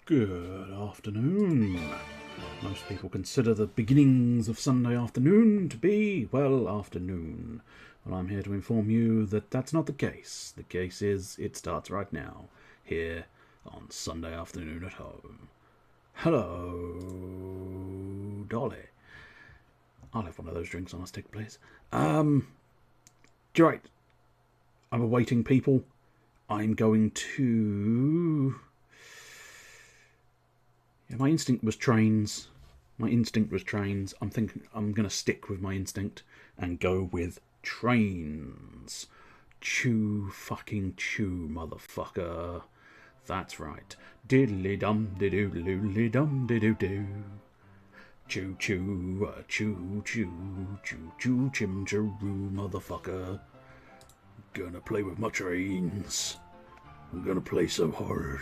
Good afternoon. Most people consider the beginnings of Sunday afternoon to be, well, afternoon. Well, I'm here to inform you that that's not the case. The case is it starts right now, here on Sunday afternoon at home. Hello, Dolly. I'll have one of those drinks on a stick, please. Right. I'm awaiting people. I'm going to... Yeah, my instinct was trains. I'm thinking I'm going to stick with my instinct and go with trains. Chew, fucking chew, motherfucker. That's right. Diddly dum diddly dum diddoo. Choo choo, choo choo, choo choo chim choo, motherfucker. Gonna play with my trains. I'm gonna play so hard.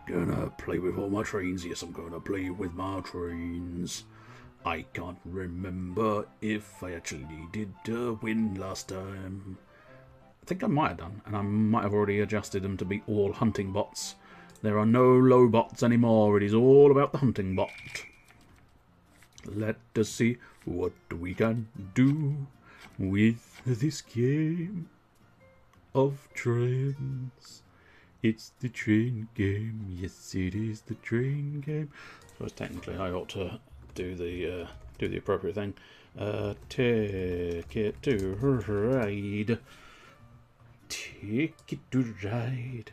Gonna play with all my trains. Yes, I'm gonna play with my trains. I can't remember if I actually did win last time. I think I might have done, and I might have already adjusted them to be all hunting bots. There are no low bots anymore. It is all about the hunting bot. Let us see what we can do with this game of trains. It's the train game. Yes, it is the train game. I suppose technically I ought to do the appropriate thing. Ticket to ride. Ticket to ride.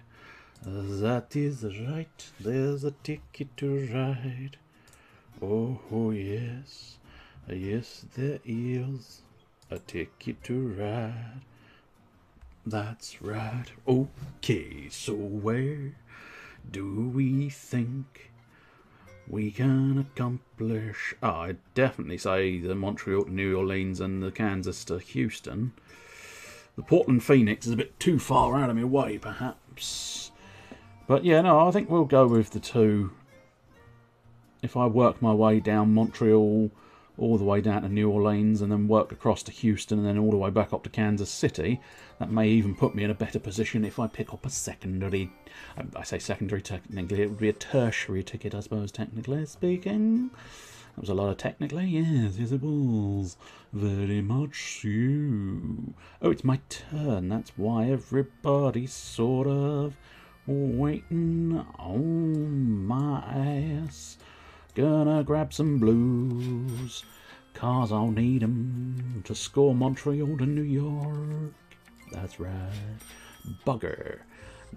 That is right. There's a ticket to ride. Oh yes. Yes, there is a ticket to ride. That's right. Okay, so where do we think we can accomplish? I'd definitely say the Montreal to New Orleans and the Kansas to Houston. The Portland Phoenix is a bit too far out of my way, perhaps. But yeah, no, I think we'll go with the two. If I work my way down Montreal all the way down to New Orleans and then work across to Houston and then all the way back up to Kansas City, that may even put me in a better position if I pick up a secondary... I say secondary technically, it would be a tertiary ticket, I suppose, technically speaking. That was a lot of technically, yes, it was. Very much so. Oh, it's my turn, that's why everybody's sort of waiting on my ass. Gonna grab some blues, 'cause I'll need 'em to score Montreal to New York. That's right. Bugger.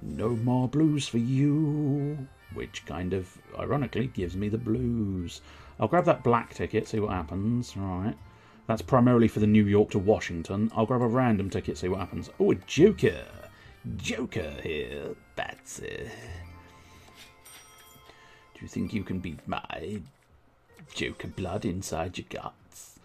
No more blues for you. Which kind of, ironically, gives me the blues. I'll grab that black ticket, see what happens. Right. That's primarily for the New York to Washington. I'll grab a random ticket, see what happens. Oh, a Joker. Joker here. That's it. Do you think you can beat my Joker blood inside your guts?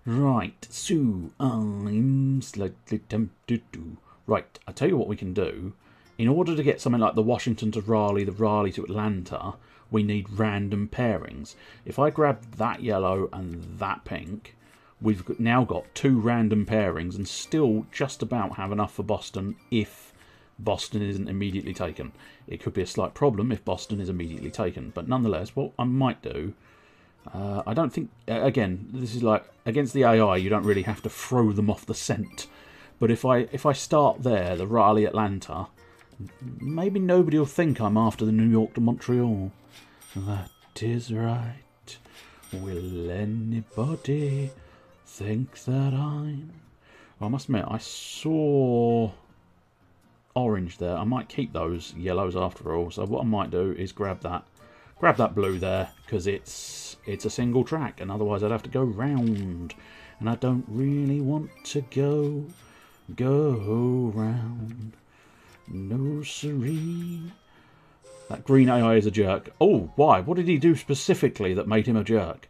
Right, so I'm slightly tempted to... Right, I'll tell you what we can do. In order to get something like the Washington to Raleigh, the Raleigh to Atlanta, we need random pairings. If I grab that yellow and that pink, we've now got two random pairings and still just about have enough for Boston if Boston isn't immediately taken. It could be a slight problem if Boston is immediately taken, but nonetheless, what I might do, I don't think, again, this is like, against the AI, you don't really have to throw them off the scent, but if I start there, the Raleigh Atlanta, maybe nobody will think I'm after the New York to Montreal. That is right. Will anybody think that I'm... Well, I must admit, I saw orange there. I might keep those yellows after all. So what I might do is grab that blue there, because it's a single track, and otherwise I'd have to go round, and I don't really want to go round. No siree. That green AI is a jerk. Oh, why? What did he do specifically that made him a jerk?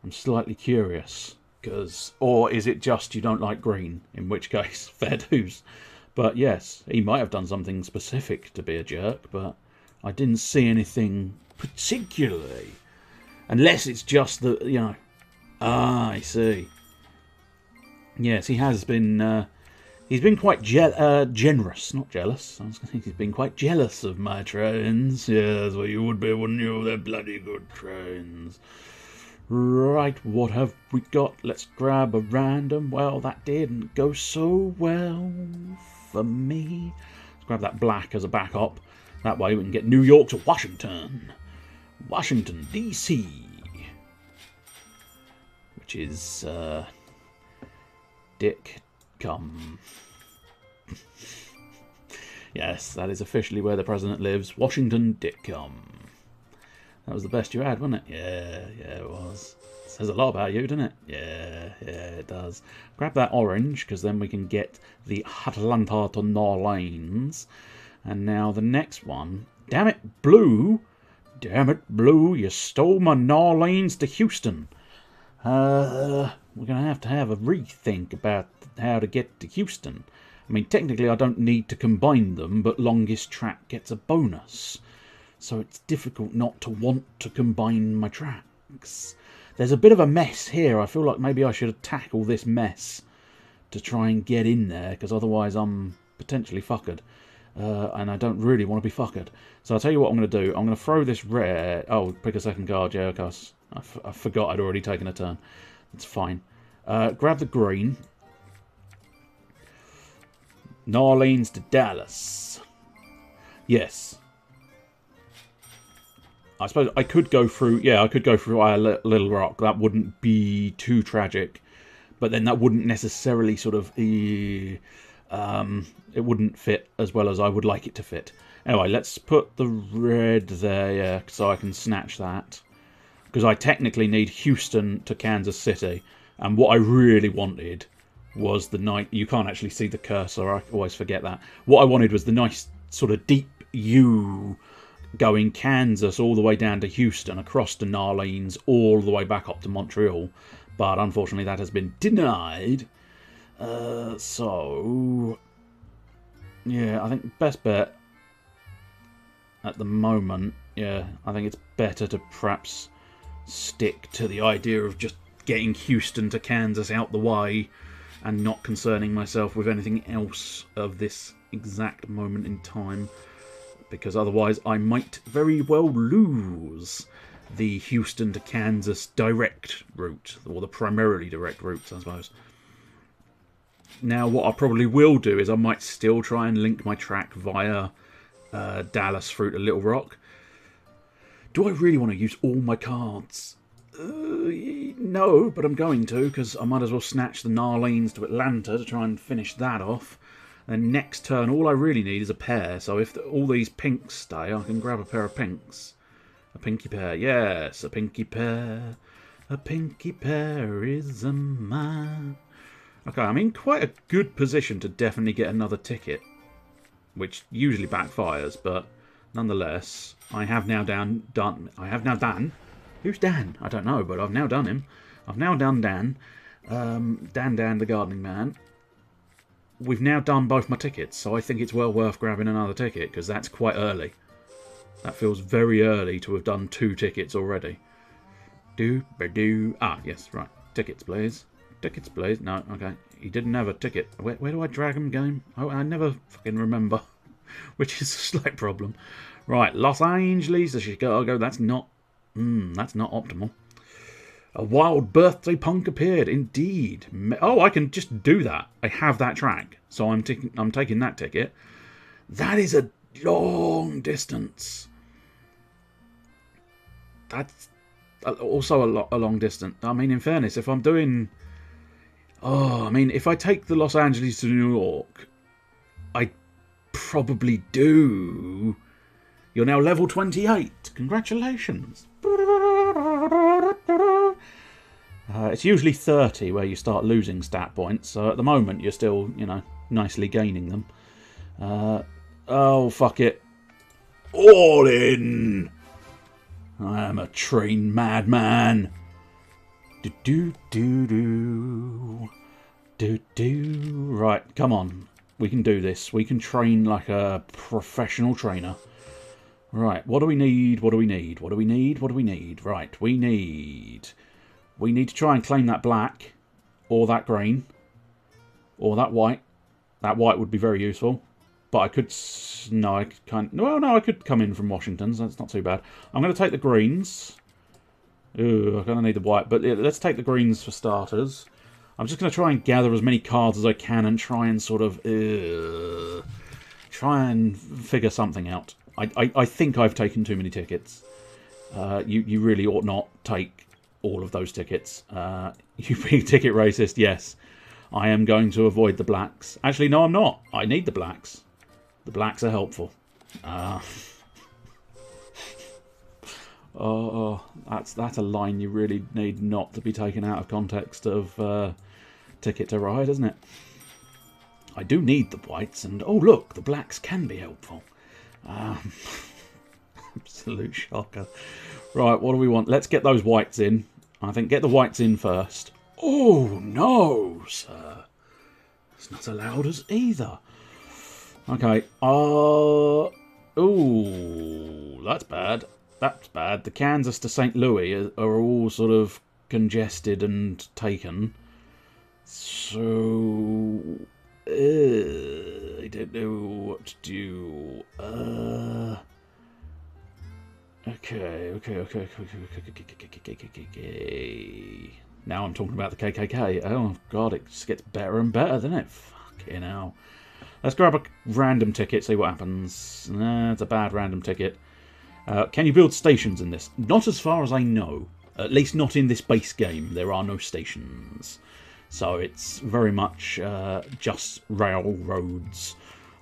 I'm slightly curious. Or is it just you don't like green? In which case, fair dues. But yes, he might have done something specific to be a jerk, but I didn't see anything particularly. Unless it's just that, you know... Ah, I see. Yes, he has been He's been quite generous, not jealous. I was going to think he's been quite jealous of my trains. Yeah, that's what you would be, wouldn't you? They're bloody good trains. Right, what have we got? Let's grab a random. Well, that didn't go so well for me. Let's grab that black as a backup. That way we can get New York to Washington. Washington, D.C. Which is, Dick Come. Yes, that is officially where the president lives. Washington, Dick Come. That was the best you had, wasn't it? Yeah, it was. Says a lot about you, doesn't it? Yeah, it does. Grab that orange, because then we can get the Atlanta to New Orleans. And now the next one. Damn it, blue! Damn it, blue! You stole my New Orleans to Houston. We're going to have a rethink about how to get to Houston. I mean, technically I don't need to combine them, but longest track gets a bonus. So it's difficult not to want to combine my tracks. There's a bit of a mess here. I feel like maybe I should tackle this mess to try and get in there, because otherwise I'm potentially fuckered. And I don't really want to be fuckered. So I'll tell you what I'm going to do. I'm going to throw this rare... Oh, pick a second card, yeah, because I forgot I'd already taken a turn. It's fine. Grab the green. New Orleans to Dallas. Yes. I suppose I could go through... Yeah, I could go through Little Rock. That wouldn't be too tragic. But then that wouldn't necessarily sort of... it wouldn't fit as well as I would like it to fit. Anyway, let's put the red there, yeah, so I can snatch that. Because I technically need Houston to Kansas City. And what I really wanted was the night... You can't actually see the cursor, I always forget that. What I wanted was the nice sort of deep U going Kansas all the way down to Houston, across to New Orleans, all the way back up to Montreal. But unfortunately that has been denied. So... Yeah, I think best bet at the moment, yeah, I think it's better to perhaps stick to the idea of just getting Houston to Kansas out the way and not concerning myself with anything else of this exact moment in time, because otherwise I might very well lose the Houston to Kansas direct route, or the primarily direct route, I suppose. Now, what I probably will do is I might still try and link my track via Dallas through to Little Rock. Do I really want to use all my cards? No, but I'm going to, because I might as well snatch the New Orleans to Atlanta to try and finish that off. And next turn, all I really need is a pair. So if all these pinks stay, I can grab a pair of pinks. A pinky pair, yes, a pinky pair. A pinky pair is a mine. Okay, I'm in quite a good position to definitely get another ticket, which usually backfires, but nonetheless, I have now done. Who's Dan? I don't know, but I've now done him. I've now done Dan. Dan, the gardening man. We've now done both my tickets, so I think it's well worth grabbing another ticket, because that's quite early. That feels very early to have done 2 tickets already. Ah, yes, right. Tickets, please. Tickets, please. No, okay. He didn't have a ticket. Where do I drag him, game? Oh, I never fucking remember. Which is a slight problem. Right, Los Angeles to Chicago. That's not optimal. A wild birthday punk appeared. Indeed. Oh, I can just do that. I have that track. So I'm taking that ticket. That is a long distance. That's also a long distance. I mean, in fairness, if I'm doing... Oh, I mean, if I take the Los Angeles to New York, I probably do. You're now level 28. Congratulations. It's usually 30 where you start losing stat points. So at the moment, you're still, nicely gaining them. Oh, fuck it. All in. I am a train madman. Right, come on. We can do this. We can train like a professional trainer. Right, what do we need? What do we need? What do we need? What do we need? Right, we need to try and claim that black, or that green, or that white, That white would be very useful. But I could... No, I can't... Well, no, I could come in from Washington, so that's not too bad. I'm going to take the greens. Ooh, I'm going to need the white. But let's take the greens for starters. I'm just going to try and gather as many cards as I can and try and sort of... try and figure something out. I think I've taken too many tickets. You really ought not take all of those tickets. You being ticket racist, yes. I am going to avoid the blacks. Actually, no, I'm not. I need the blacks. The blacks are helpful. Oh, that's a line you really need not to be taken out of context of Ticket to Ride, isn't it? I do need the whites, and oh look, the blacks can be helpful. Absolute shocker. Right, what do we want? Let's get those whites in. I think get the whites in first. Oh no, sir. It's not allowed us either. Okay. Ooh, that's bad. That's bad. The Kansas to St. Louis are all sort of congested and taken. So I don't know what to do. Okay. Now I'm talking about the KKK. Oh god, it just gets better and better, doesn't it? Fucking hell. Let's grab a random ticket, see what happens. It's a bad random ticket. Can you build stations in this? Not as far as I know. At least not in this base game. There are no stations. So it's very much just railroads.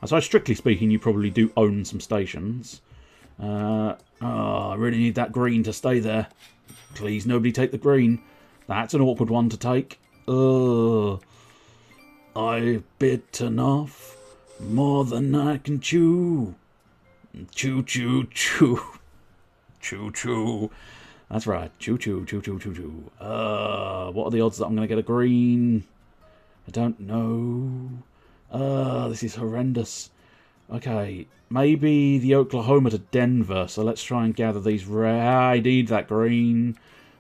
So strictly speaking, you probably do own some stations. Oh, I really need that green to stay there. Please, nobody take the green. That's an awkward one to take. I've bitten off more than I can chew. Chew, chew, chew. Chew, chew. That's right. Chew, chew, chew, chew, chew, chew. What are the odds that I'm going to get a green? I don't know. This is horrendous. Okay, maybe the Oklahoma to Denver. So let's try and gather these. I need that green.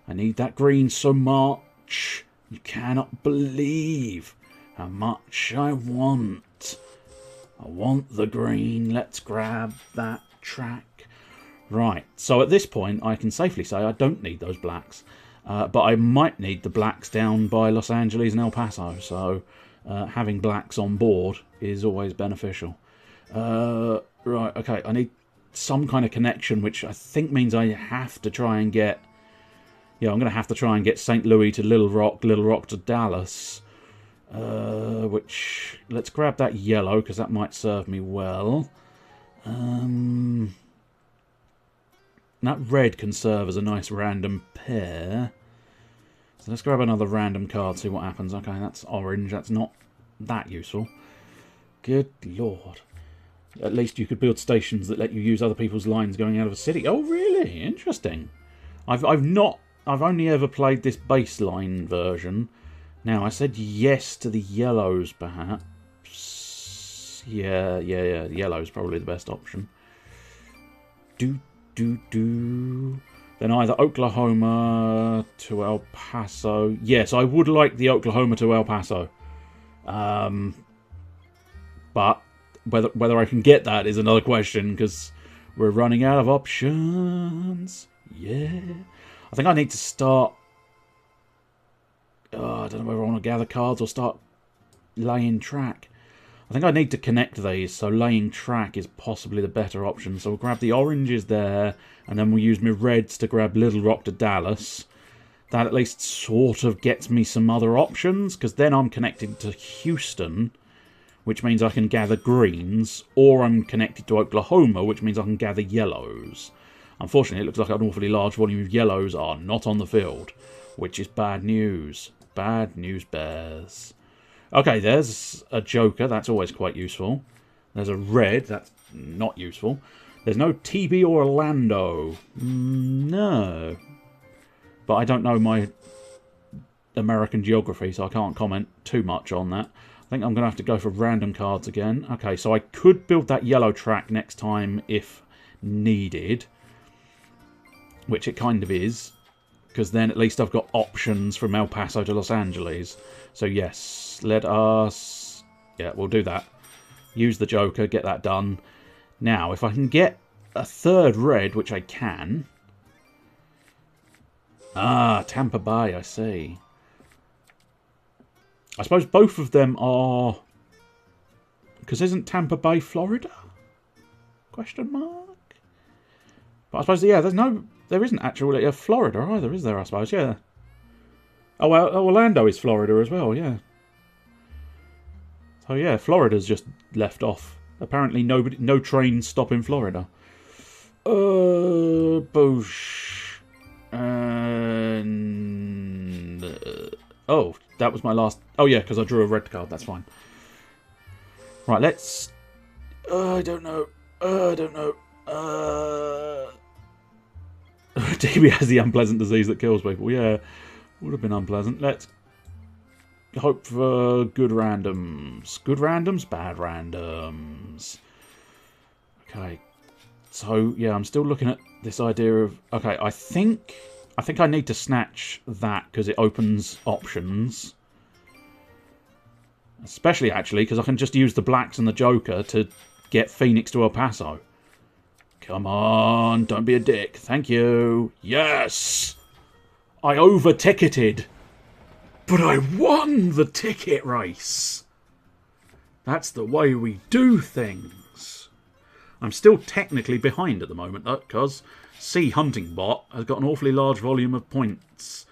I need that green so much. You cannot believe how much I want. I want the green. Let's grab that track. Right, so at this point I can safely say I don't need those blacks. But I might need the blacks down by Los Angeles and El Paso. So having blacks on board is always beneficial. Right, okay, I need some kind of connection, which I think means I have to try and get... Yeah, I'm going to have to try and get St. Louis to Little Rock to Dallas. Which... Let's grab that yellow, because that might serve me well. That red can serve as a nice random pair. So let's grab another random card, see what happens. Okay, that's orange. That's not that useful. Good lord. At least you could build stations that let you use other people's lines going out of a city. Oh, really? Interesting. I've only ever played this baseline version. Now, I said yes to the yellows, perhaps. Yeah. Yellow's probably the best option. Then either Oklahoma to El Paso. Yes, I would like the Oklahoma to El Paso. But whether I can get that is another question, because we're running out of options. Yeah. I think I need to start... I don't know whether I want to gather cards or start laying track. I think I need to connect these, so laying track is possibly the better option. So we'll grab the oranges there, and then we'll use my reds to grab Little Rock to Dallas. That at least sort of gets me some other options, because then I'm connected to Houston, which means I can gather greens, or I'm connected to Oklahoma, which means I can gather yellows. Unfortunately, it looks like an awfully large volume of yellows are not on the field, which is bad news. Bad news bears. Okay, there's a joker. That's always quite useful. There's a red. That's not useful. There's no TB or Orlando. No. But I don't know my American geography, so I can't comment too much on that. I think I'm going to have to go for random cards again. Okay, so I could build that yellow track next time if needed. Which it kind of is. Because then at least I've got options from El Paso to Los Angeles. So yes, let us Yeah, we'll do that. Use the Joker, get that done. Now, if I can get a third red, which I can... Ah, Tampa Bay, I see. I suppose both of them are... Because isn't Tampa Bay Florida? Question mark? But I suppose, yeah, there isn't actually a Florida either, is there, I suppose, yeah. Oh, well, Orlando is Florida as well, yeah. So, yeah, Florida's just left off. Apparently no trains stop in Florida. Boosh. And... oh, that was my last... Oh, yeah, because I drew a red card, that's fine. Right, let's... I don't know. DB has the unpleasant disease that kills people. Yeah, would have been unpleasant. Let's hope for good randoms. Good randoms, bad randoms. Okay. So, yeah, I'm still looking at this idea of... Okay, I think I need to snatch that because it opens options. Especially, actually, because I can just use the blacks and the Joker to get Phoenix to El Paso. Come on, don't be a dick. Thank you. Yes! I over-ticketed. But I won the ticket race. That's the way we do things. I'm still technically behind at the moment, though, because C Hunting Bot has got an awfully large volume of points.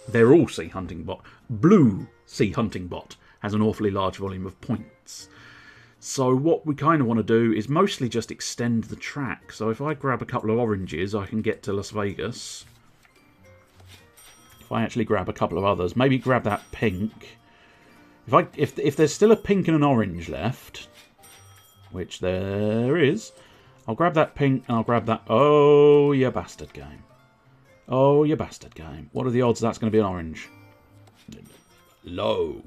They're all C Hunting Bot. Blue C Hunting Bot has an awfully large volume of points. So what we kind of want to do is mostly just extend the track. So if I grab a couple of oranges, I can get to Las Vegas. If I actually grab a couple of others, maybe grab that pink. If there's still a pink and an orange left, which there is, I'll grab that pink and I'll grab that... Oh, you bastard game. Oh, you bastard game. What are the odds that's going to be an orange? Low.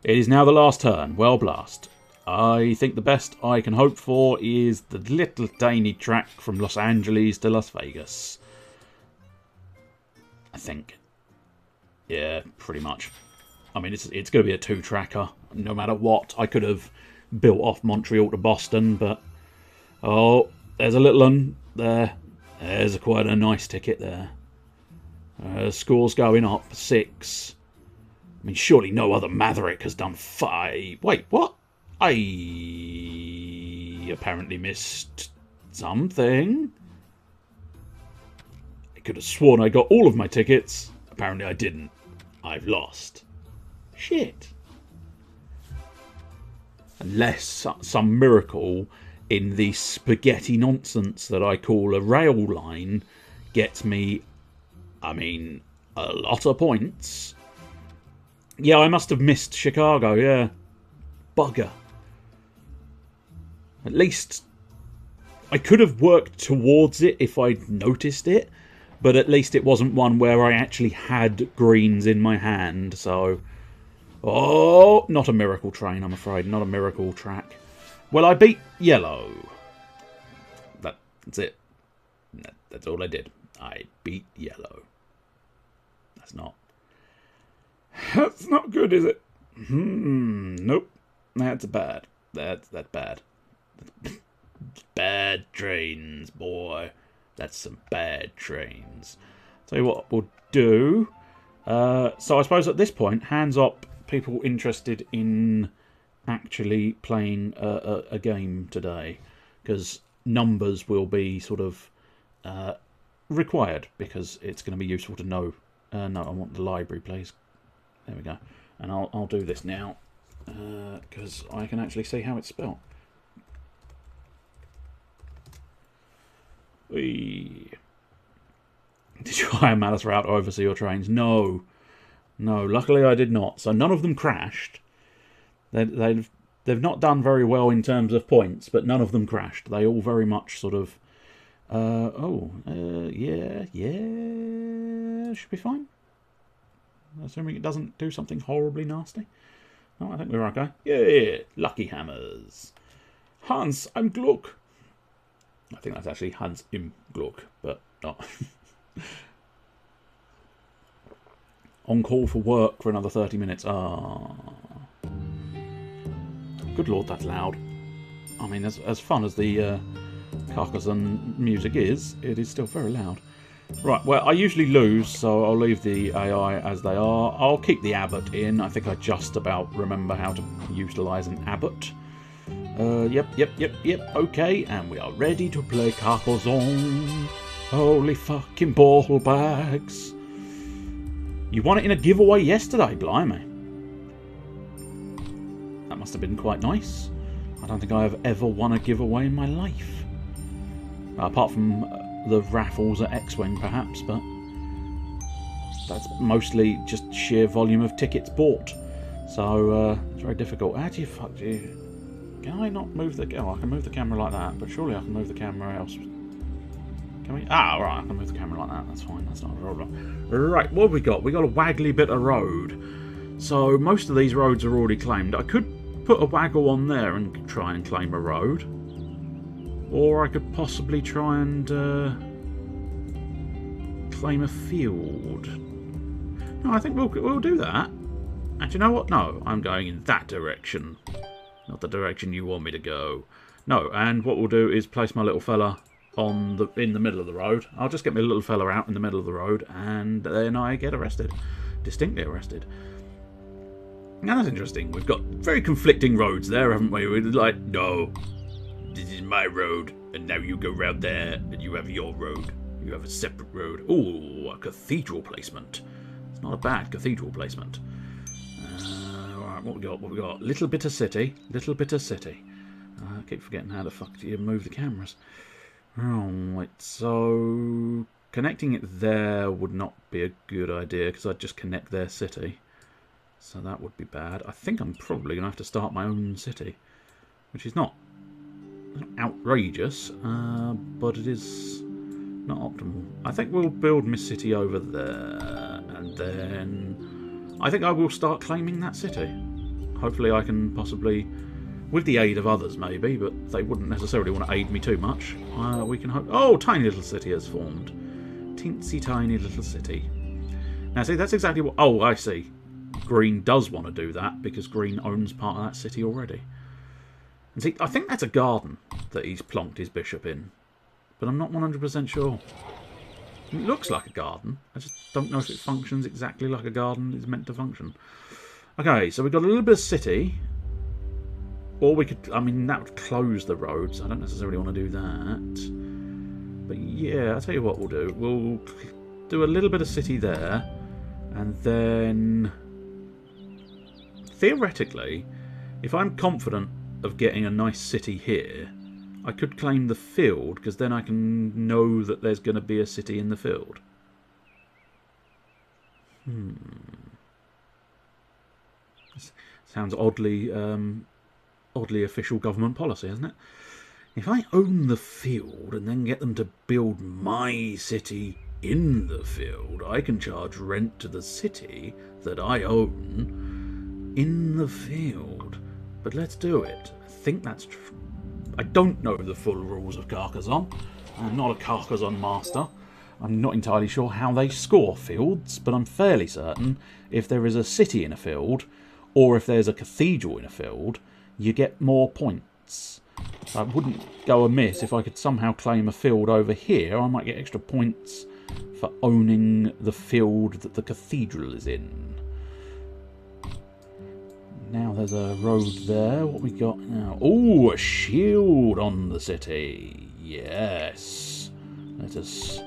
It is now the last turn. Well blast. I think the best I can hope for is the little tiny track from Los Angeles to Las Vegas. I think. Yeah, pretty much. I mean, it's going to be a two-tracker, no matter what. I could have built off Montreal to Boston, but... Oh, there's a little one there. There's quite a nice ticket there. Score's going up, 6. I mean, surely no other Maverick has done 5. Wait, what? I apparently missed something. I could have sworn I got all of my tickets. Apparently I didn't. I've lost. Shit. Unless some miracle in the spaghetti nonsense that I call a rail line gets me, I mean, a lot of points. Yeah, I must have missed Chicago, yeah. Bugger. At least I could have worked towards it if I'd noticed it, but at least it wasn't one where I actually had greens in my hand, so... Oh, not a miracle train, I'm afraid. Not a miracle track. Well, I beat yellow. That's it. That's all I did. I beat yellow. That's not good, is it? Nope. That's bad. That's bad. Bad trains, boy. That's some bad trains. Tell you what we'll do. So I suppose at this point, hands up people interested in actually playing a game today, because numbers will be sort of required, because it's going to be useful to know. No, I want the library, please. There we go. And I'll do this now, because I can actually see how it's spelled. Whee. Did you hire Malice Route to oversee your trains? No. No, luckily I did not. So none of them crashed. They've not done very well in terms of points, but none of them crashed. They all very much sort of... yeah, should be fine. Assuming it doesn't do something horribly nasty. Oh, I think we're okay. Yeah, lucky hammers. Hans, I'm Gluck. I think that's actually Hans im Gluck, but not. On call for work for another 30 minutes. Ah. Good lord, that's loud. I mean, as fun as the Carcassonne music is, it is still very loud. Right, well, I usually lose, so I'll leave the AI as they are. I'll keep the abbot in. I think I just about remember how to utilise an abbot. Yep, okay, and we are ready to play Carcassonne. Holy fucking ball bags. You won it in a giveaway yesterday, blimey. That must have been quite nice. I don't think I have ever won a giveaway in my life. Apart from the raffles at X-Wing, perhaps, but that's mostly just sheer volume of tickets bought. So, it's very difficult. How do you fuck do you... Can I not move the... Oh, I can move the camera like that, but surely I can move the camera else. Can we? Ah, right, I can move the camera like that. That's fine, that's not a problem. Right, what have we got? We got a waggly bit of road. So, most of these roads are already claimed. I could put a waggle on there and try and claim a road. Or I could possibly try and claim a field. No, I think we'll do that. And you know what? No, I'm going in that direction. Not the direction you want me to go. No, and what we'll do is place my little fella in the middle of the road. I'll just get my little fella out in the middle of the road, and then I get arrested. Distinctly arrested. Now that's interesting. We've got very conflicting roads there, haven't we? We're like, no, this is my road, and now you go round there, and you have your road. You have a separate road. Ooh, a cathedral placement. It's not a bad cathedral placement. Right, what we got? What we got? Little bit of city. Little bit of city. I keep forgetting how the fuck do you move the cameras. Right, so connecting it there would not be a good idea because I'd just connect their city. So that would be bad. I think I'm probably going to have to start my own city, which is not outrageous, but it is not optimal. I think we'll build my city over there, and then I think I will start claiming that city. Hopefully I can possibly, with the aid of others maybe, but they wouldn't necessarily want to aid me too much. We can hope... Oh, tiny little city has formed. Teensy tiny little city. Now see, that's exactly what... Oh, I see. Green does want to do that because Green owns part of that city already. And see, I think that's a garden that he's plonked his bishop in, but I'm not 100% sure. It looks like a garden. I just don't know if it functions exactly like a garden is meant to function. Okay, so we've got a little bit of city. Or we could... I mean, that would close the road, so I don't necessarily want to do that. But yeah, I'll tell you what we'll do. We'll do a little bit of city there, and then... Theoretically, if I'm confident of getting a nice city here, I could claim the field, because then I can know that there's going to be a city in the field. This sounds oddly official government policy, isn't it? If I own the field and then get them to build my city in the field, I can charge rent to the city that I own in the field. But let's do it. I think that's true. I don't know the full rules of Carcassonne. I'm not a Carcassonne master. I'm not entirely sure how they score fields, but I'm fairly certain if there is a city in a field, or if there's a cathedral in a field, you get more points. So it wouldn't go amiss if I could somehow claim a field over here. I might get extra points for owning the field that the cathedral is in. Now there's a road there. What we got now? Oh, a shield on the city. Yes. Let us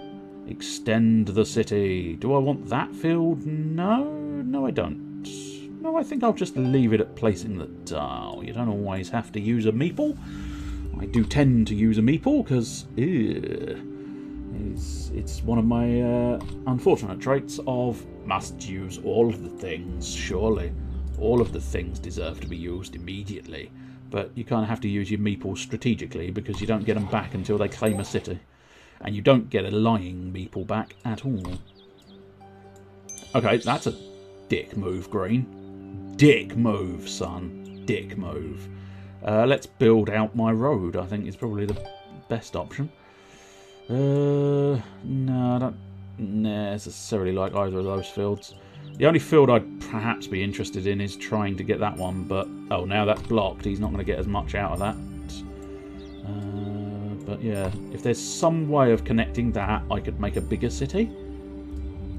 extend the city. Do I want that field? No. No, I don't. No, I think I'll just leave it at placing the tile. You don't always have to use a meeple. I do tend to use a meeple because it's one of my unfortunate traits of must use all of the things, surely. All of the things deserve to be used immediately, but you kind of have to use your meeples strategically because you don't get them back until they claim a city. And you don't get a lying meeple back at all. Okay, that's a dick move, Green. Dick move, son. Dick move. Let's build out my road, I think is probably the best option. No, I don't necessarily like either of those fields. The only field I'd perhaps be interested in is trying to get that one, but... Oh, now that's blocked. He's not going to get as much out of that. But yeah, if there's some way of connecting that, I could make a bigger city.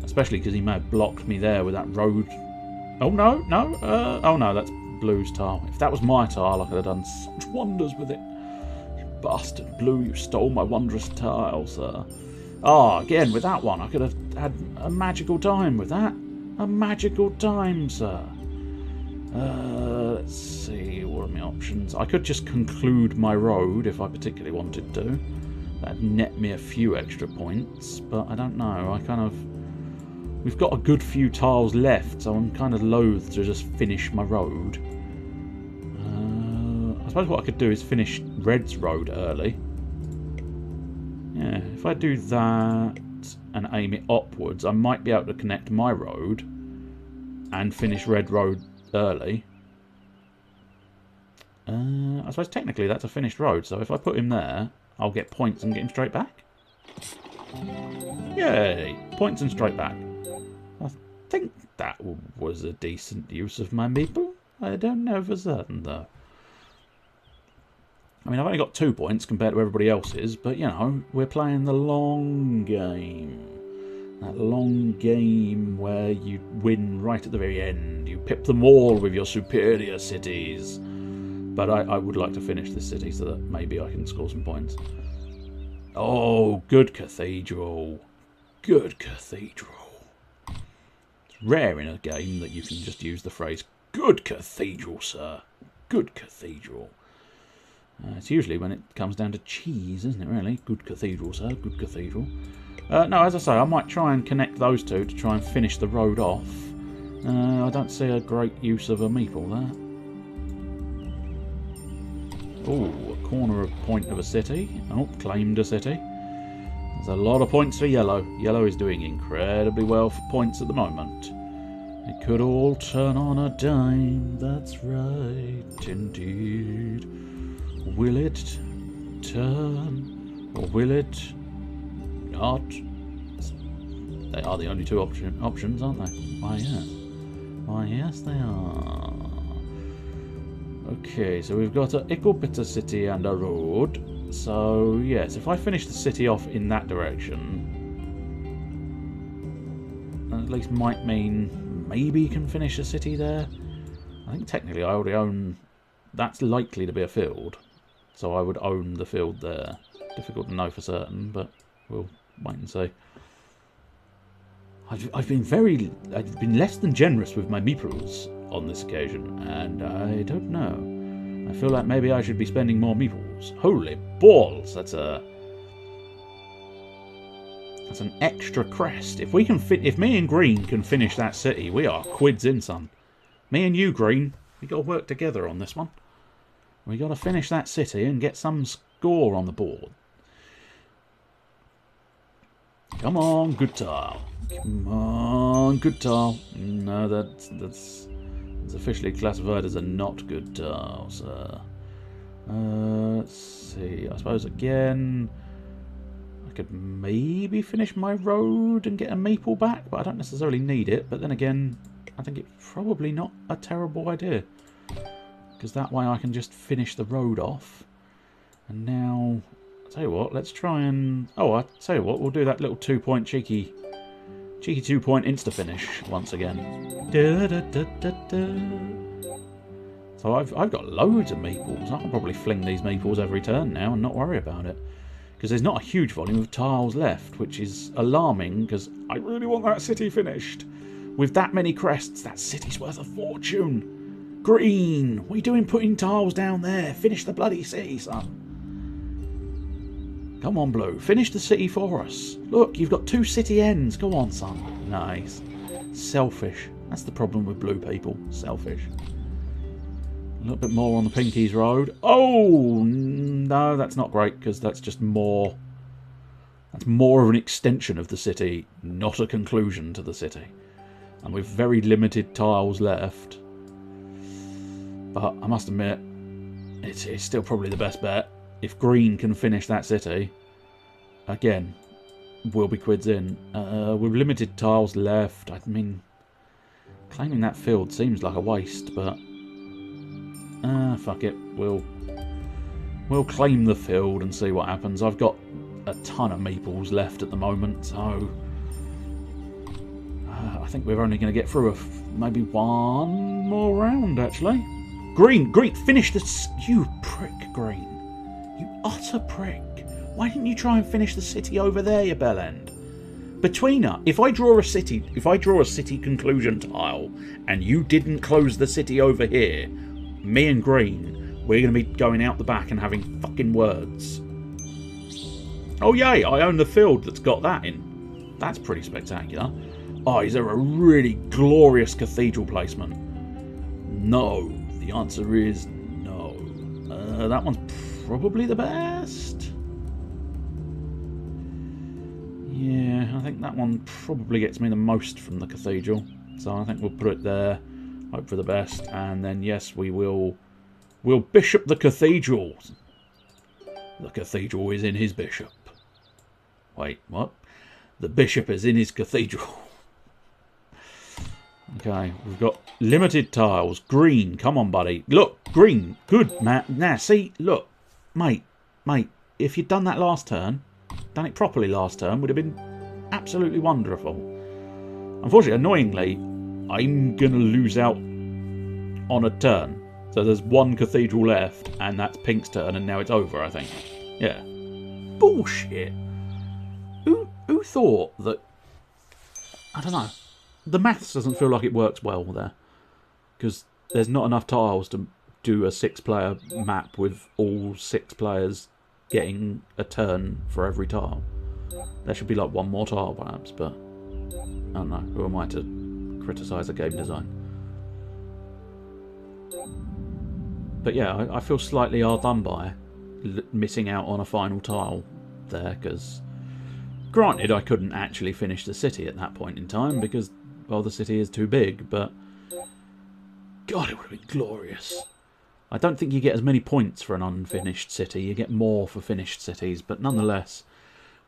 Especially because he may have blocked me there with that road. Oh, no, no. Oh, no, that's Blue's tile. If that was my tile, I could have done such wonders with it. You bastard, Blue, you stole my wondrous tile, sir. Ah, again, with that one, I could have had a magical time with that. A magical time, sir. Let's see, what are my options? I could just conclude my road if I particularly wanted to. That'd net me a few extra points, but I don't know. We've got a good few tiles left, so I'm kind of loath to just finish my road. I suppose what I could do is finish Red's road early. Yeah, if I do that and aim it upwards, I might be able to connect my road and finish Red road early. I suppose technically that's a finished road, so if I put him there, I'll get points and get him straight back. Yay! Points and straight back. I think that was a decent use of my meeple. I don't know for certain, though. I mean, I've only got 2 points compared to everybody else's, but, you know, we're playing the long game. That long game where you win right at the very end. You pip them all with your superior cities. But I would like to finish this city so that maybe I can score some points. Oh, good cathedral. Good cathedral. It's rare in a game that you can just use the phrase, good cathedral, sir. Good cathedral. It's usually when it comes down to cheese, isn't it, really? Good cathedral, sir. Good cathedral. No, as I say, I might try and connect those two to try and finish the road off. I don't see a great use of a meeple there. Oh, a corner of point of a city. Oh, claimed a city. There's a lot of points for yellow. Yellow is doing incredibly well for points at the moment. It could all turn on a dime. That's right, indeed. Will it turn or will it not? They are the only two options, aren't they? Why, yes. Why, yes, they are. Okay, so we've got a Icklebitter city and a road. So, yes, if I finish the city off in that direction, that at least might mean maybe you can finish a city there. I think technically I already own... That's likely to be a field. So I would own the field there. Difficult to know for certain, but we'll wait and see. I've been less than generous with my meeples on this occasion, and I don't know. I feel like maybe I should be spending more meeples. Holy balls! That's an extra crest. If me and Green can finish that city, we are quids in, son. Me and you, Green, we got to work together on this one. We got to finish that city and get some score on the board. Come on, good tile. Come on, good tile. No, that's officially classified as a not good tile, sir. Let's see. I suppose again, I could maybe finish my road and get a maple back, but I don't necessarily need it. But then again, I think it's probably not a terrible idea. Because that way I can just finish the road off. And now, I'll tell you what, let's try and... Oh, I'll tell you what, we'll do that little 2-point cheeky 2-point insta-finish once again. Da, da, da, da, da. So I've got loads of meeples. I can probably fling these meeples every turn now and not worry about it. Because there's not a huge volume of tiles left, which is alarming because I really want that city finished. With that many crests, that city's worth a fortune. Green, what are you doing putting tiles down there? Finish the bloody city, son. Come on, Blue. Finish the city for us. Look, you've got 2 city ends. Go on, son. Nice. Selfish. That's the problem with blue people. Selfish. A little bit more on the Pinkies Road. Oh, no, that's not great because that's just more... That's more of an extension of the city, not a conclusion to the city. And with very limited tiles left... But I must admit, it's still probably the best bet. If Green can finish that city, again, we'll be quids in. With limited tiles left, I mean, Claiming that field seems like a waste, but... fuck it. We'll claim the field and see what happens. I've got a ton of meeples left at the moment, so... I think we're only going to get through maybe one more round, actually. Green! Finish this! You prick, Green. You utter prick. Why didn't you try and finish the city over there, you bellend? Betweener, if I draw a city conclusion tile, and you didn't close the city over here, me and Green, we're going to be going out the back and having fucking words. Oh yay, I own the field that's got that in. That's pretty spectacular. Oh, is there a really glorious cathedral placement? No. The answer is no. That one's probably the best. Yeah, I think that one probably gets me the most from the cathedral. So I think we'll put it there. Hope for the best. And then, yes, we'll bishop the cathedral. The cathedral is in his bishop. Wait, what? The bishop is in his cathedral. Okay, we've got limited tiles. Green, come on, buddy. Look, green. Good, Matt. Now, see, look. Mate, if you'd done that last turn, done it properly last turn, would have been absolutely wonderful. Unfortunately, annoyingly, I'm going to lose out on a turn. So there's one cathedral left, and that's Pink's turn, and now it's over, I think. Yeah. Bullshit. Who thought that... I don't know. The maths doesn't feel like it works well there. Because there's not enough tiles to do a 6-player map with all 6 players getting a turn for every tile. There should be like one more tile perhaps, but I don't know. Who am I to criticise a game design? But yeah, I feel slightly hard done by missing out on a final tile there, because granted I couldn't actually finish the city at that point in time because, well, the city is too big, but God, it would have been glorious. I don't think you get as many points for an unfinished city. You get more for finished cities, but nonetheless,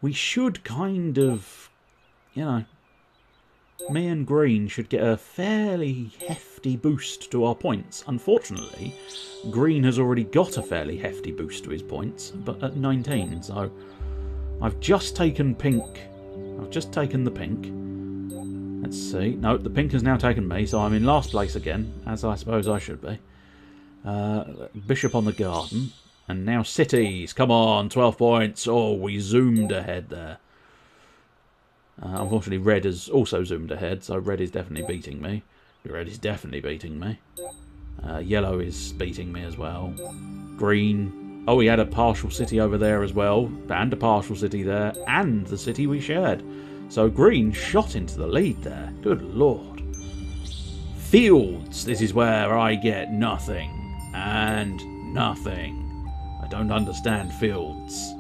we should kind of, you know, me and Green should get a fairly hefty boost to our points. Unfortunately, Green has already got a fairly hefty boost to his points, but at 19, so I've just taken Pink. I've just taken the Pink. Let's see. No, the Pink has now taken me, so I'm in last place again, as I suppose I should be. Bishop on the garden. And now cities. Come on, 12 points. Oh, we zoomed ahead there. Unfortunately, red has also zoomed ahead, so red is definitely beating me. Red is definitely beating me. Yellow is beating me as well. Green. Oh, we had a partial city over there as well. And a partial city there. And the city we shared. So green shot into the lead there. Good lord. Fields. This is where I get nothing. And nothing. I don't understand fields.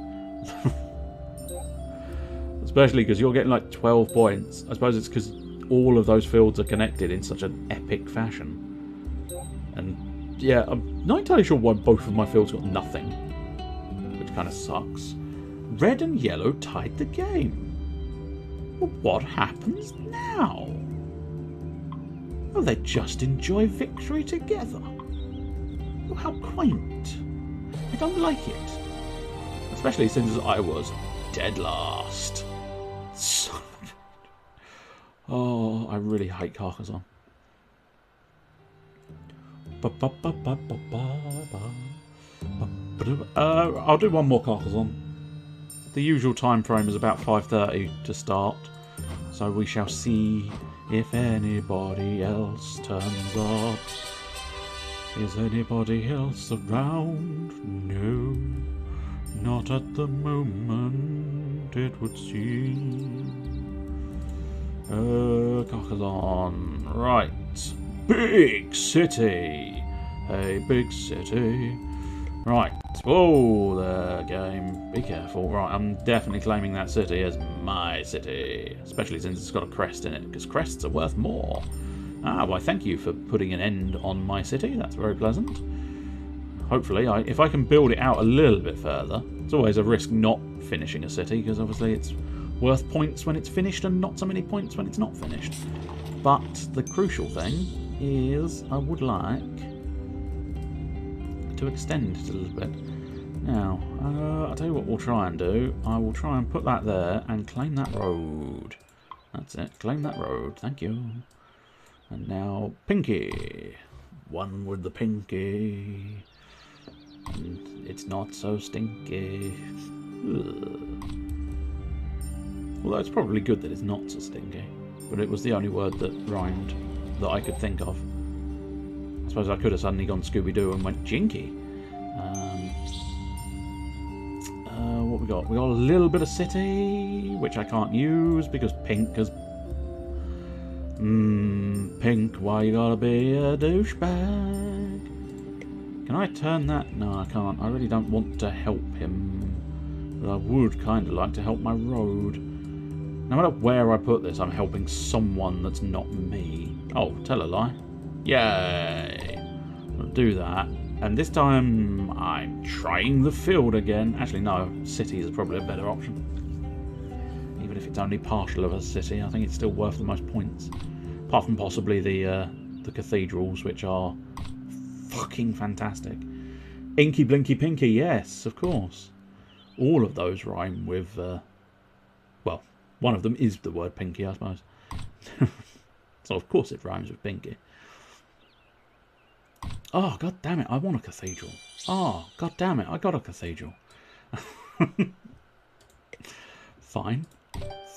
Especially because you're getting like 12 points. I suppose it's because all of those fields are connected in such an epic fashion. And yeah, I'm not entirely sure why both of my fields got nothing. Which kind of sucks. Red and yellow tied the game. Well, what happens now? Oh, they just enjoy victory together. Oh, how quaint. I don't like it. Especially since I was dead last. So... Oh, I really hate Carcassonne. I'll do one more Carcassonne. The usual time frame is about 5:30 to start. So we shall see if anybody else turns up. Is anybody else around? No, not at the moment, it would seem. Carcassonne. Right. Big city. A big city. Right. Whoa there, game. Be careful. Right, I'm definitely claiming that city as my city. Especially since it's got a crest in it, because crests are worth more. Ah, why thank you for putting an end on my city. That's very pleasant. Hopefully, if I can build it out a little bit further. It's always a risk not finishing a city, because obviously it's worth points when it's finished and not so many points when it's not finished. But the crucial thing is I would like to extend it a little bit. Now, I'll tell you what we'll try and do. I will try and put that there and claim that road. That's it. Claim that road. Thank you. And now, Pinky. One with the pinky. And it's not so stinky. Ugh. Although it's probably good that it's not so stinky. But it was the only word that rhymed that I could think of. I suppose I could have suddenly gone Scooby-Doo and went Jinky. What we got? We got a little bit of city, which I can't use because Pink has... Pink, why you gotta be a douchebag? Can I turn that? No, I can't. I really don't want to help him. But I would kind of like to help my road. No matter where I put this, I'm helping someone that's not me. Oh, tell a lie. Yay! I'll do that. And this time, I'm trying the field again. Actually, no. City is probably a better option. Even if it's only partial of a city, I think it's still worth the most points. Apart from possibly the cathedrals, which are fucking fantastic. Inky, Blinky, Pinky, yes, of course. All of those rhyme with... well, one of them is the word pinky, I suppose. So, of course, it rhymes with pinky. Oh, god damn it, I want a cathedral. Oh, god damn it, I got a cathedral. Fine.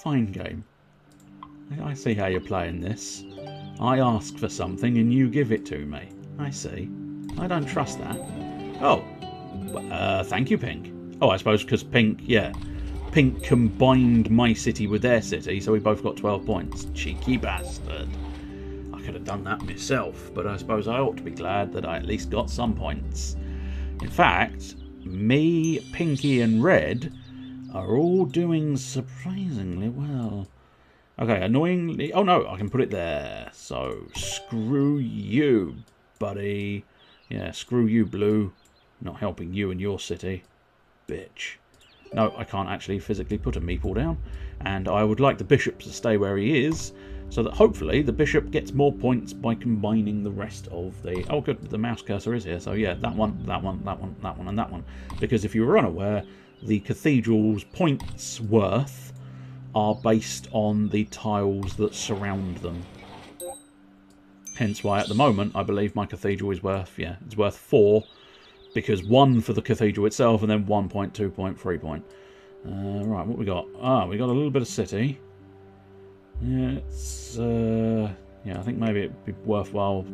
Fine game. I see how you're playing this. I ask for something and you give it to me. I see. I don't trust that. Oh. Thank you, Pink. Oh, I suppose because Pink, yeah. Pink combined my city with their city, so we both got 12 points. Cheeky bastard. I could have done that myself, but I suppose I ought to be glad that I at least got some points. In fact, me, Pinky and Red are all doing surprisingly well. Okay, annoyingly... Oh no, I can put it there. So, screw you, buddy. Yeah, screw you, Blue. Not helping you and your city. Bitch. No, I can't actually physically put a meeple down. And I would like the bishop to stay where he is, so that hopefully the bishop gets more points by combining the rest of the... Oh, good, the mouse cursor is here. So yeah, that one, that one, that one, that one, and that one. Because if you were unaware, the cathedral's points worth are based on the tiles that surround them. Hence why at the moment I believe my cathedral is worth, yeah, it's worth 4, because 1 for the cathedral itself and then 1 point, 2 point, 3 point. Right, what we got? Ah, we got a little bit of city. Yeah, it's yeah, I think maybe it'd be worthwhile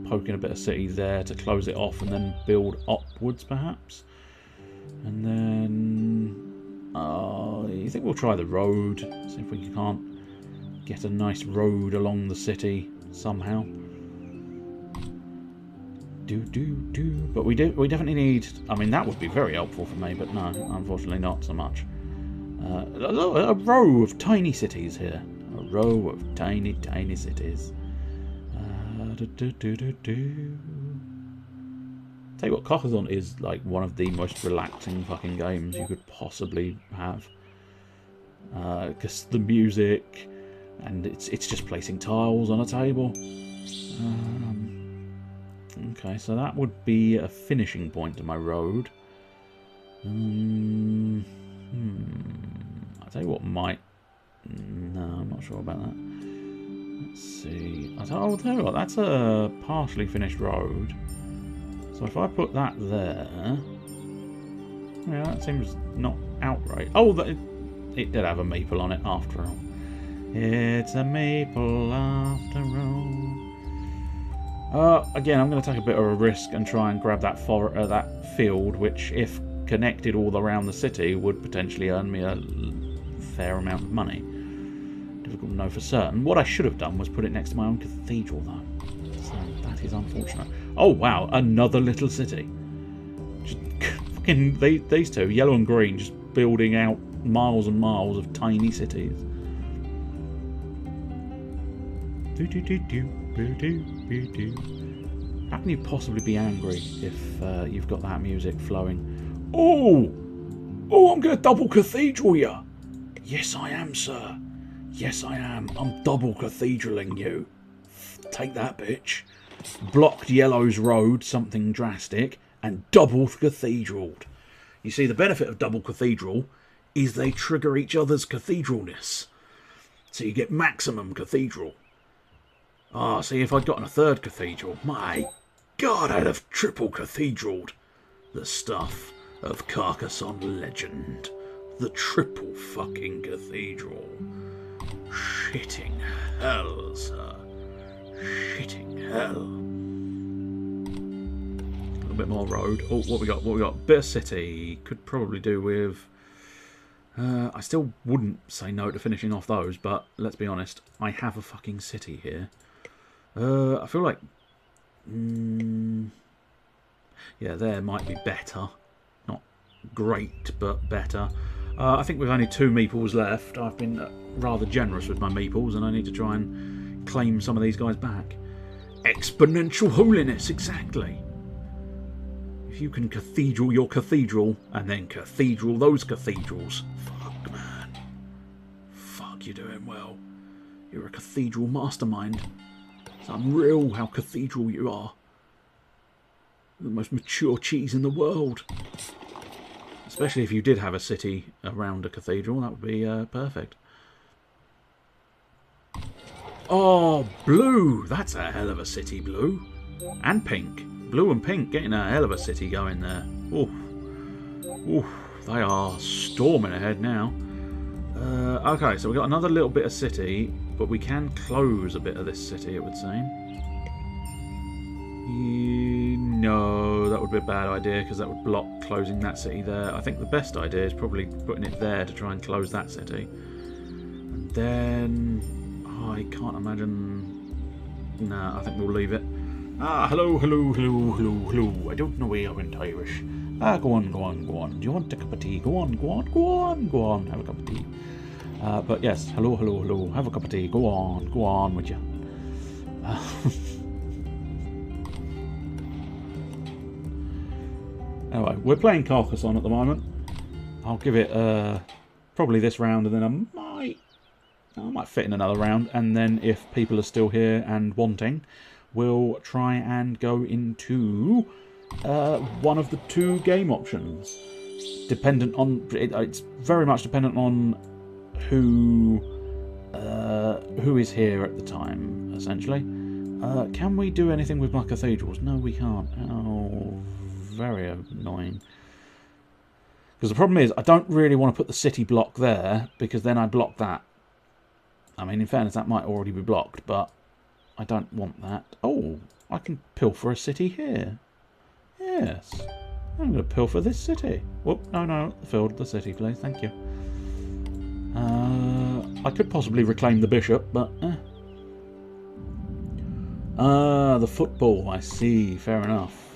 poking a bit of city there to close it off and then build upwards perhaps. And then you think we'll try the road, see if we can't get a nice road along the city somehow. But we definitely need... I mean, that would be very helpful for me, but no, unfortunately not so much. A row of tiny cities here. A row of tiny, tiny cities. Tell you what, Carcassonne is like one of the most relaxing fucking games you could possibly have. Because the music, and it's just placing tiles on a table. Okay, so that would be a finishing point to my road. I'll tell you what might... No, I'm not sure about that. Let's see. I'll tell you what, that's a partially finished road. So if I put that there... Yeah, that seems not outright. Oh, it did have a maple on it after all. It's a maple after all. Again, I'm going to take a bit of a risk and try and grab that that field, which, if connected all around the city, would potentially earn me a fair amount of money. Difficult to know for certain. What I should have done was put it next to my own cathedral, though. So that is unfortunate. Oh wow, another little city. Just fucking these two, yellow and green, just building out miles and miles of tiny cities. How can you possibly be angry if you've got that music flowing? Oh, I'm going to double cathedral you. Yes, I am, sir. Yes, I am. I'm double cathedraling you. Take that, bitch. Blocked Yellow's road, something drastic, and double cathedraled. You see, the benefit of double cathedral is they trigger each other's cathedralness. So you get maximum cathedral. Ah, see, if I'd gotten a third cathedral, my God, I'd have triple cathedraled. The stuff of Carcassonne legend. The triple fucking cathedral. Shitting hell, sir. Shitting hell. A little bit more road. Oh, what we got? What we got? Bit of city. Could probably do with... I still wouldn't say no to finishing off those, but let's be honest. I have a fucking city here. I feel like... yeah, there might be better. Not great, but better. I think we've only 2 meeples left. I've been rather generous with my meeples, and I need to try and claim some of these guys back. Exponential holiness, exactly. If you can cathedral your cathedral, and then cathedral those cathedrals. Fuck, man. Fuck, you're doing well. You're a cathedral mastermind. It's unreal how cathedral you are. The most mature cheese in the world. Especially if you did have a city around a cathedral, that would be perfect. Oh, blue! That's a hell of a city, blue. And pink. Blue and pink getting a hell of a city going there. Oof. Oof. They are storming ahead now. Okay, so we've got another little bit of city, but we can close a bit of this city, it would seem. No, that would be a bad idea because that would block closing that city there. I think the best idea is probably putting it there to try and close that city. And then... oh, I can't imagine... nah, I think we'll leave it. Ah, hello, hello, hello, hello, hello. I don't know where I went Irish. Ah, go on, go on, go on. Do you want a cup of tea? Go on, go on, go on, go on. Have a cup of tea. But yes, hello, hello, hello. Have a cup of tea. Go on with you. Anyway, we're playing Carcassonne at the moment. I'll give it probably this round, and then I might fit in another round. And then if people are still here and wanting, we'll try and go into one of the 2 game options. Dependent on it's very much dependent on who is here at the time, essentially. Can we do anything with my cathedrals? No, we can't. Oh, very annoying. Because the problem is, I don't really want to put the city block there, because then I block that. I mean, in fairness, that might already be blocked, but I don't want that. Oh, I can pilfer a city here. Yes. I'm going to pilfer this city. Whoop, no, filled the city, please, thank you. I could possibly reclaim the bishop, but... the football, I see, fair enough.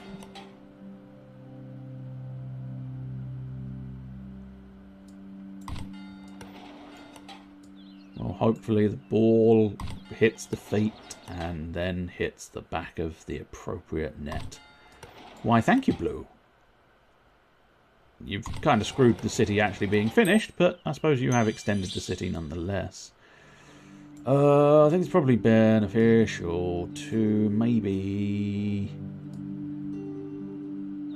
Well, hopefully the ball hits the feet and then hits the back of the appropriate net. Why, thank you, Blue. You've kind of screwed the city actually being finished, but I suppose you have extended the city nonetheless. I think it's probably beneficial to maybe...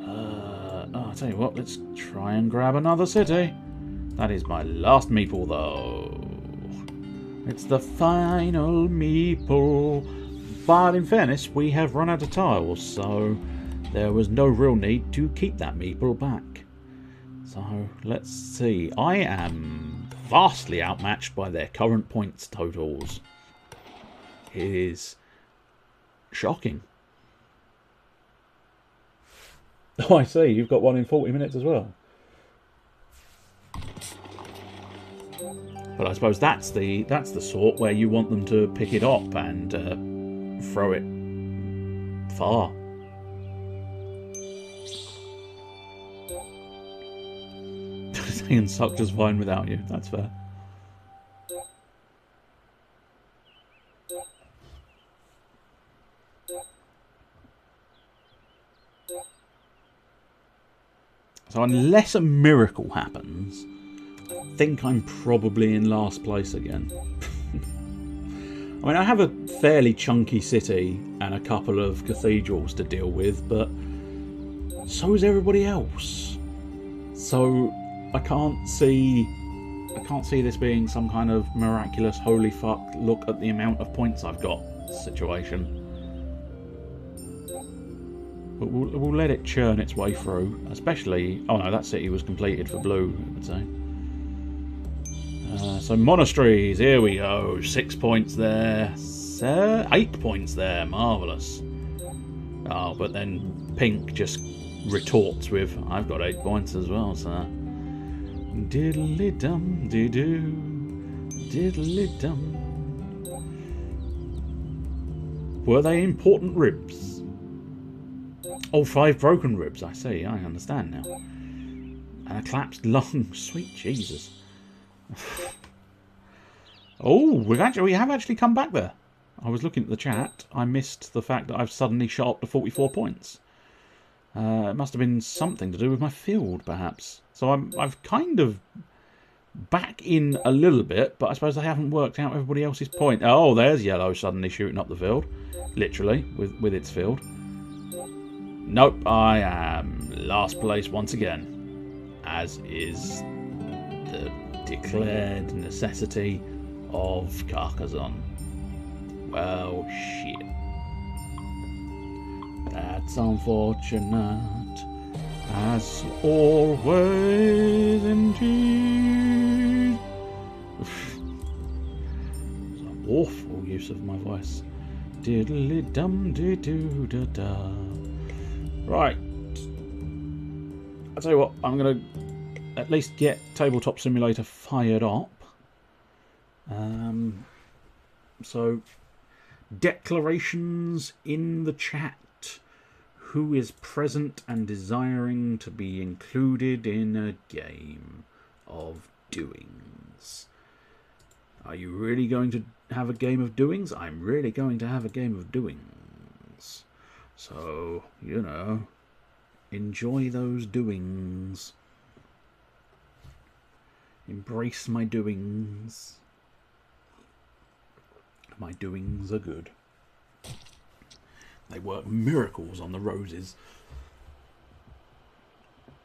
I'll tell you what, let's try and grab another city. That is my last meeple, though. It's the final meeple. But in fairness, we have run out of tiles, so there was no real need to keep that meeple back. So, let's see. I am vastly outmatched by their current points totals. It is shocking. Oh, I see. You've got one in 40 minutes as well. But I suppose that's the sort where you want them to pick it up and throw it far. And suck just fine without you. That's fair. So unless a miracle happens, I think I'm probably in last place again. I mean, I have a fairly chunky city and a couple of cathedrals to deal with, but so is everybody else. So I can't see this being some kind of miraculous holy fuck, look at the amount of points I've got situation. But we'll let it churn its way through, especially... Oh no, that city was completed for blue, I would say. So monasteries, here we go. 6 points there. 8 points there, marvellous. Oh, but then pink just retorts with, I've got 8 points as well, sir. Diddly-dum, dee-doo. Diddly-dum. Were they important ribs? Oh, 5 broken ribs, I see, I understand now. And a collapsed lung, sweet Jesus. Oh, we have actually come back there. I was looking at the chat. I missed the fact that I've suddenly shot up to 44 points. It must have been something to do with my field, perhaps. So I've kind of back in a little bit, but I suppose I haven't worked out everybody else's point. Oh, there's yellow suddenly shooting up the field. Literally, with its field. Nope, I am last place once again. As is the declared necessity of Carcassonne. Well, shit. That's unfortunate, as always indeed. It's an awful use of my voice. Diddly-dum-dee-doo-da-da. Right. I'll tell you what, I'm going to at least get Tabletop Simulator fired up. So, declarations in the chat. Who is present and desiring to be included in a game of doings? Are you really going to have a game of doings? I'm really going to have a game of doings. So, you know, enjoy those doings. Embrace my doings. My doings are good. They work miracles on the roses.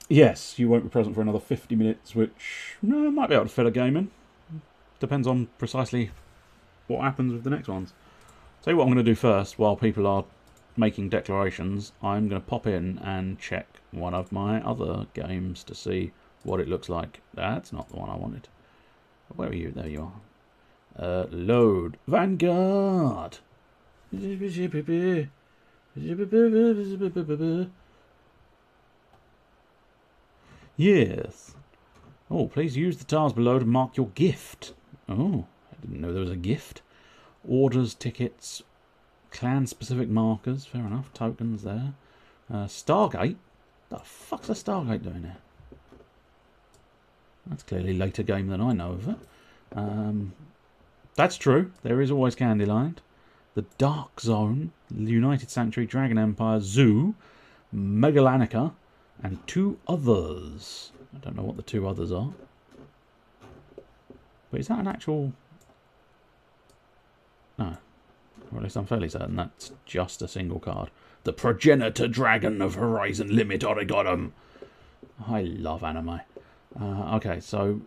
Yes, you won't be present for another 50 minutes, which might be able to fit a game in. Depends on precisely what happens with the next ones. Tell you what I'm going to do first, while people are making declarations, I'm going to pop in and check one of my other games to see what it looks like. That's not the one I wanted. Where are you? There you are. Load. Vanguard. Yes. Oh, please use the tiles below to mark your gift. Oh, I didn't know there was a gift. Orders, tickets, clan-specific markers. Fair enough. Tokens there. Stargate. The fuck's a Stargate doing there? That's clearly a later game than I know of it. That's true. There is always Candyland. The Dark Zone, the United Sanctuary, Dragon Empire, Zoo, Megalanica, and 2 others. I don't know what the 2 others are. But is that an actual... No. Or at least I'm fairly certain that's just a single card. The Progenitor Dragon of Horizon Limit Origodum. I love anime. Okay, so...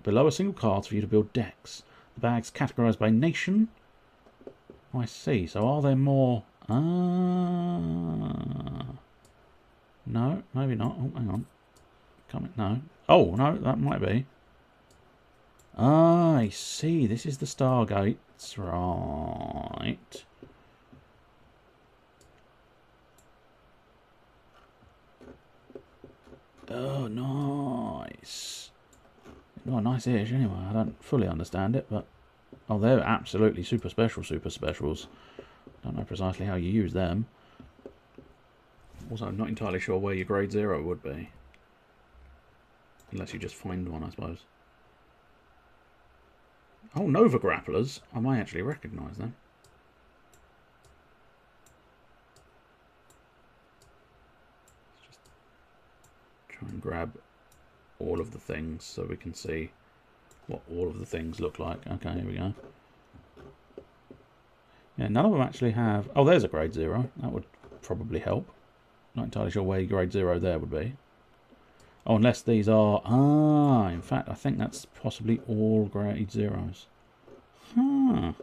below are single cards for you to build decks. The bag's categorised by nation. Oh, I see. So are there more... No, maybe not. Oh, hang on. No. Oh, no, that might be. Ah, I see. This is the Stargates. Right. Oh, nice. Oh, nice-ish anyway. I don't fully understand it, but... Oh, they're absolutely super specials. Don't know precisely how you use them. Also, I'm not entirely sure where your grade 0 would be. Unless you just find one, I suppose. Oh, Nova Grapplers. I might actually recognise them. Let's just try and grab all of the things so we can see what all of the things look like. Okay, here we go. Yeah, none of them actually have... Oh, there's a grade 0. That would probably help. Not entirely sure where grade 0 there would be. Oh, unless these are... Ah, in fact, I think that's possibly all grade 0s. Huh.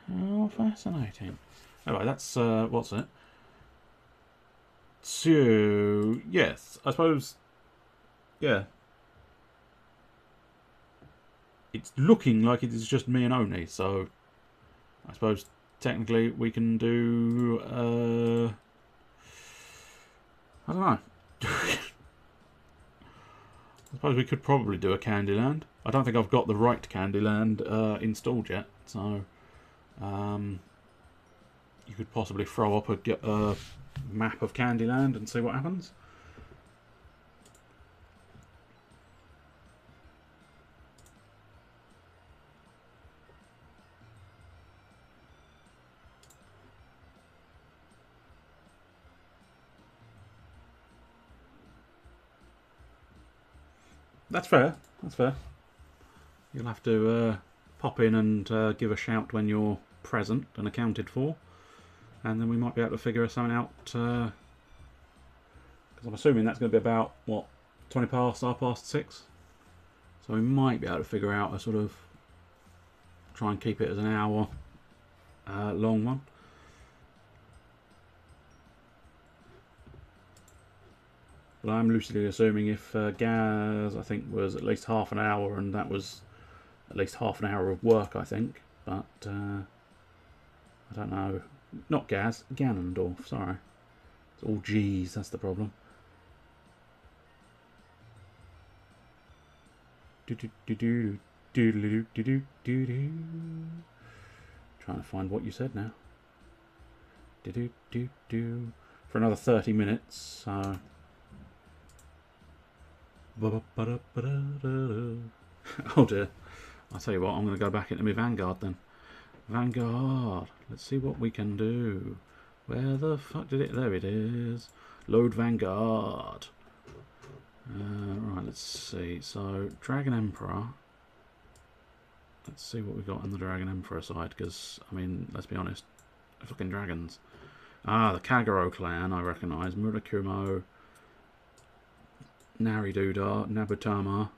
How fascinating. Anyway, that's... what's it? So, yes, I suppose... Yeah. It's looking like it is just me and Oni, so... I suppose technically we can do... I don't know. I suppose we could probably do a Candyland. I don't think I've got the right Candyland installed yet, so... you could possibly throw up a map of Candyland and see what happens. That's fair. That's fair. You'll have to pop in and give a shout when you're present and accounted for, and then we might be able to figure something out. Because I'm assuming that's going to be about what 20 past, 6. So we might be able to figure out a sort of try and keep it as an hour long one. But I'm loosely assuming if Gaz, I think, was at least half an hour, and that was at least half an hour of work, I think. But I don't know. Not Gaz, Ganondorf, sorry. It's all G's, that's the problem. Trying to find what you said now. For another 30 minutes, so... Oh dear. I'll tell you what, I'm going to go back into my Vanguard then. Vanguard. Let's see what we can do. Where the fuck did it... There it is. Load Vanguard. Right, let's see. So, Dragon Emperor. Let's see what we've got on the Dragon Emperor side, because, I mean, let's be honest. Fucking dragons. Ah, the Kagero clan, I recognise. Murakumo. Nariduda, Nabutama,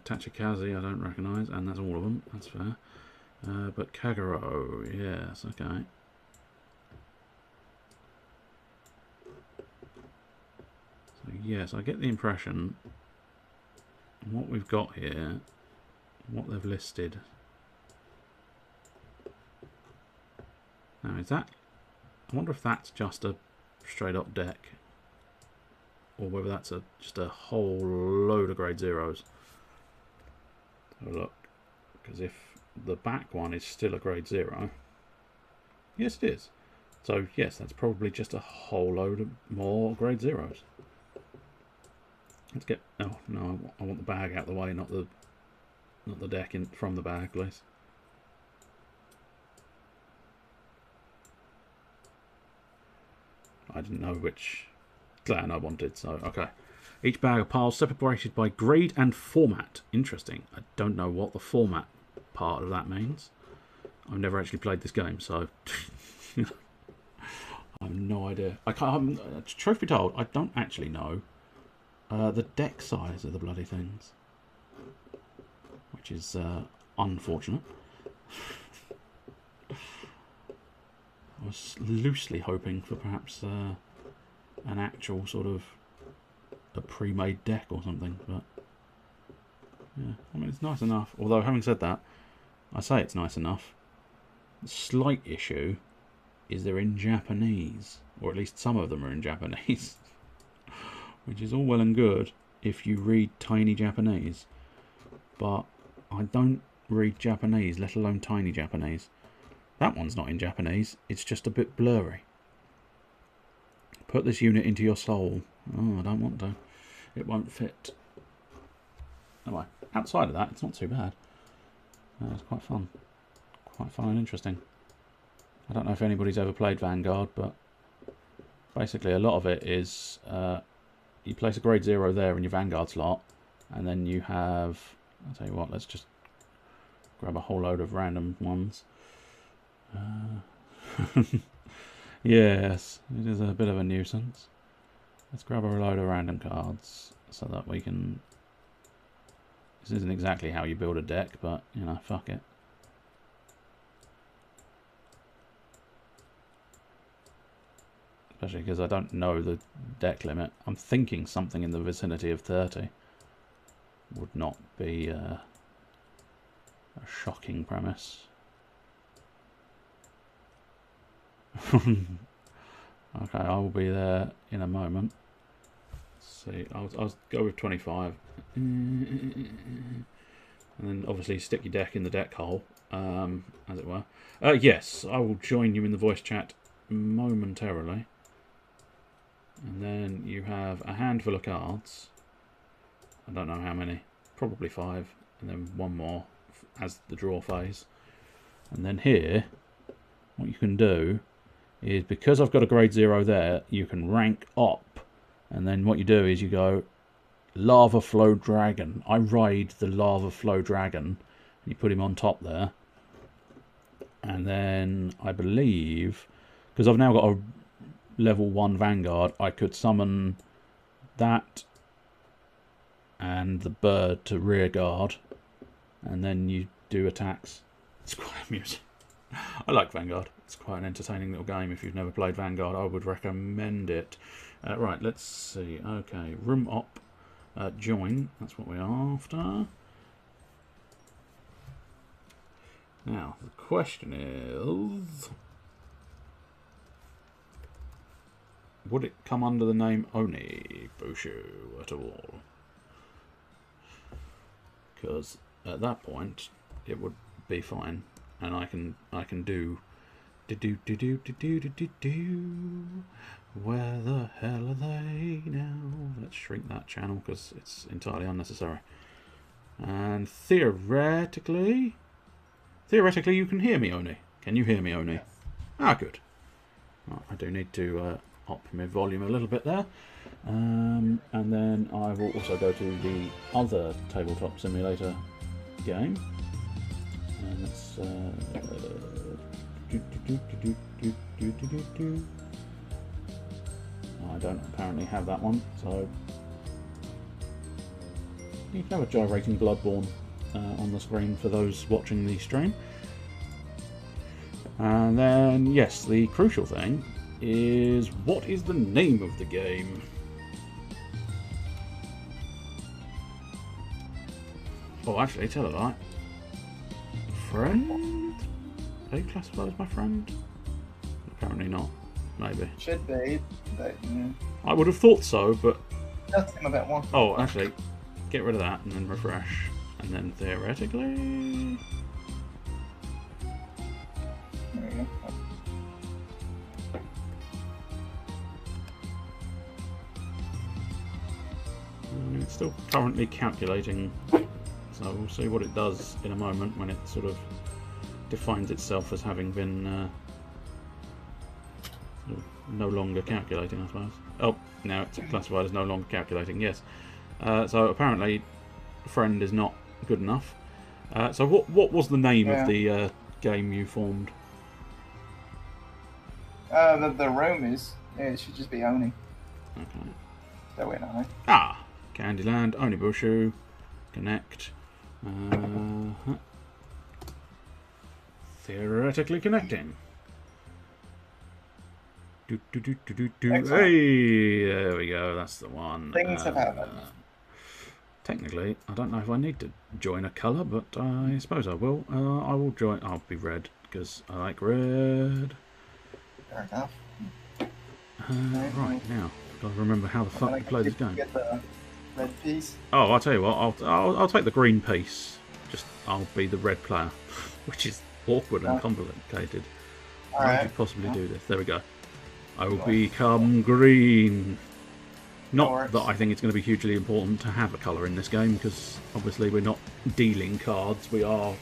Tachikaze I don't recognise, and that's all of them, that's fair. But Kagero, yes, okay. So yes, I get the impression what we've got here, what they've listed. Now is that, I wonder if that's just a straight up deck, or whether that's just a whole load of grade 0s. Have a look, because if the back one is still a grade 0, yes it is. So yes, that's probably just a whole load of more grade 0s. Let's get... Oh no, I want the bag out of the way, not the deck in from the bag, please. I didn't know which clan I wanted, so okay. Each bag of piles separated by grade and format. Interesting. I don't know what the format part of that means. I've never actually played this game, so I have no idea. I can't. Truth be told, I don't actually know the deck size of the bloody things, which is unfortunate. I was loosely hoping for perhaps an actual sort of a pre-made deck or something, but yeah, I mean it's nice enough. Although having said that, I say it's nice enough. The slight issue is they're in Japanese, or at least some of them are in Japanese, which is all well and good if you read tiny Japanese, but I don't read Japanese, let alone tiny Japanese. That one's not in Japanese, it's just a bit blurry. Put this unit into your soul. Oh, I don't want to. It won't fit. Anyway, outside of that, it's not too bad. It's quite fun. Quite fun and interesting. I don't know if anybody's ever played Vanguard, but basically a lot of it is you place a grade 0 there in your Vanguard slot, and then you have, I'll tell you what, let's just grab a whole load of random ones. Yes, it is a bit of a nuisance. Let's grab a load of random cards so that we can... This isn't exactly how you build a deck, but, you know, fuck it. Especially because I don't know the deck limit. I'm thinking something in the vicinity of 30 would not be a shocking premise. Okay, I will be there in a moment. Let's see, I'll go with 25. And then obviously stick your deck in the deck hole, as it were. Yes, I will join you in the voice chat momentarily. And then you have a handful of cards. I don't know how many. Probably 5. And then one more as the draw phase. And then here, what you can do is, because I've got a grade 0 there, you can rank up. And then what you do is you go Lava Flow Dragon. I ride the Lava Flow Dragon. You put him on top there. And then I believe, because I've now got a level 1 Vanguard, I could summon that and the bird to rear guard, and then you do attacks. It's quite amusing. I like Vanguard. It's quite an entertaining little game. If you've never played Vanguard, I would recommend it. Right, let's see. Okay, room op, join. That's what we're after. Now, the question is, would it come under the name Oni Bushu at all? Because at that point, it would be fine, and I can do. Where the hell are they now? Let's shrink that channel because it's entirely unnecessary. And theoretically, you can hear me, Oni. Can you hear me, Oni? Yes. Ah, good. Right, I do need to up my volume a little bit there. And then I will also go to the other tabletop simulator game. And let's I don't apparently have that one, so you can have a gyrating Bloodborne on the screen for those watching the stream. And then, yes, the crucial thing is, what is the name of the game? Oh, actually, tell a lie. Friend? Are you classified as my friend? Apparently not. Maybe. Should be, but yeah. I would have thought so, but... That's him about one. Oh, actually, get rid of that and then refresh. And then theoretically... There we go. It's still currently calculating, so we'll see what it does in a moment when it sort of defines itself as having been sort of no longer calculating, I suppose. Oh, now it's classified as no longer calculating, yes. So apparently friend is not good enough. So what was the name of the game you formed? The room is, yeah, it should just be Oni. Okay. So we're not. Ah, Candyland, Onibushu, connect. Theoretically connecting. Hey, there we go. That's the one. Things have happened. Technically, I don't know if I need to join a colour, but I suppose I will. I will join. I'll be red because I like red. Fair enough. Right now, gotta remember how the fuck to play this game. Get the red piece. Oh, I'll tell you what. I'll take the green piece. Just I'll be the red player, which is awkward and complicated. How could you possibly do this? There we go. I will become green. Not that I think it's going to be hugely important to have a colour in this game, because obviously we're not dealing cards, we are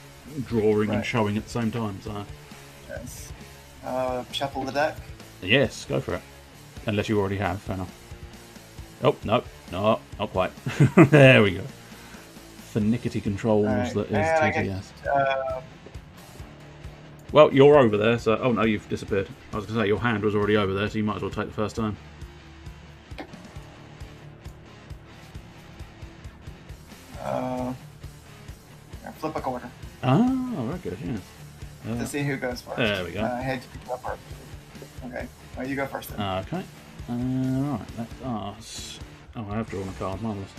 drawing and showing at the same time. So yes. Shuffle the deck. Yes, go for it. Unless you already have, fair enough. Oh, no, no, not quite. There we go. Finickety controls Right. that is And I TTS. get, Well, you're over there, so... Oh, no, you've disappeared. I was going to say, your hand was already over there, so you might as well take the first turn. flip a quarter Ah, very good, yes. to see who goes first. There we go. Head, you go first. Okay. Well, you go first then. Okay. Right, let's ask... Oh, I have drawn a card, marvellous.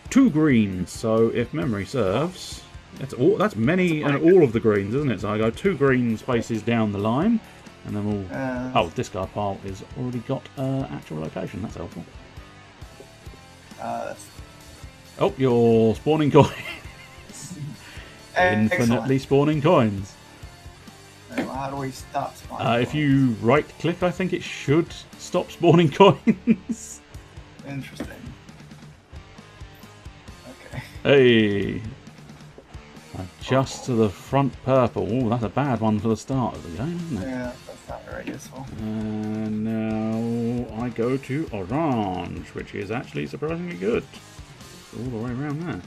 2 greens, so if memory serves... That's many and all of the greens, isn't it? So I go 2 green spaces down the line, and then we'll... oh, discard pile is already got actual location. That's helpful. Oh, you're spawning coins. Infinitely spawning coins. Right, well, how do we stop spawning if you right-click, I think it should stop spawning coins. Interesting. Okay. Hey. Just to the front purple. Oh, that's a bad one for the start of the game, isn't it? Yeah, that's not very useful. And now I go to orange, which is actually surprisingly good. All the way around there.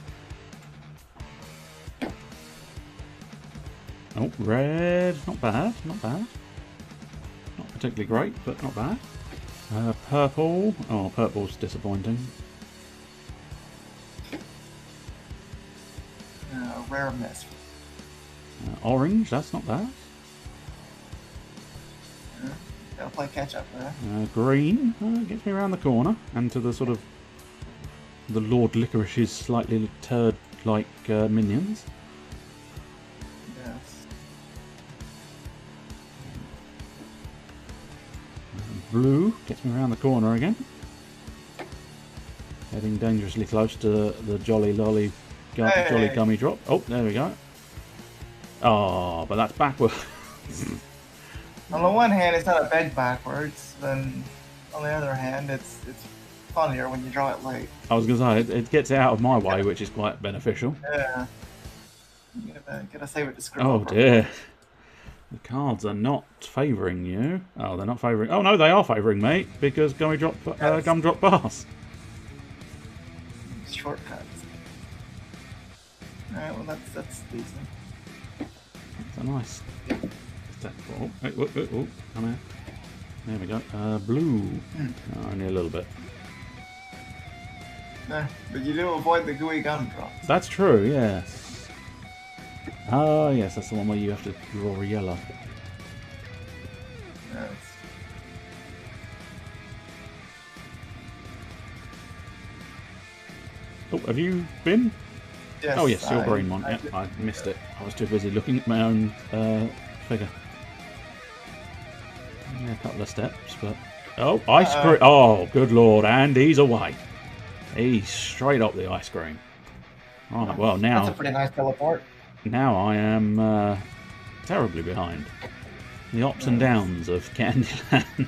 Oh, red. Not bad, not bad. Not particularly great, but not bad. Purple. Oh, purple's disappointing. Rare miss. Orange, that's not bad. Gotta play catch up there. Green gets me around the corner and to the sort of the Lord Licorice's slightly turd-like minions. Yes. Blue gets me around the corner again. Heading dangerously close to the Jolly Lolly Jolly Gummy Drop. Oh, there we go. Oh, but that's backwards. On the one hand, it's not a beg backwards. Then, on the other hand, it's funnier when you draw it late. I was going to say, it gets it out of my way, which is quite beneficial. Yeah. You gotta save it to screw Oh, over. dear. The cards are not favouring you. Oh, they're not favouring... Oh, no, they are favouring me, because Gumdrop pass. Shortcuts. Alright, well, that's decent. It's a nice... Oh, wait, oh, come here. There we go. Blue. Oh, only a little bit. But you do avoid the gooey gumdrops. That's true, yes. Oh, yes, that's the one where you have to draw a yellow. Yes. Oh, have you been? Yes, Oh, yes, your green one. Yeah, I missed it. I was too busy looking at my own figure. Yeah, a couple of steps, but... Oh, ice cream! Oh, good lord, and he's away. He's straight up the ice cream. Right, well, now... That's a pretty nice teleport. Now I am terribly behind. The ups and downs of Candyland.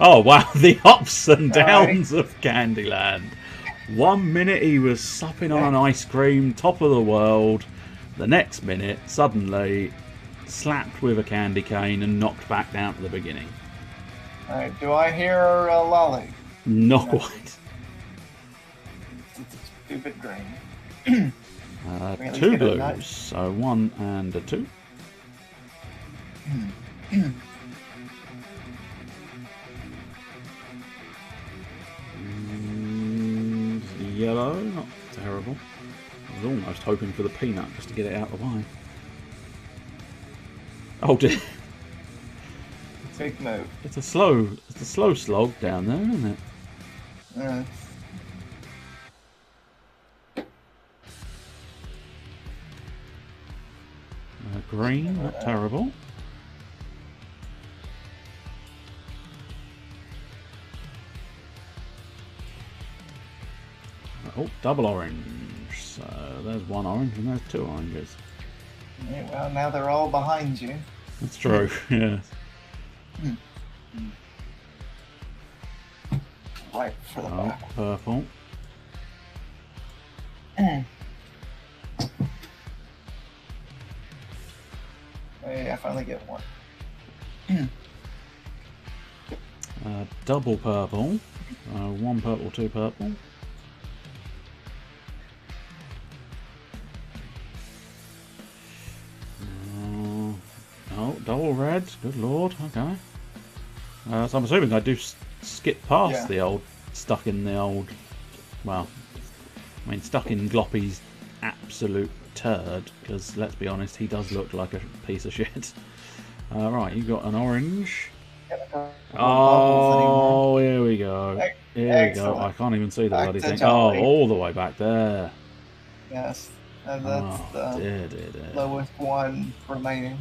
Oh, wow, the ups and downs of Candyland. 1 minute he was supping on an ice cream, top of the world. The next minute, suddenly, slapped with a candy cane and knocked back down to the beginning. Alright, do I hear a lolly? Not quite. It's a stupid green. 2 blues, so 1 and a 2. Yellow, not terrible. I was almost hoping for the peanut just to get it out of the way. Oh dear. Big move. It's a slow slog down there, isn't it? Yes. Green, not terrible. Oh, double orange. So there's 1 orange and there's 2 oranges. Yeah, well, now they're all behind you. That's true, yes. Right for the Oh, back. purple. Hey, I finally get one. double purple. One purple, two purple. Oh, double red. Good lord. Okay. So I'm assuming I do skip past the old, stuck in the old, well, I mean, stuck in Gloppy's absolute turd, because let's be honest, he does look like a piece of shit. Right, you got an orange. Oh, here we go. Here we go. I can't even see the bloody thing. Oh, all the way back there. Yes, and that's the lowest one remaining.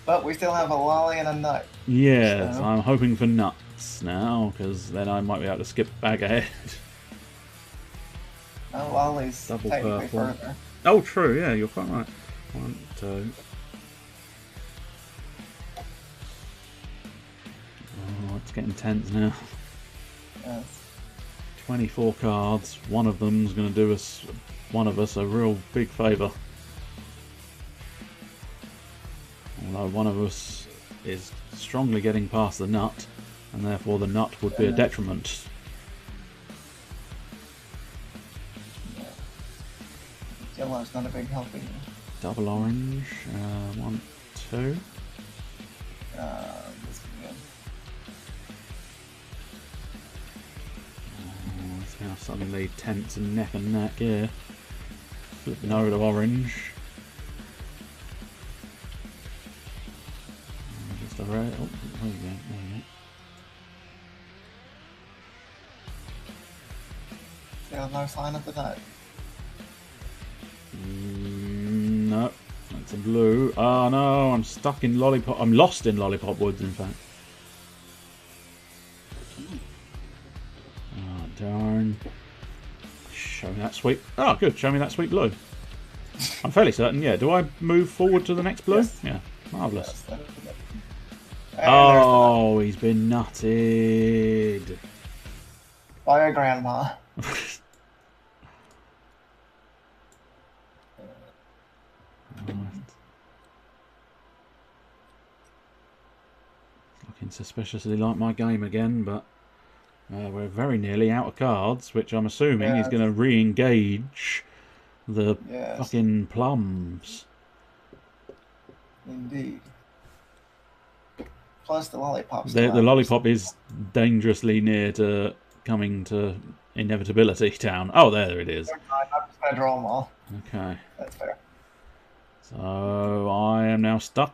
But we still have a lolly and a nut. Yes, so I'm hoping for nuts now, because then I might be able to skip back ahead. No, lolly's double technically purple. further. Oh, true, yeah, you're quite right. 1, 2. Oh, it's getting tense now. Yes. 24 cards. One of them's going to do us, one of us, a real big favour. Although one of us is strongly getting past the nut, and therefore the nut would be a detriment. Yellow's not a big help either. Double orange. 1, 2. This is good. Oh, it's now suddenly tense and neck and neck here. Flipping over to orange. Just a red. Oh, there we go. There we go. Still no sign of the nut. No, that's a blue. Oh no, I'm stuck in Lollipop. I'm lost in Lollipop Woods, in fact. Oh, darn. Show me that sweet. Oh, good. Show me that sweet blue. I'm fairly certain, yeah. Do I move forward to the next blue? Yes. Yeah, marvellous. Yes, oh, he's been nutted. By a grandma. Looking suspiciously like my game again, but we're very nearly out of cards, which I'm assuming is going to re-engage the fucking plums. Indeed. Plus the lollipop. The lollipop is dangerously near to coming to inevitability town. Oh, there it is. I'm just going to draw them all. Okay. That's fair. So I am now stuck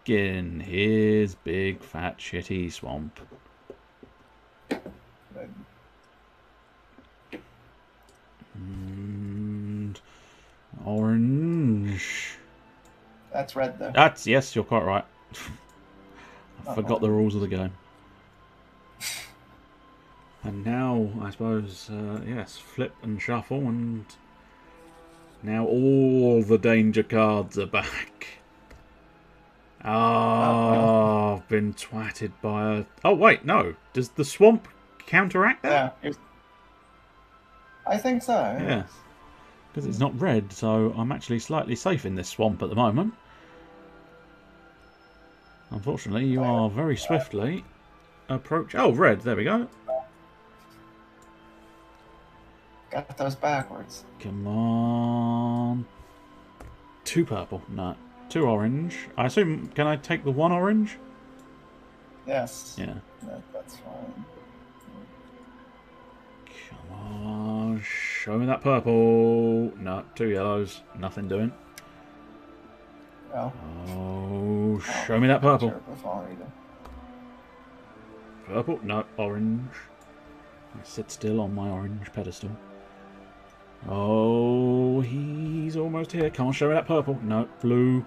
in his big fat shitty swamp. And orange. That's red though. That's, yes, you're quite right. I forgot the rules of the game. And now, I suppose, yes, flip and shuffle, and now all the danger cards are back. Oh, I've been twatted by a... Oh, wait, no. Does the swamp counteract that? Yeah. I think so. Yeah. Because it's not red, so I'm actually slightly safe in this swamp at the moment. Unfortunately, you are very swiftly approach... Oh, red, there we go. Got those backwards. Come on. 2 purple. No. 2 orange. I assume, can I take the 1 orange? Yes. Yeah. That's fine. Come on. Show me that purple. No, 2 yellows. Nothing doing. No. Oh, show me that purple. Purple? No, orange. I sit still on my orange pedestal. Oh, he's almost here. Come on, show me that purple. No, blue.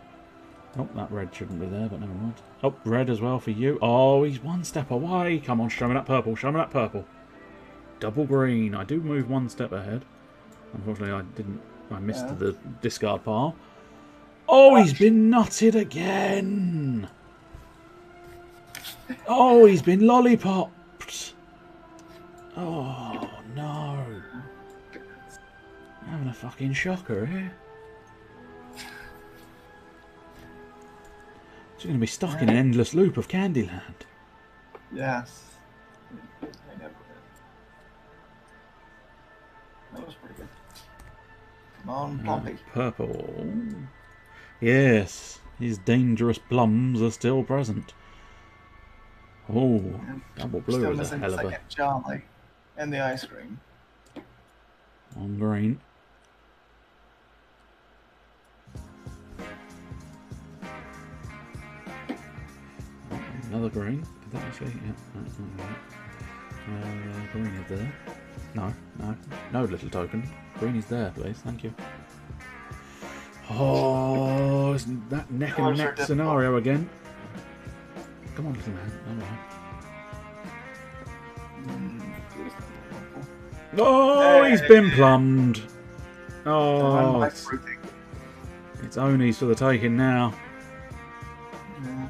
Oh, that red shouldn't be there, but never mind. Oh, red as well for you. Oh, he's 1 step away. Come on, show me that purple. Show me that purple. Double green. I do move 1 step ahead. Unfortunately, I didn't. I missed the discard pile. Oh, he's been nutted again. Oh, he's been lollipopped. Oh, no. I'm having a fucking shocker here. She's going to be stuck in an endless loop of Candyland. Yes. That was pretty good. Come on, Plumpy. Purple. Yes, his dangerous plums are still present. Oh, double blue Still is a missing hell the of a... second Jolly and the ice cream. On green. Another green. Did that actually? Yeah, that's not right. Green is there. No little token. Green is there, please. Thank you. Oh, isn't that neck and neck scenario again? Come on, little man. All right. Oh, he's been plumbed. Oh, it's Oni's for the taking now. Yeah.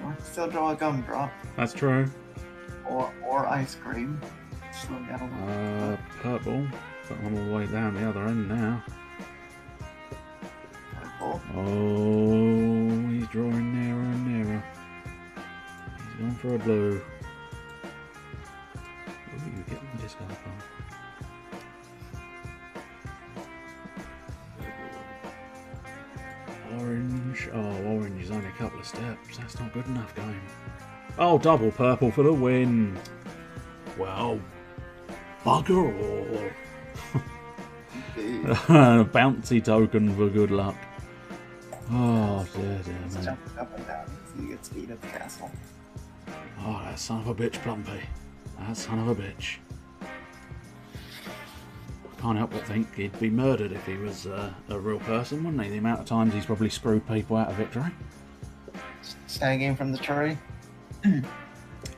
Or still draw a gumdrop. That's true. Or ice cream. Slow down a little. Purple. Got one all the way down the other end now. Purple. Oh, he's drawing nearer and nearer. He's going for a blue. Ooh, you get on this colour. Orange. Oh, orange is only a couple of steps. That's not good enough, game. Oh, double purple for the win. Well, bugger all. A bouncy token for good luck. Oh, dear, man. Jumping up and down so you get speed at the castle. Oh, that son of a bitch, Plumpy. That son of a bitch. Can't help but think he'd be murdered if he was a real person, wouldn't he? The amount of times he's probably screwed people out of victory. Snagging from the tree?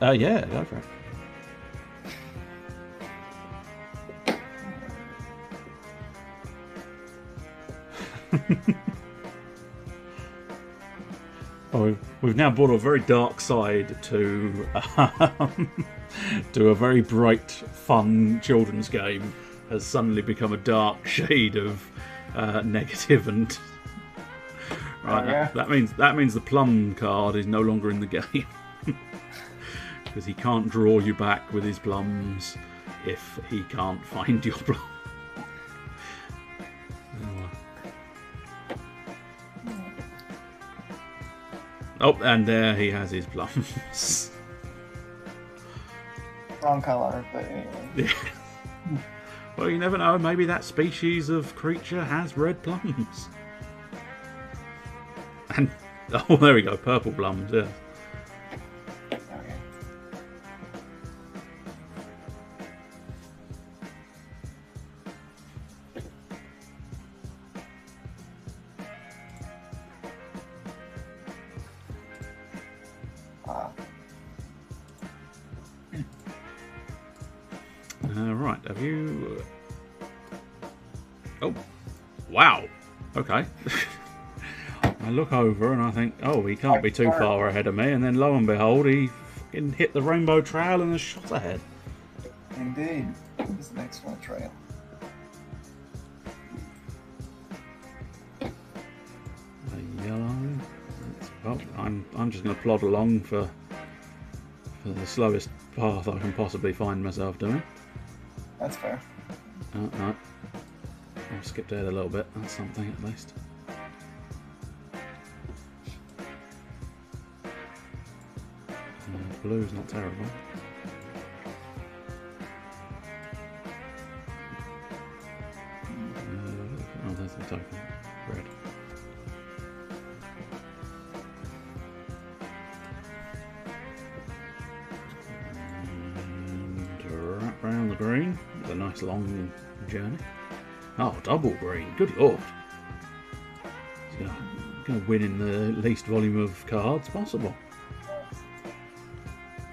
Yeah, go for it. Oh, we've now brought a very dark side to to a very bright, fun children's game. Has suddenly become a dark shade of negative and right. Yeah. That means the plum card is no longer in the game because he can't draw you back with his plums if he can't find your plum. Oh, and there he has his plums. Wrong color, but anyway. Yeah. Well, you never know. Maybe that species of creature has red plums. And oh, there we go, purple plums. Yeah. Right, have you... Oh, wow. Okay. I look over and I think, oh, he can't be too far ahead of me. And then lo and behold, he fucking hit the rainbow trail and a shot ahead. Indeed. What's the next one trail? A yellow. Well, I'm just going to plod along for the slowest path I can possibly find myself doing. That's fair. Oh, no. I've skipped ahead a little bit. That's something at least. Blue's not terrible. Oh, there's the token. Red. And wrap round the green. It's a nice long journey. Oh, double green. Good lord. He's going to win in the least volume of cards possible.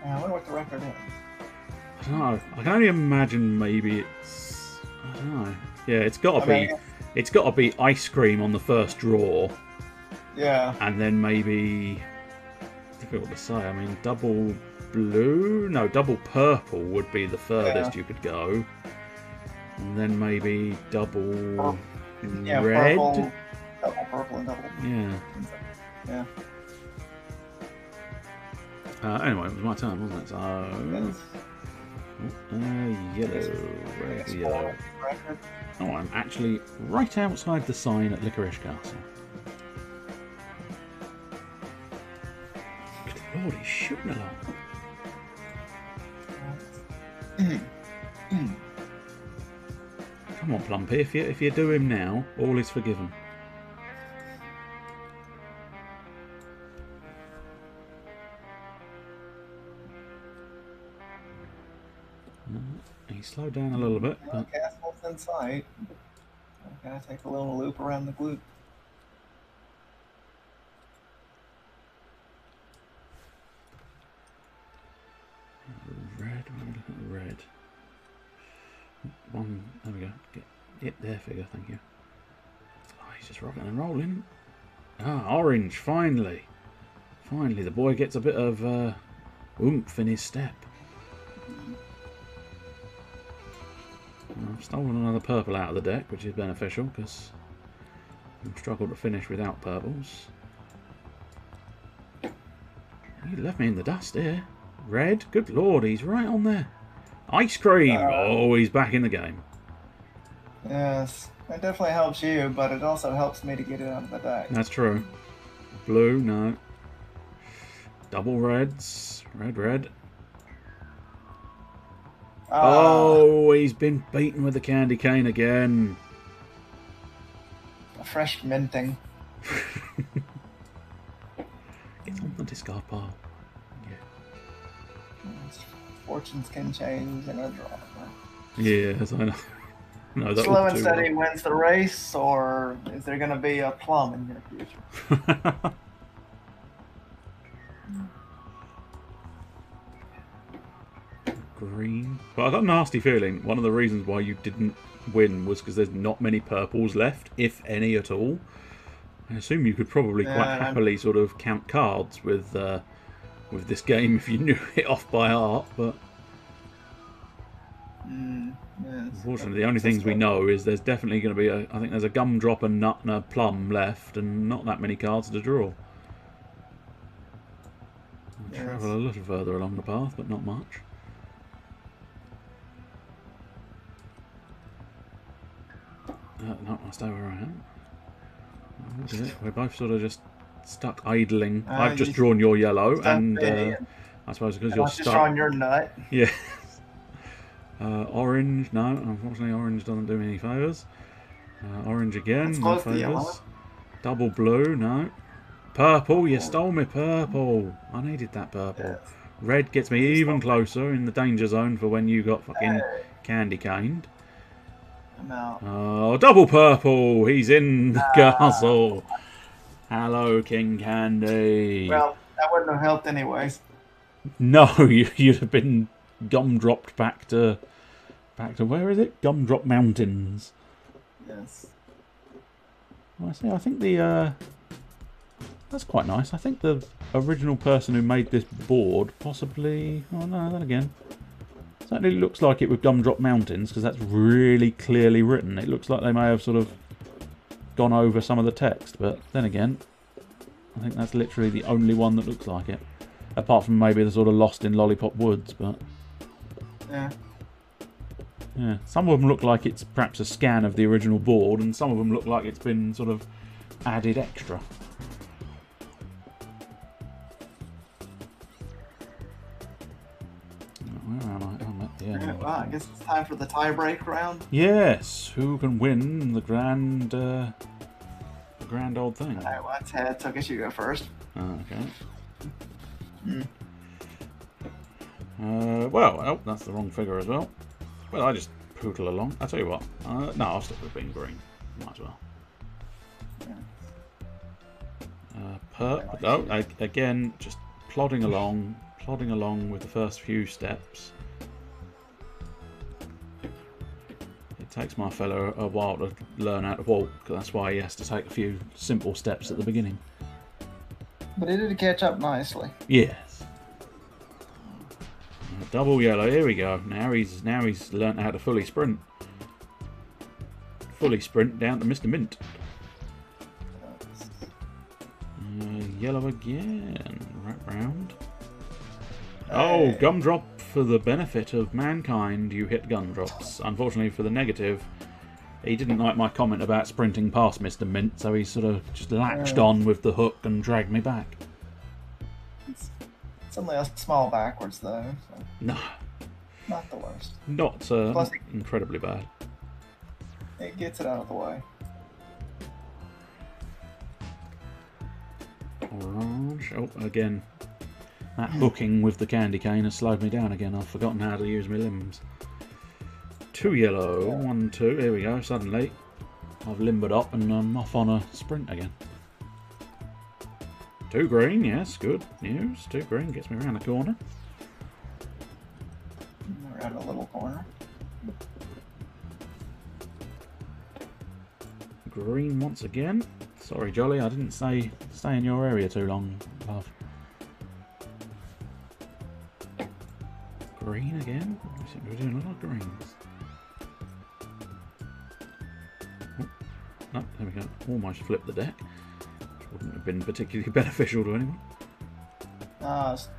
I wonder what the record is. I don't know. I can only imagine maybe it's... I don't know. Yeah, it's got to be... It's got to be ice cream on the first draw. Yeah. And then maybe... Difficult to say. I mean, double blue? No, double purple would be the furthest you could go. And then maybe double red? Purple, double purple and double... Yeah. Yeah. Anyway, it was my turn, wasn't it? So... Yes. Yellow. Where's the yellow? Record. Oh, I'm actually right outside the sign at Licorice Castle. Good lord, he's shooting along. Come on, Plumpy, if you do him now, all is forgiven. He slowed down a little bit, but Castle's in sight. I'm gonna take a little loop around the gloop. red. We're looking at red. One. There we go. Get there, figure. Thank you. Oh, he's just rocking and rolling. Ah, orange. Finally, the boy gets a bit of oomph in his step. I've stolen another purple out of the deck, which is beneficial because I've struggled to finish without purples. He left me in the dust here. Red, good lord, he's right on there. Ice cream! Oh, he's back in the game. Yes, it definitely helps you, but it also helps me to get it out of the deck. That's true. Blue, no. Double reds. Red. Oh, he's been beaten with the candy cane again. A fresh minting. It's on the discard pile. Yeah. Fortunes can change in a draw. Yes, I know. No, that Slow and steady wins the race, or is there going to be a plum in your future? Green. But I got a nasty feeling one of the reasons why you didn't win was because there's not many purples left, if any at all. I assume you could probably quite happily sort of count cards with this game if you knew it off by heart, but yes, unfortunately the only things we know is there's definitely going to be I think there's a gumdrop, a nut and a plum left, and not that many cards to draw. I'll travel a little further along the path, but not much. No, I'll stay where I am. We're both sort of just stuck idling. I've just drawn your yellow, and I suppose because you're stuck. Just drawing your nut. Yeah. Orange, no. Unfortunately, orange doesn't do me any favours. Orange again, no favours. Double blue, no. Purple, you stole me purple. I needed that purple. Yes. Red gets me even closer in the danger zone for when you got fucking candy caned. No. Oh, double purple! He's in the castle. Hello, King Candy. Well, that wouldn't have helped anyways. No, you'd have been gumdropped back to where is it? Gumdrop Mountains. Yes. Well, I think the that's quite nice. I think the original person who made this board possibly. Oh no, then again. Certainly looks like it with Gumdrop Mountains, because that's really clearly written. It looks like they may have sort of gone over some of the text, but then again, I think that's literally the only one that looks like it. Apart from maybe the sort of Lost in Lollipop Woods, but yeah. Some of them look like it's perhaps a scan of the original board, and some of them look like it's been sort of added extra. Where am I? I'm at the end. Well, I guess it's time for the tie-break round. Yes, who can win the grand old thing? Alright, well, that's head, so I guess you go first. Okay. Well, oh, that's the wrong figure as well. Well, I just poodle along. I'll tell you what. No, I'll stick with being green. Might as well. Again, just plodding along with the first few steps. It takes my fellow a while to learn how to walk. That's why he has to take a few simple steps at the beginning. But he did catch up nicely. Yes. Double yellow. Here we go. Now he's learnt how to fully sprint. Fully sprint down to Mr. Mint. Yellow again. Right round. Oh, Gumdrop for the benefit of mankind, you hit gun drops. Unfortunately for the negative, he didn't like my comment about sprinting past Mr. Mint, so he sort of just latched on with the hook and dragged me back. It's only a small backwards, though. So No. not the worst. Not incredibly bad. It gets it out of the way. Orange. Oh, again. That hooking with the candy cane has slowed me down again. I've forgotten how to use my limbs. 2 yellow. 1, 2. Here we go. Suddenly, I've limbered up and I'm off on a sprint again. 2 green. Yes, good news. 2 green gets me around the corner. Around a little corner. Green once again. Sorry, Jolly, I didn't say stay in your area too long, love. Green again? We seem to be doing a lot of greens. Oh, no, there we go. Almost flipped the deck. Which wouldn't have been particularly beneficial to anyone.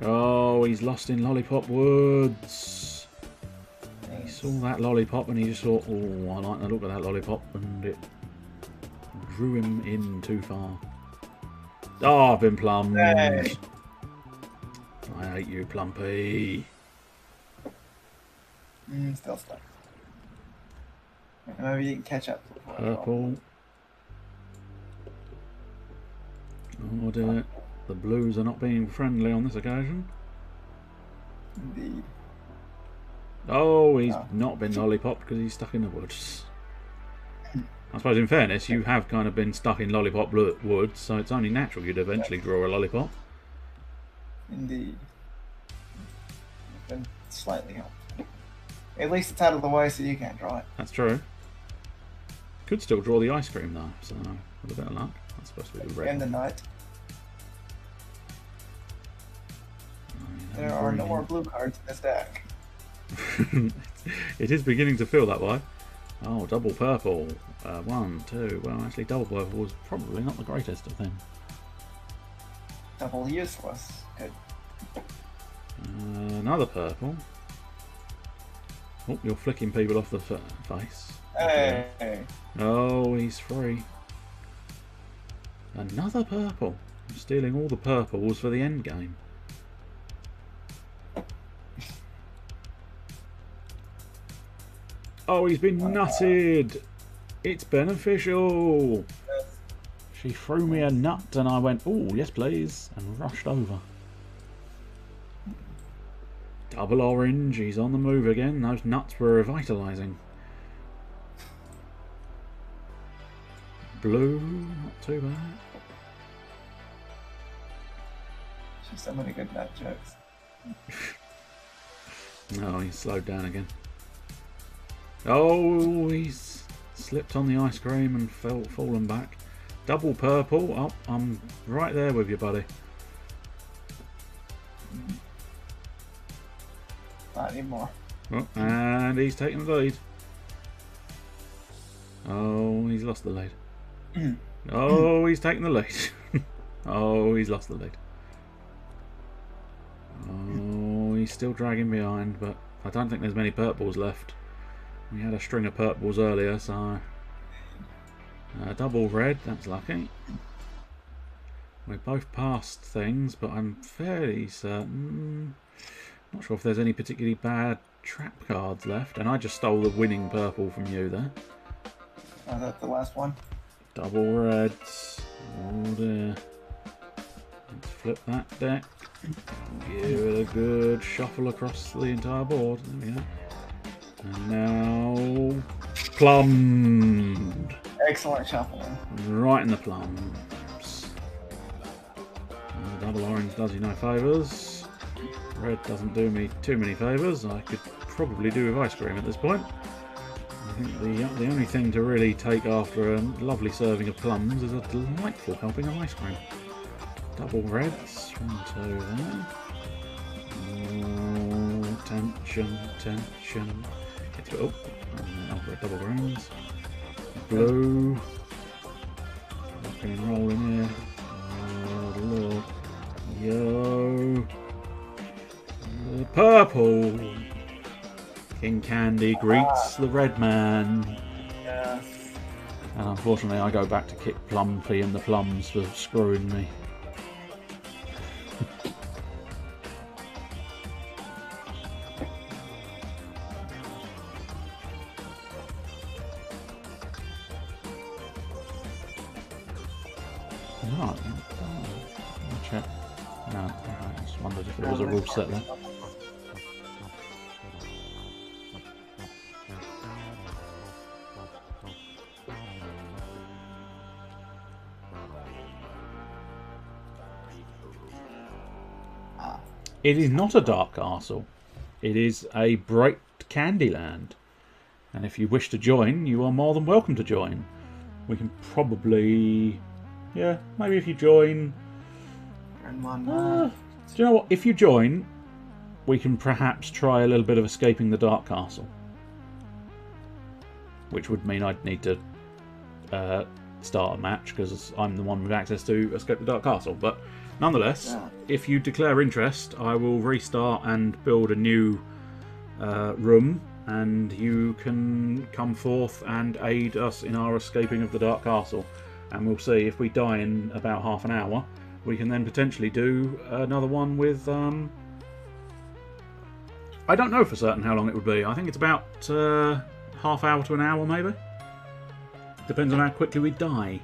Oh, he's lost in Lollipop Woods. He saw that lollipop and he just thought, oh, I like the look of that lollipop, and it drew him in too far. Oh, I've been plumbed. Hey. I hate you, Plumpy. Still stuck. Maybe you can catch up. Purple. Oh dear. The blues are not being friendly on this occasion. Indeed. Oh, he's not been lollipopped because he's stuck in the woods. I suppose in fairness, you have kind of been stuck in lollipop woods, so it's only natural you'd eventually draw a lollipop. Indeed. Been slightly helpful. At least it's out of the way so you can't draw it. That's true. Could still draw the ice cream though, so with a bit of luck. That's supposed to be red. And the nut. There are no more blue cards in this deck. It is beginning to feel that way. Oh, double purple. 1, 2. Well, actually, double purple was probably not the greatest of things. Double useless. Good. Another purple. Oh, you're flicking people off the face. Hey. Okay. Oh, he's free. Another purple. I'm stealing all the purples for the end game. Oh, he's been nutted. It's beneficial. She threw me a nut and I went, oh, yes please, and rushed over. Double orange, he's on the move again. Those nuts were revitalising. Blue, not too bad. She's so many good nut jokes. No, he's slowed down again. Oh, he's slipped on the ice cream and fallen back. Double purple. Oh, I'm right there with you, buddy. Not anymore. Oh, and he's taking the lead. Oh, he's lost the lead. Oh, he's taking the lead. Oh, he's lost the lead. Oh, he's still dragging behind, but I don't think there's many purples left. We had a string of purples earlier, so double red, that's lucky. We're both past things, but I'm fairly certain. Not sure if there's any particularly bad trap cards left, and I just stole the winning purple from you there. Oh, that's the last one. Double reds. Oh dear. Let's flip that deck. Give it a good shuffle across the entire board. There we go. And now, plumbed. Excellent shuffling. Right in the plums. Double orange does you no favours. Red doesn't do me too many favours. I could probably do with ice cream at this point. I think the only thing to really take after a lovely serving of plums is a delightful helping of ice cream. Double reds. 1, 2 there. Oh, tension, tension. Oh, and I've got double greens. Blue. Rock and roll in here. Oh lord. Yellow. The purple. King Candy greets the red man. Yes. And unfortunately, I go back to kick Plumpy and the Plums for screwing me. Right. Check. No, I just wondered if there was a rule set there. It is not a dark castle. It is a bright Candyland. And if you wish to join, you are more than welcome to join. We can probably... Yeah, maybe if you join... do you know what? If you join, we can perhaps try a little bit of escaping the dark castle. Which would mean I'd need to start a match, because I'm the one with access to escape the dark castle. But nonetheless, if you declare interest, I will restart and build a new room, and you can come forth and aid us in our escaping of the dark castle. And we'll see if we die in about half an hour. We can then potentially do another one with... I don't know for certain how long it would be. I think it's about half hour to an hour, maybe. Depends on how quickly we die.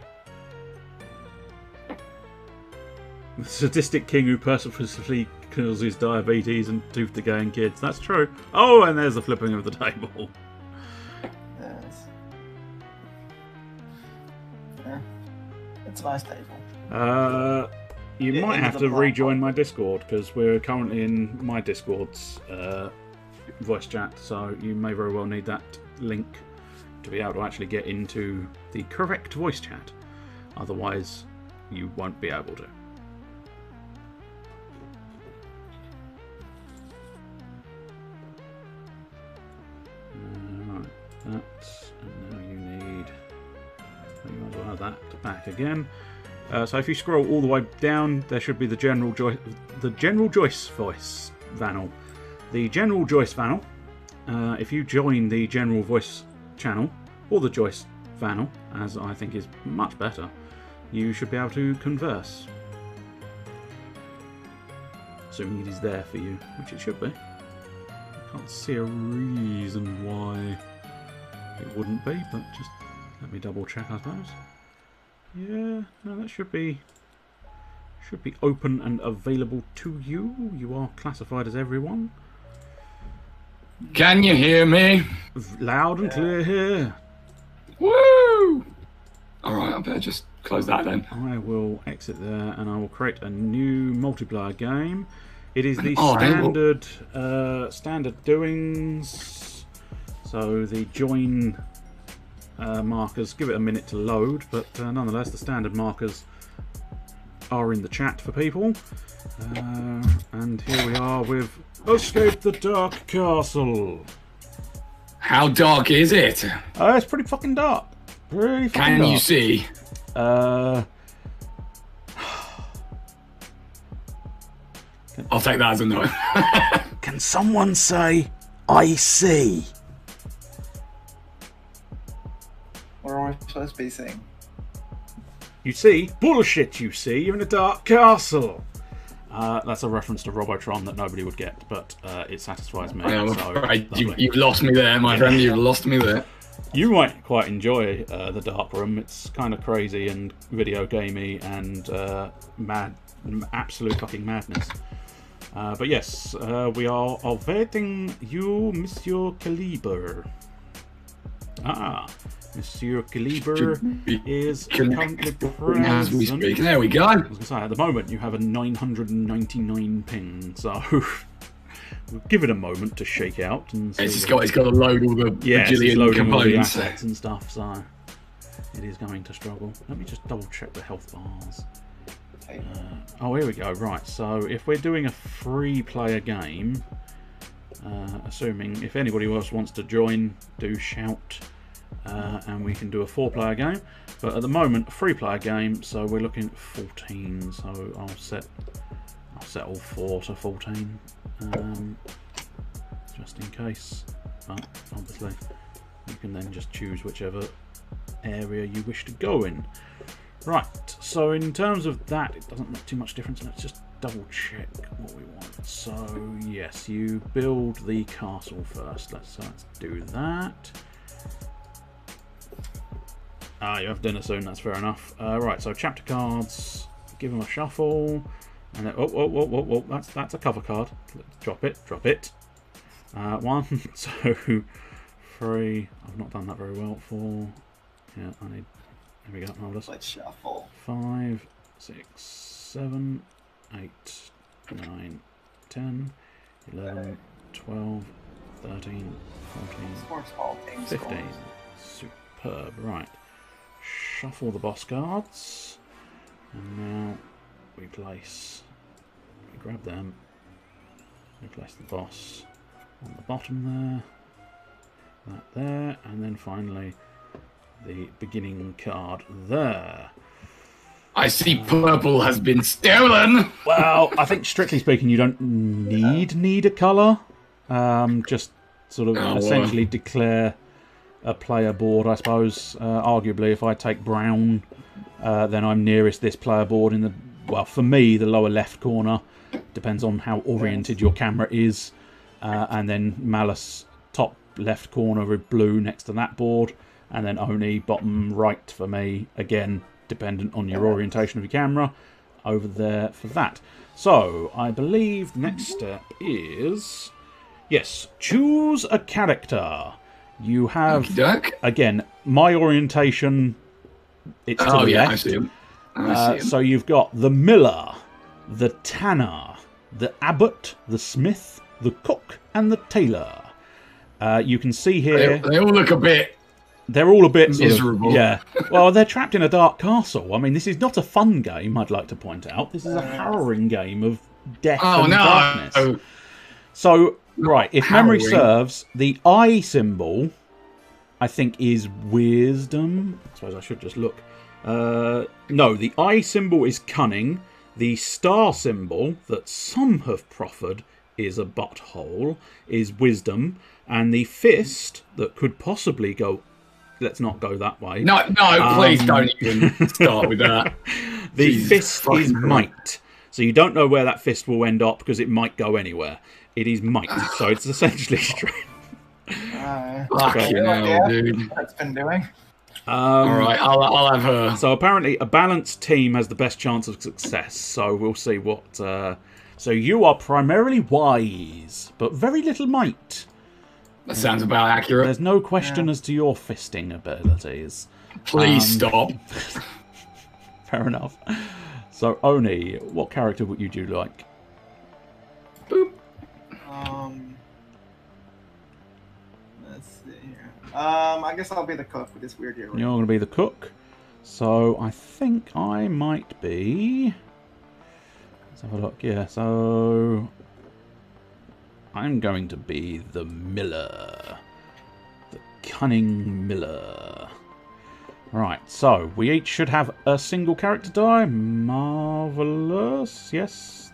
The sadistic king who purposefully causes diabetes and tooth decay in kids. That's true. Oh, and there's the flipping of the table. Yes. Yeah. It's a nice table. You might have to rejoin my Discord, because we're currently in my Discord's voice chat, so you may very well need that link to be able to actually get into the correct voice chat. Otherwise, you won't be able to. Right, that's... and now you need... you might as well have that back again. So if you scroll all the way down, there should be the General Joyce voice panel. The General Joyce panel. If you join the General Voice channel, or the Joyce panel, as I think is much better, you should be able to converse. Assuming it is there for you, which it should be. I can't see a reason why it wouldn't be, but just let me double check, I suppose. Yeah, no, that should be open and available to you. You are classified as everyone. Can you hear me? Loud and clear here. Woo! Alright, I better just close that then. I will exit there and I will create a new multiplayer game. It is the standard doings. So the join markers, give it a minute to load, but nonetheless the standard markers are in the chat for people. And here we are with Escape the Dark Castle. How dark is it? It's pretty fucking dark. Pretty fucking dark. Can you see? I'll take that as a no. Can someone say, I see? What are we supposed to be saying? You see? Bullshit, you see. You're in a dark castle. That's a reference to Robotron that nobody would get, but it satisfies me. You've lost me there, my friend. You've lost me there. You might quite enjoy the dark room. It's kind of crazy and video gamey and mad, absolute fucking madness. But yes, we are awaiting you, Monsieur Caliber. Monsieur Caliber is currently present. As we speak. There we go. I was going to say, at the moment you have a 999 ping, so we'll give it a moment to shake out and see. It's got to load all the bajillion components. All the assets and stuff, so it is going to struggle. Let me just double check the health bars. Oh, here we go. Right, so if we're doing a free player game, assuming if anybody else wants to join, do shout. And we can do a 4-player game, but at the moment a 3-player game, so we're looking at 14. So I'll set all 4 to 14, just in case. But obviously, you can then just choose whichever area you wish to go in. Right, so in terms of that, it doesn't make too much difference. Let's just double check what we want. So yes, you build the castle first. Let's do that. You have dinner soon, that's fair enough. Right, so chapter cards, give them a shuffle. And then, whoa, that's a cover card. Drop it. 1, 2, 3. I've not done that very well. 4. Yeah, I need. There we go. Marvelous. Let's shuffle. 5, 6, 7, 8, 9, 10, 11, 12, 13, 14, 15. Superb. Right. Shuffle the boss cards. And now we grab them. We place the boss on the bottom there. That there. And then finally the beginning card there. I see purple has been stolen. Well, I think strictly speaking, you don't need a colour. Just sort of essentially declare a player board, I suppose. Arguably, if I take brown, then I'm nearest this player board in the, well, for me, the lower left corner. Depends on how oriented your camera is. And then Malice, top left corner with blue next to that board. And then Oni, bottom right for me, again, dependent on your orientation of your camera, over there for that. So, I believe the next step is, yes, choose a character. You have, again, my orientation, it's to the left. I see him. I see him. So you've got the miller, the tanner, the abbot, the smith, the cook, and the tailor. You can see here... They all look a bit... They're all a bit miserable. Yeah. Well, they're trapped in a dark castle. I mean, this is not a fun game, I'd like to point out. This is a harrowing game of death and darkness. So, right, if memory serves, the eye symbol, I think, is wisdom. I suppose I should just look. No, the eye symbol is cunning. The star symbol that some have proffered is a butthole, is wisdom. And the fist that could possibly go... Let's not go that way. No, please don't even start with that. The fist is might. So you don't know where that fist will end up because it might go anywhere. It is might. So it's essentially straight. Fucking hell, dude. That's been doing. Alright, I'll have her. So apparently a balanced team has the best chance of success. So we'll see what... So you are primarily wise, but very little might. That sounds about accurate. There's no question as to your fisting abilities. Please stop. Fair enough. So, Oni, what character would you like? Boop. Let's see here. I guess I'll be the cook with this weird earring. You're going to be the cook. So, I think I might be... Let's have a look. Yeah, so... I'm going to be the miller. The cunning miller. Right, so we each should have a single character die. Marvellous, yes.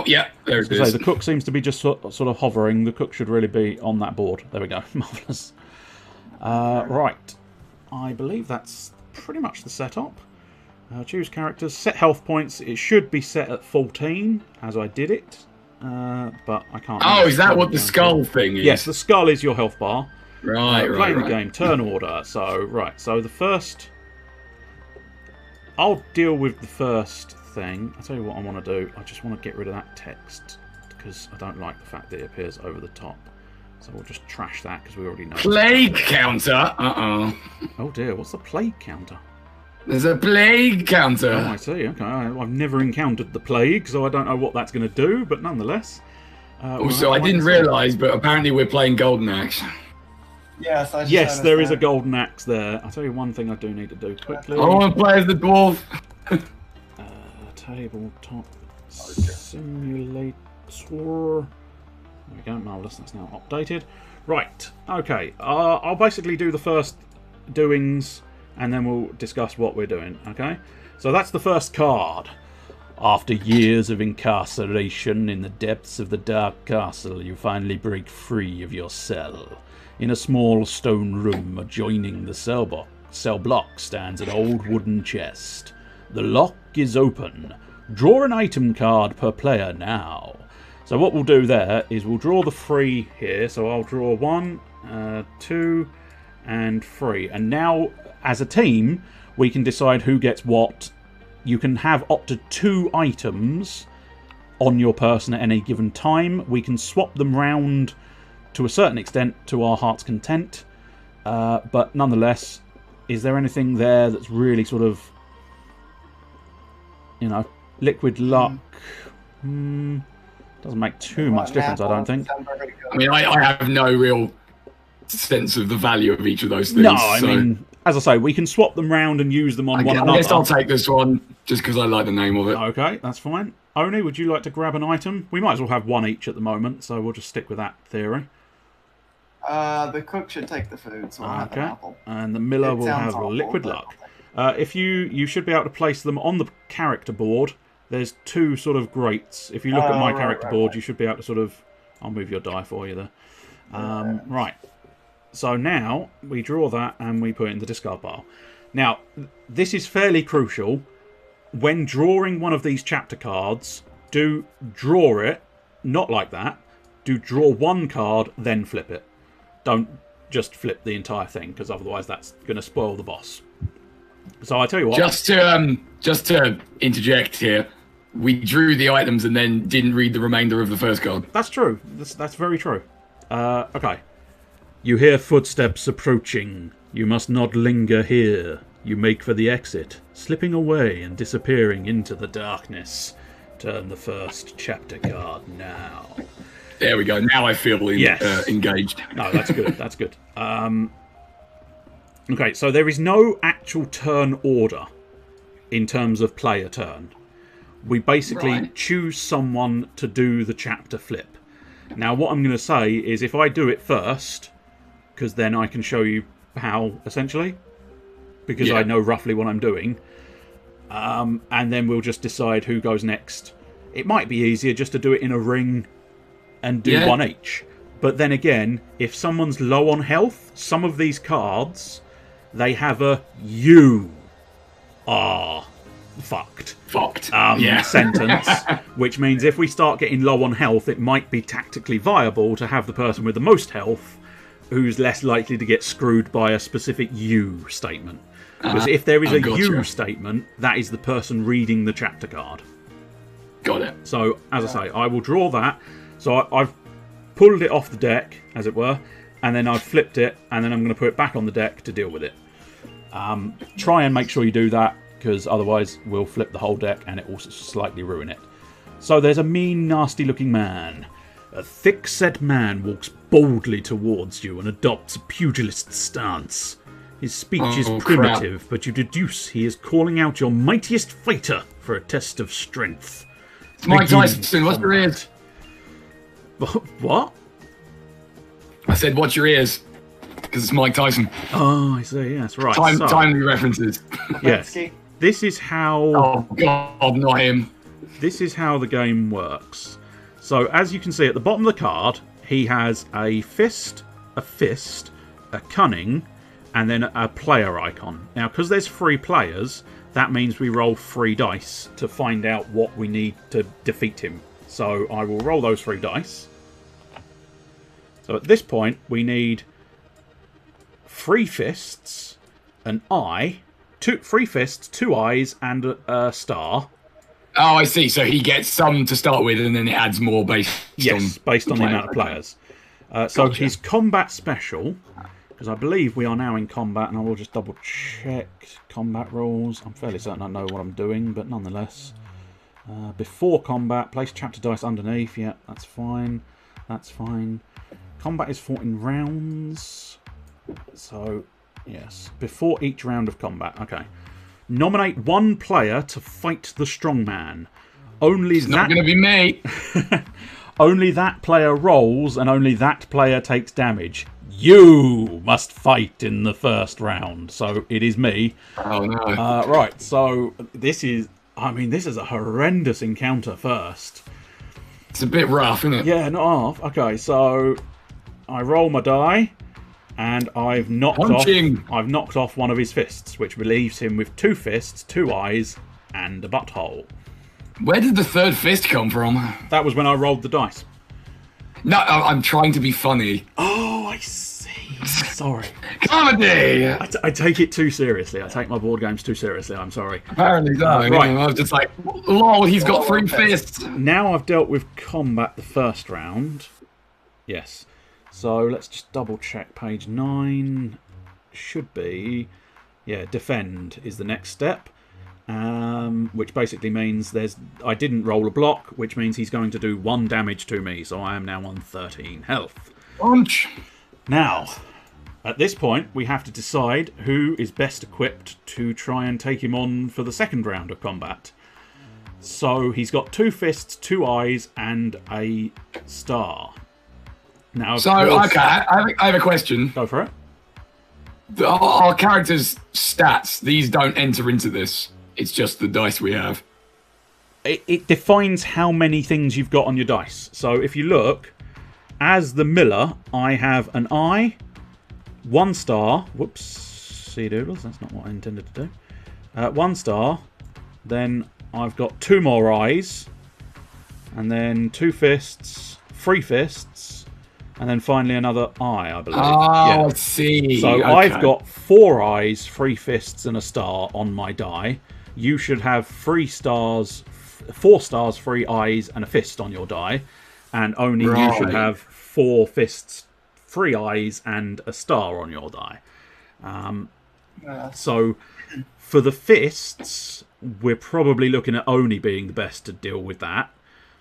Yeah, there it is. The cook seems to be just sort of hovering. The cook should really be on that board. There we go, marvellous. Right, I believe that's pretty much the setup. Choose characters, set health points. It should be set at 14, as I did it. But I can't... Oh, is that what the skull thing is? Yes, the skull is your health bar. Right, playing the game, turn order. So, right, so the first... I'll deal with the first thing. I'll tell you what I want to do. I just want to get rid of that text because I don't like the fact that it appears over the top. So we'll just trash that because we already know. Plague counter? Uh-oh. Oh dear, what's the plague counter? There's a plague counter. Oh, I see. Okay, I've never encountered the plague, so I don't know what that's going to do. But nonetheless, also, I didn't realise, but apparently we're playing Golden Axe. Yes, there is a golden axe there. I'll tell you one thing I do need to do quickly. I want to play as the dwarf. Tabletop simulator. There we go. Marvellous. That's now updated. Right. Okay. I'll basically do the first doings. And then we'll discuss what we're doing, okay? So that's the first card. After years of incarceration in the depths of the dark castle, you finally break free of your cell. In a small stone room adjoining the cell block stands an old wooden chest. The lock is open. Draw an item card per player now. So what we'll do there is we'll draw the 3 here. So I'll draw 1, 2, and 3. And now, as a team, we can decide who gets what. You can have up to 2 items on your person at any given time. We can swap them round to a certain extent to our heart's content. But nonetheless, is there anything there that's really sort of, liquid luck? Doesn't make too much difference, I don't think. I mean, I have no real sense of the value of each of those things. No, I mean, as I say, we can swap them round and use them on one another. I guess I'll take this one just because I like the name of it. Okay, that's fine. Oni, would you like to grab an item? We might as well have 1 each at the moment, so we'll just stick with that theory. The cook should take the food, so I'll have an apple. And the miller will have liquid luck. If you should be able to place them on the character board. There's 2 sort of grates. If you look at my character board, you should be able to sort of... I'll move your die for you there. Right. So now we draw that and we put it in the discard pile. Now, this is fairly crucial. When drawing one of these chapter cards, do draw it, not like that. Do draw 1 card, then flip it. Don't just flip the entire thing, because otherwise that's going to spoil the boss. So I tell you what. Just to interject here, we drew the items and then didn't read the remainder of the first card. That's true. That's very true. Okay. You hear footsteps approaching. You must not linger here. You make for the exit, slipping away and disappearing into the darkness. Turn the first chapter card now. There we go. Now I feel engaged. No, that's good. That's good. Okay, so there is no actual turn order in terms of player turn. We basically choose someone to do the chapter flip. Now, what I'm going to say is if I do it first, because then I can show you how, essentially, because I know roughly what I'm doing, and then we'll just decide who goes next. It might be easier just to do it in a ring and do 1 each. But then again, if someone's low on health, some of these cards, they have a "you are fucked" sentence, which means if we start getting low on health, it might be tactically viable to have the person with the most health who's less likely to get screwed by a specific "you" statement. Because if there is a "you" statement, that is the person reading the chapter card. Got it. So, as I say, I will draw that. So I've pulled it off the deck, as it were, and then I've flipped it, and then I'm going to put it back on the deck to deal with it. Try and make sure you do that, because otherwise we'll flip the whole deck and it will slightly ruin it. So there's a mean, nasty-looking man. A thick-set man walks boldly towards you and adopts a pugilist stance. His speech is primitive, but you deduce he is calling out your mightiest fighter for a test of strength. It's Mike Tyson, what's your ears? What? I said, watch your ears, because it's Mike Tyson. Oh, I see, yes, right. Timely references. Yes. This is how... Oh, God, not him. This is how the game works. So, as you can see at the bottom of the card, he has a fist, a cunning, and then a player icon. Now, because there's 3 players, that means we roll 3 dice to find out what we need to defeat him. So I will roll those 3 dice. So at this point, we need 3 fists, an eye, 3 fists, 2 eyes, and a star. Oh, I see. So he gets some to start with, and then it adds more based on the amount of players. So his combat special, because I believe we are now in combat, and I will just double check combat rules. I'm fairly certain I know what I'm doing, but nonetheless. Before combat, place chapter dice underneath. Yeah, that's fine. That's fine. Combat is fought in rounds. So, yes. Before each round of combat. Okay. Nominate 1 player to fight the strongman. It's not going to be me. Only that player rolls, and only that player takes damage. You must fight in the first round. So, it is me. Oh, no. Right, so this is... I mean, this is a horrendous encounter first. It's a bit rough, isn't it? Yeah, not half. Okay, so I roll my die, and I've knocked off one of his fists, which relieves him with 2 fists, 2 eyes, and a butthole. Where did the third fist come from? That was when I rolled the dice. No, I'm trying to be funny. Oh, I see. Sorry. Comedy! I take it too seriously. I take my board games too seriously. I'm sorry. Apparently so. Right. I was just like, lol, he's got 3 fists. Now I've dealt with combat the first round. Yes. So let's just double check. Page 9 should be... Yeah, defend is the next step. Which basically means I didn't roll a block, which means he's going to do 1 damage to me. So I am now on 13 health. Punch. Now, at this point, we have to decide who is best equipped to try and take him on for the second round of combat. So he's got 2 fists, 2 eyes, and a star. Now, okay, I have a question. Go for it. Our characters' stats, these don't enter into this. It's just the dice we have. It defines how many things you've got on your dice. So if you look, as the miller, I have an eye, 1 star. Whoops, see doodles, that's not what I intended to do. 1 star, then I've got 2 more eyes, and then 2 fists, 3 fists, and then finally another eye, I believe. Oh, yeah. I see. So okay. I've got 4 eyes, 3 fists, and a star on my die. You should have 4 stars, 3 eyes, and a fist on your die. And only you should have 4 fists, 3 eyes, and a star on your die. So for the fists, we're probably looking at Oni being the best to deal with that.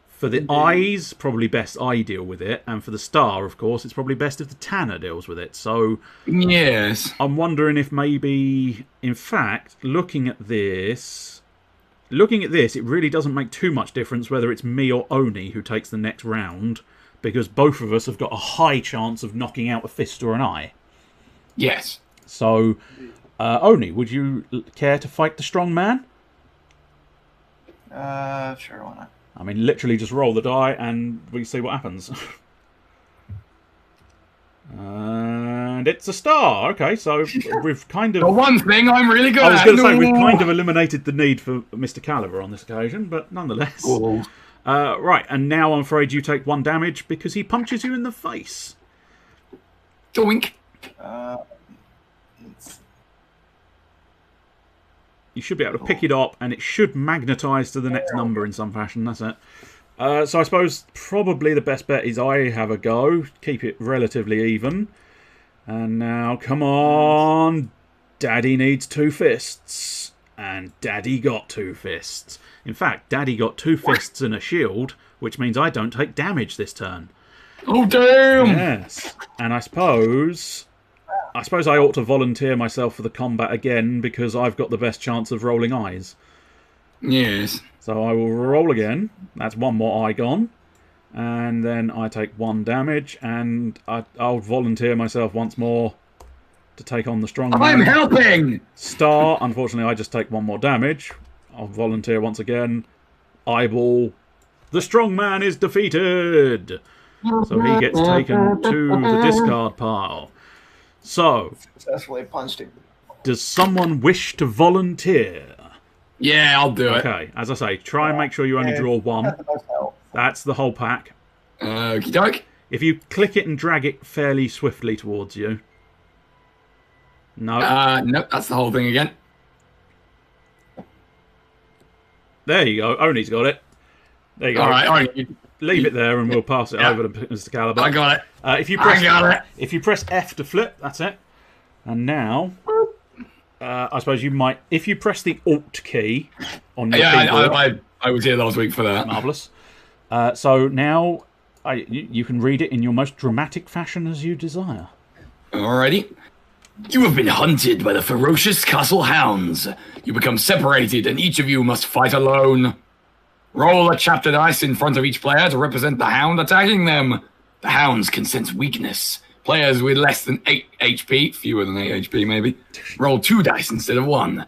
For the eyes, probably best I deal with it. And for the star, of course, it's probably best if the Tanner deals with it. So yes, I'm wondering if maybe, in fact, looking at this, it really doesn't make too much difference whether it's me or Oni who takes the next round, because both of us have got a high chance of knocking out a fist or an eye. Yes. So, Oni, would you care to fight the strong man? Sure, why not? I mean, literally just roll the die and we see what happens. And it's a star. Okay, so we've kind of... The one thing I'm really good at. I was going to say, we've kind of eliminated the need for Mr. Caliber on this occasion, but nonetheless. Right, and now I'm afraid you take 1 damage because he punches you in the face. Doink. You should be able to pick it up, and it should magnetise to the next number in some fashion. That's it. So I suppose probably the best bet is I have a go. Keep it relatively even. And now, come on. Daddy needs 2 fists. And Daddy got 2 fists. In fact, Daddy got 2 fists and a shield, which means I don't take damage this turn. Oh, damn! Yes. And I suppose I ought to volunteer myself for the combat again because I've got the best chance of rolling eyes. Yes. So I will roll again. That's 1 more eye gone. And then I take 1 damage, and I'll volunteer myself once more to take on the strong man. I'm helping! Star, unfortunately, I just take 1 more damage. I'll volunteer once again. Eyeball. The strong man is defeated! So he gets taken to the discard pile. So, Successfully punched him. does someone wish to volunteer? Yeah, I'll do it. Okay, as I say, try and make sure you only draw 1. That's the whole pack. Okie doke. If you click it and drag it fairly swiftly towards you. No. Nope, that's the whole thing again. There you go. Oni's got it. There you go. All right. Leave it there and we'll pass it over to Mr. Caliber. I got it. If you press F to flip, that's it. And now, I suppose you might, if you press the Alt key on your keyboard. I was here last week for that. Marvellous. So now you can read it in your most dramatic fashion as you desire. Alrighty. You have been hunted by the ferocious castle hounds. You become separated and each of you must fight alone. Roll a chapter dice in front of each player to represent the hound attacking them. The hounds can sense weakness. Players with less than 8 HP, fewer than 8 HP maybe, roll 2 dice instead of 1.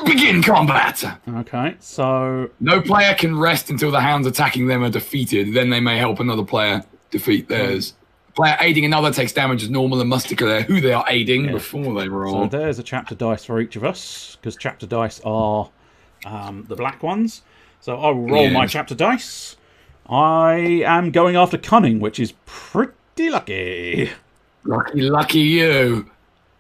Begin combat! Okay, so... No player can rest until the hounds attacking them are defeated. Then they may help another player defeat theirs. Player aiding another takes damage as normal and must declare who they are aiding before they roll. So there's a chapter dice for each of us, because chapter dice are the black ones. So I will roll my chapter dice. I am going after cunning, which is pretty lucky. Lucky you.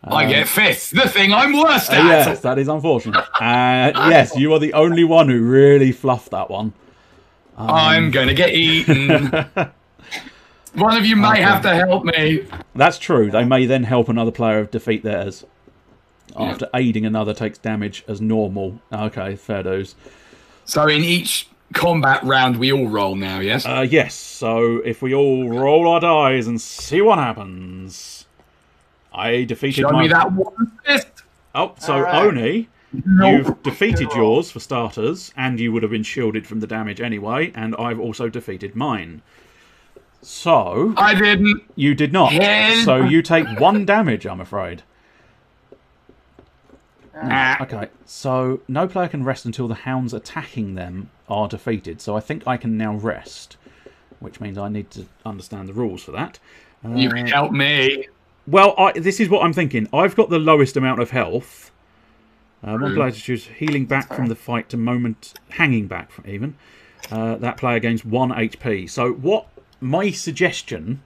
I get fifth, the thing I'm worst at. Yes, that is unfortunate. Yes, you are the only one who really fluffed that one. I'm going to get eaten. One of you may have to help me. That's true. They may then help another player defeat theirs. After aiding another takes damage as normal. Okay, fair dues. So in each combat round, we all roll now, yes? Yes, so if we all roll our dice and see what happens... I defeated Show me that one fist. Oh, so Oni, you've defeated yours for starters, and you would have been shielded from the damage anyway, and I've also defeated mine. So... I didn't. You did not. So you take 1 damage, I'm afraid. Okay, so no player can rest until the hounds attacking them are defeated, so I think I can now rest, which means I need to understand the rules for that. You can help me. Well, this is what I'm thinking. I've got the lowest amount of health. One player to choose healing back from the fight to moment... Hanging back, from even. That player gains 1 HP. So what my suggestion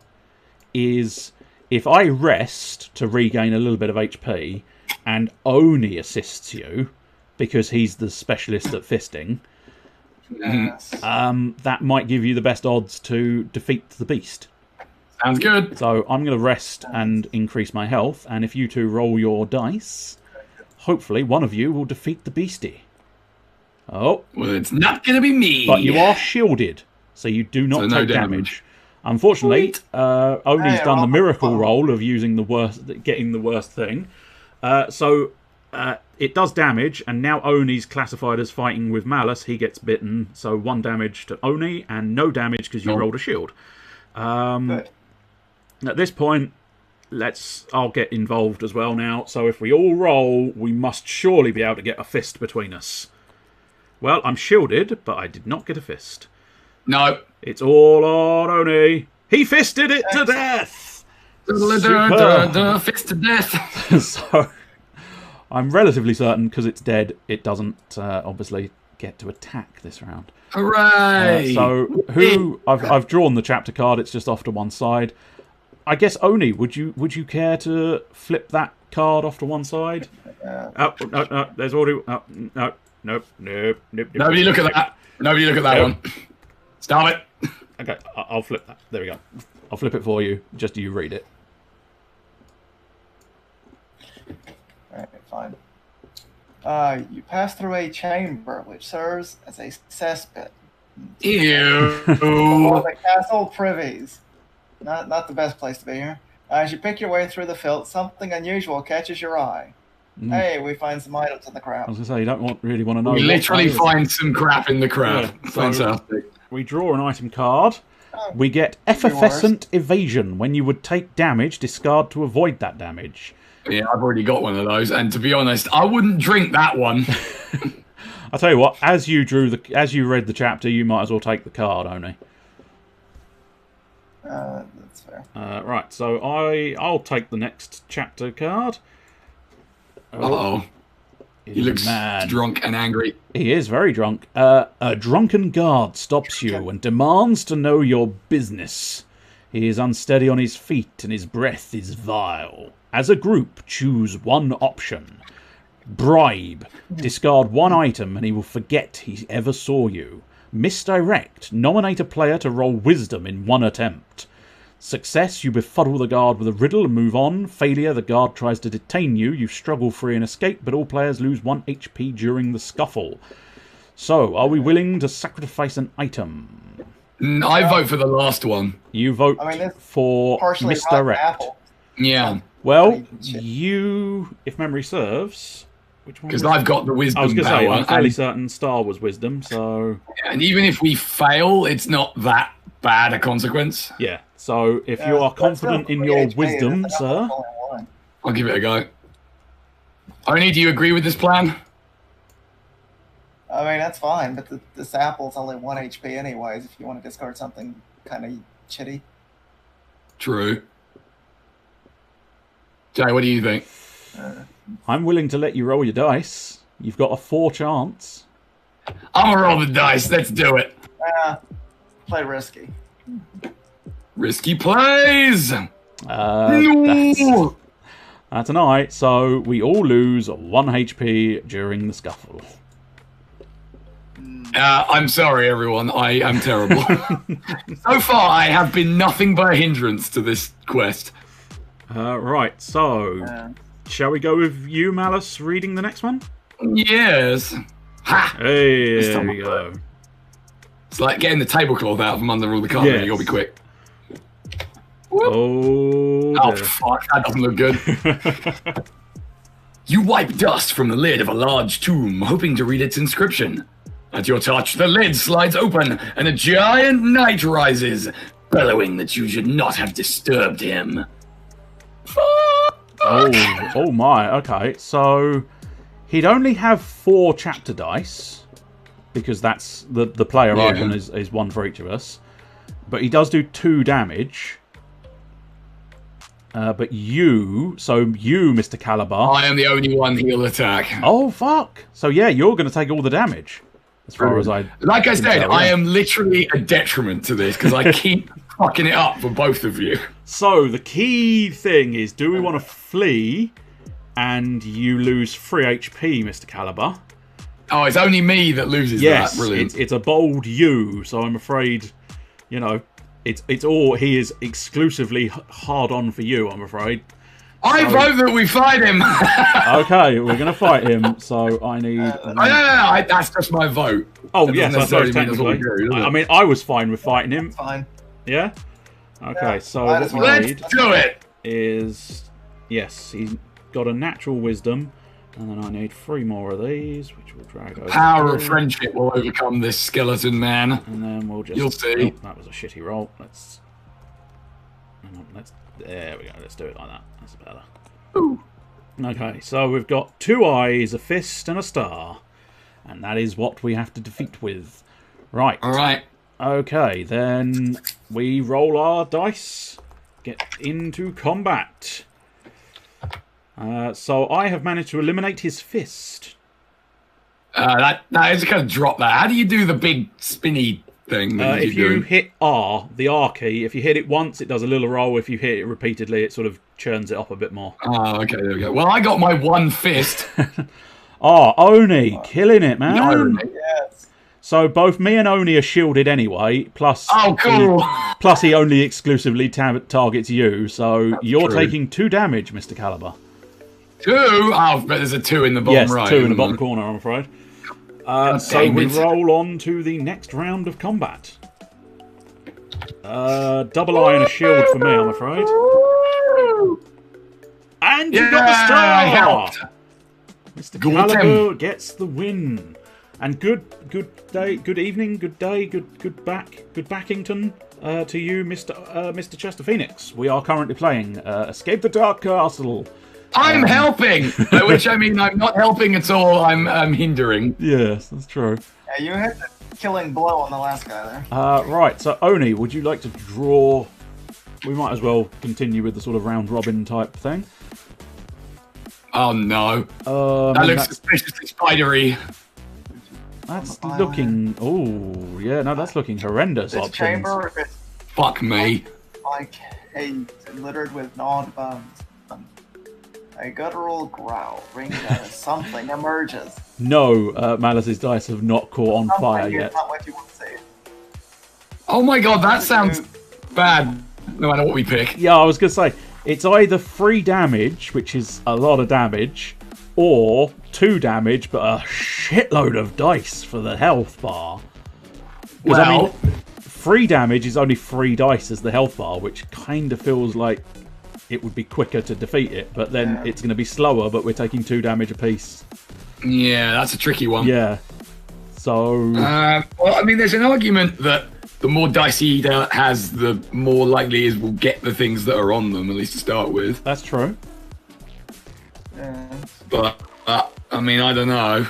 is, if I rest to regain a little bit of HP, and Oni assists you, because he's the specialist at fisting, that might give you the best odds to defeat the beast. Sounds good. So I'm going to rest and increase my health, and if you two roll your dice, hopefully one of you will defeat the beastie. Oh. Well, it's not going to be me. But you are shielded, so you do not take damage. Unfortunately, Oni's done the miracle roll of using the worst, getting the worst thing. So it does damage, and now Oni's classified as fighting with malice. He gets bitten, so 1 damage to Oni, and no damage because you rolled a shield. Good. At this point, I'll get involved as well now. So if we all roll, we must surely be able to get a fist between us. Well, I'm shielded, but I did not get a fist. No. It's all on Oni. He fisted it to death! Fist to death. So, I'm relatively certain, because it's dead, it doesn't obviously get to attack this round. Hooray! So, I've drawn the chapter card, it's just off to one side. I guess, Oni, would you care to flip that card off to one side? Oh, no, there's already... Oh, nope. Nobody look at that. Nobody look at that one. Stop it. Okay, I'll flip that. There we go. I'll flip it for you. Just you read it. Alright, fine. You pass through a chamber which serves as a cesspit. Ew. The castle privies. Not the best place to be here. As you pick your way through the filth, something unusual catches your eye. Hey, we find some items in the crowd. I was going to say, you don't really want to know. We literally find some crap in the crowd. Yeah, Fantastic. We draw an item card. We get effervescent evasion. When you would take damage, discard to avoid that damage. Yeah, I've already got one of those, and to be honest, I wouldn't drink that one. I'll tell you what, as you read the chapter, you might as well take the card, Oni. That's fair. Right, so I'll take the next chapter card. Uh-oh. He looks drunk and angry. He is very drunk. A drunken guard stops you and demands to know your business. He is unsteady on his feet and his breath is vile. As a group, choose one option. Bribe. Discard 1 item and he will forget he ever saw you. Misdirect. Nominate a player to roll wisdom in 1 attempt. Success, you befuddle the guard with a riddle and move on. Failure, the guard tries to detain you. You struggle free and escape, but all players lose 1 HP during the scuffle. So, are we willing to sacrifice an item? I vote for the last one. You vote for misdirect. Yeah. Well, you, if memory serves... Because I've got the wisdom. I was going to say, power, I'm fairly certain Star was wisdom, so... Yeah, and even if we fail, it's not that bad a consequence. Yeah, so if you are confident in your wisdom, sir... I'll give it a go. Oni, do you agree with this plan? I mean, that's fine, but this apple's only 1 HP anyways, if you want to discard something kind of chitty. True. Jay, what do you think? I'm willing to let you roll your dice. You've got a 4 chance. I'm gonna roll the dice. Let's do it. Play risky. Risky plays. No! That's an eye, so we all lose 1 HP during the scuffle. I'm sorry, everyone. I am terrible. So far, I have been nothing but a hindrance to this quest. Right, so shall we go with you, Malice, reading the next one? Yes. Ha! Hey, there we go. It's like getting the tablecloth out from under all the carpet. Yes. You gotta be quick. Oh, fuck, that doesn't look good. You wipe dust from the lid of a large tomb, hoping to read its inscription. At your touch, the lid slides open, and a giant knight rises, bellowing that you should not have disturbed him. Oh my, okay. So he'd only have 4 chapter dice, because that's the player icon is 1 for each of us. But he does do 2 damage. But you, Mr. Caliber... I am the only one he'll attack. Oh, fuck. So yeah, you're going to take all the damage. As far as Like I said, I am literally a detriment to this, because I keep fucking it up for both of you. So the key thing is, do we want to flee and you lose 3 HP, Mr. Caliber? Oh, it's only me that loses that. Brilliant. It's a bold you, so I'm afraid, you know, it's all, he is exclusively hard on for you, I'm afraid. I vote that we fight him. Okay, we're going to fight him, so I need... No, that's just my vote. Oh, yes, I suppose technically. I mean, I was fine with fighting him. Fine. Yeah? Okay, Yeah, so what we let's need do it. is... Yes, he's got a natural wisdom, and then I need 3 more of these, which will drag over. Power of friendship will overcome this skeleton man. And then we'll just... You'll see. Oh, that was a shitty roll. Let's... Hang on, there we go, let's do it like that. That's better. Ooh. Okay, so we've got 2 eyes, a fist, and a star. And that is what we have to defeat with. Right. Alright. Okay, then we roll our dice, get into combat. So I have managed to eliminate his fist. That is kind of drop that. How do you do the big spinny thing? If you hit R, the R key, if you hit it once, it does a little roll. If you hit it repeatedly, it sort of churns it up a bit more. Oh, okay, there we go. Well, I got my 1 fist. Oh, Oni, killing it, man. Irony. Yes. So both me and Oni are shielded anyway, plus... Oh, cool. Plus he only exclusively targets you, so That's you're true. taking 2 damage, Mr. Caliber. 2? Oh, but there's a 2 in the bottom right. Yes, 2 in the bottom corner, I'm afraid. So we roll on to the next round of combat. Double eye and a shield for me, I'm afraid. And you got the star! I helped. Mr. Go Caliber gets the win. And good day, good evening, good day, good backington to you, Mr. Chester Phoenix. We are currently playing Escape the Dark Castle. I'm helping, by which I mean I'm not helping at all. I'm hindering. Yes, that's true. Yeah, you hit the killing blow on the last guy there. Right, so Oni, would you like to draw? We might as well continue with the sort of round robin type thing. Oh no, that looks suspiciously spidery. That's looking. Oh, yeah, no, that's looking horrendous. This chamber is Fuck me. like caved and littered with gnawed bones. A guttural growl rings out as something emerges. No, Malice's dice have not caught on Something fire is yet. not what you want to see. Oh my god, that sounds bad. No matter what we pick. Yeah, I was going to say, it's either 3 damage, which is a lot of damage, or 2 damage, but a shitload of dice for the health bar. Well, I mean, 3 damage is only 3 dice as the health bar, which kind of feels like it would be quicker to defeat it, but then it's going to be slower, but we're taking 2 damage apiece. Yeah, that's a tricky one. Yeah. So... well, I mean, there's an argument that the more dice he has, the more likely is we'll get the things that are on them, at least to start with. That's true. Yeah. But, I mean, I don't know.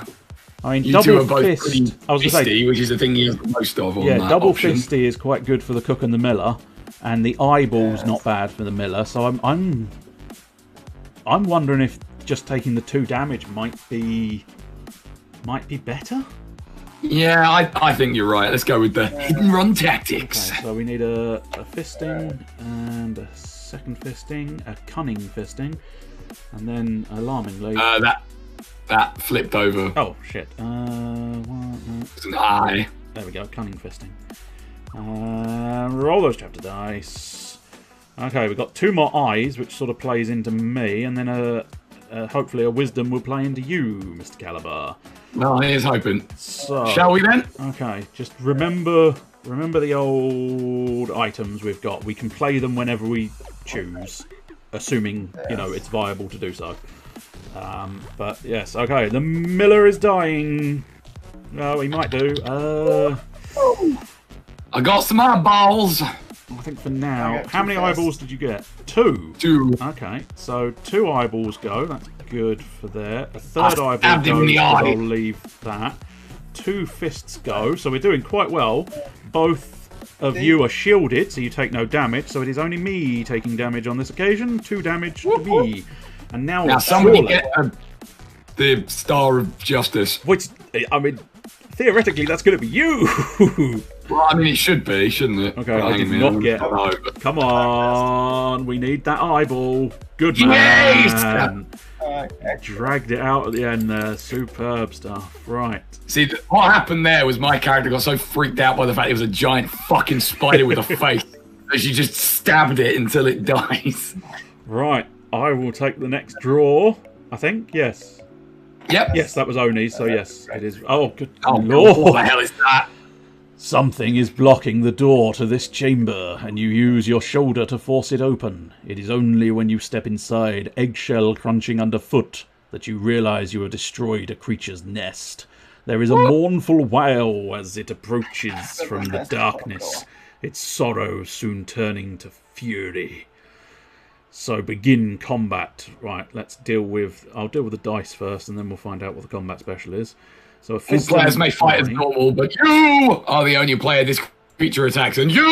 I mean, You two double are both fist. pretty I was going to say, fisty, which is the thing he has the most of on yeah, that double option. fisty is quite good for the cook and the miller, and the eyeball's not bad for the miller. So I'm wondering if just taking the 2 damage might be better. Yeah, I think you're right. Let's go with the hidden run tactics. Okay, so we need a fisting and a second fisting, a cunning fisting, and then alarmingly. That flipped over. Oh shit! It's an eye. There we go, cunning fisting. Roll those chapter dice. Okay, we've got 2 more eyes, which sort of plays into me, and then hopefully a wisdom will play into you, Mr. Caliber. Well, here's hoping. So, shall we then? Okay, just remember the old items we've got. We can play them whenever we choose, assuming it's viable to do so. But yes, okay. The miller is dying. Oh, he might do. I got some eyeballs. I think for now. How many eyeballs did you get? 2. 2. Okay, so 2 eyeballs go. That's good for there. A third eyeball stabbed him in goes. the eye. I'll leave that. 2 fists go. So we're doing quite well. Both of you are shielded, so you take no damage. So it is only me taking damage on this occasion. 2 damage to me. And now somebody get the Star of Justice. Which, I mean, theoretically, that's going to be you. Well, I mean, it should be, shouldn't it? Okay, I did not get. Come on, we need that eyeball. Good man. Dragged it out at the end there. Superb stuff. Right. See, what happened there was my character got so freaked out by the fact it was a giant fucking spider with a face that she just stabbed it until it dies. Right. I will take the next draw. I think. Yes. Yep. Yes, that was Oni. So yes, it is. Oh, good Lord. What the hell is that? Something is blocking the door to this chamber, and you use your shoulder to force it open. It is only when you step inside, eggshell crunching underfoot, that you realize you have destroyed a creature's nest. There is a mournful wail as it approaches from the darkness, its sorrow soon turning to fury. So begin combat. Right, let's deal with... I'll deal with the dice first, and then we'll find out what the combat special is. So a All players may fight as normal, but you are the only player this creature attacks, and you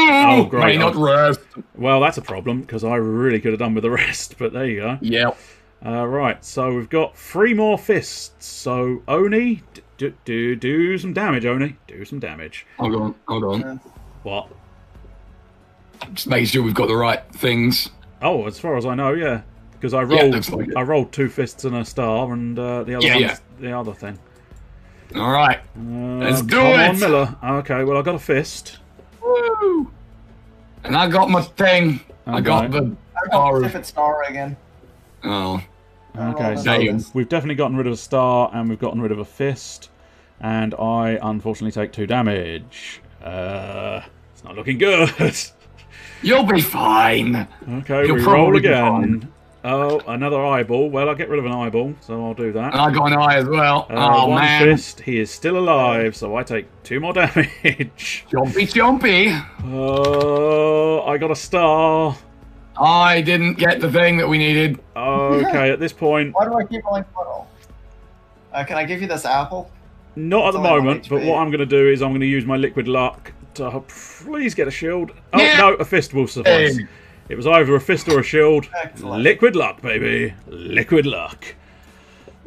may not rest. Well, that's a problem, because I really could have done with the rest, but there you go. Yep. Right, so we've got 3 more fists. So, Oni, do some damage, Oni. Do some damage. Hold on. What? Just making sure we've got the right things. Oh, as far as I know, yeah. Because I rolled 2 fists and a star, and the other one's the other thing. All right, let's do it. Come on, Miller. Okay, well, I got a fist. Woo! And I got my thing. Okay. I got the star again. Oh. Okay, so we've definitely gotten rid of a star, and we've gotten rid of a fist. And I, unfortunately, take 2 damage. It's not looking good. You'll be fine. Okay, we roll again. Oh, another eyeball. Well, I'll get rid of an eyeball, so I'll do that. And I got an eye as well. One man. fist. He is still alive, so I take 2 more damage. Jumpy. I got a star. I didn't get the thing that we needed. Okay, at this point... Why do I keep rolling puddle? Can I give you this apple? Not at the moment, but what I'm going to do is I'm going to use my liquid luck to please get a shield. Oh, no, a fist will suffice. It was either a fist or a shield. Excellent. Liquid luck, baby. Liquid luck.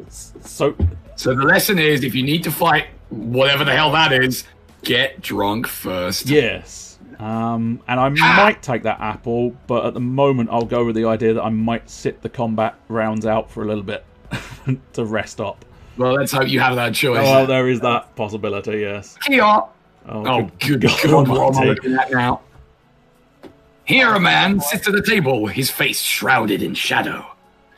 So the lesson is, if you need to fight whatever the hell that is, get drunk first. Yes. And I might take that apple, but at the moment I'll go with the idea that I might sit the combat rounds out for a little bit to rest up. Well, let's hope you have that choice. Oh, well, there is that possibility, yes. Here. Oh, good God. What am I looking at now? Here a man sits at a table, his face shrouded in shadow.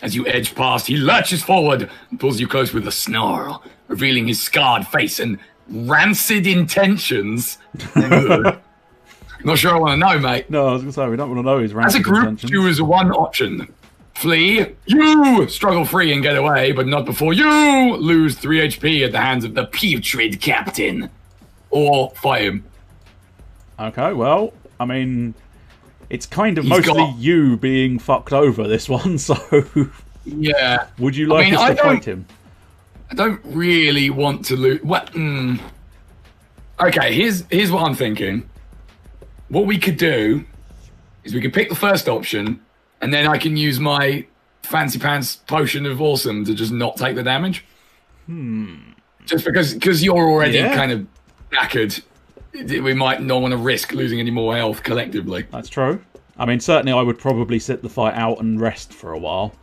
As you edge past, he lurches forward and pulls you close with a snarl, revealing his scarred face and rancid intentions. Not sure I want to know, mate. No, I was going to say, we don't want to know his rancid intentions. As a group, choose one option. Flee, you struggle free and get away, but not before you lose 3 HP at the hands of the putrid captain. Or fight him. Okay, well, I mean... It's kind of mostly you being fucked over, this one, so... Yeah. Would you like us to fight him? I don't really want to lose. What? Okay, here's what I'm thinking. What we could do is we could pick the first option, and then I can use my fancy pants potion of awesome to just not take the damage. Just because you're already kind of knackered, we might not want to risk losing any more health collectively. That's true. I mean, certainly I would probably sit the fight out and rest for a while.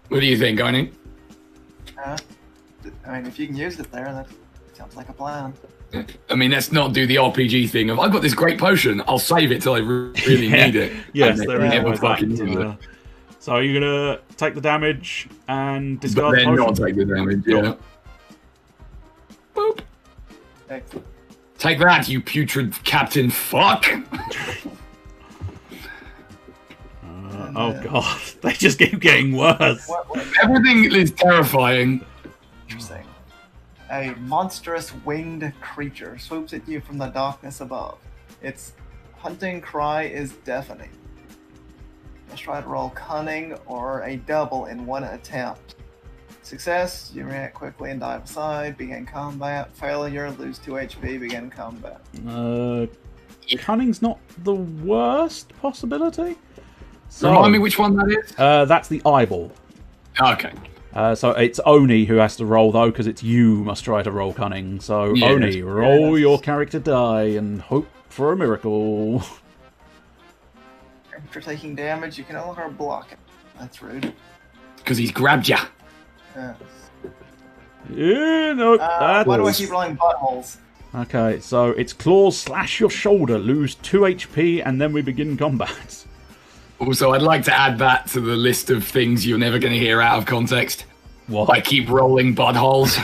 What do you think, Oni? I mean, if you can use it there, that sounds like a plan. I mean, let's not do the RPG thing of, I've got this great potion, I'll save it till I really need it. Yes, and there is never always fucking that. use it. So are you going to take the damage and But discard the then potion? not take the damage, yeah. Boop. Excellent. Take that, you putrid captain fuck! Oh god, they just keep getting worse. What? Everything is terrifying. Interesting. A monstrous winged creature swoops at you from the darkness above. Its hunting cry is deafening. Let's try to roll cunning or a double in one attempt. Success, you react quickly and dive aside, begin combat. Failure, lose 2 HP, begin combat. Cunning's not the worst possibility. So, Remind me which one that is? that's the eyeball. Okay. So it's Oni who has to roll, though, because it's you must try to roll cunning. So, Yeah. Oni, roll your character die and hope for a miracle. After taking damage, you can no longer block it. That's rude. Because he's grabbed ya. Yeah. Yeah, no, that Why do I was- keep rolling buttholes? Okay, so its claws slash your shoulder, lose 2 HP, and then we begin combat. Also, I'd like to add that to the list of things you're never going to hear out of context. What? I keep rolling buttholes.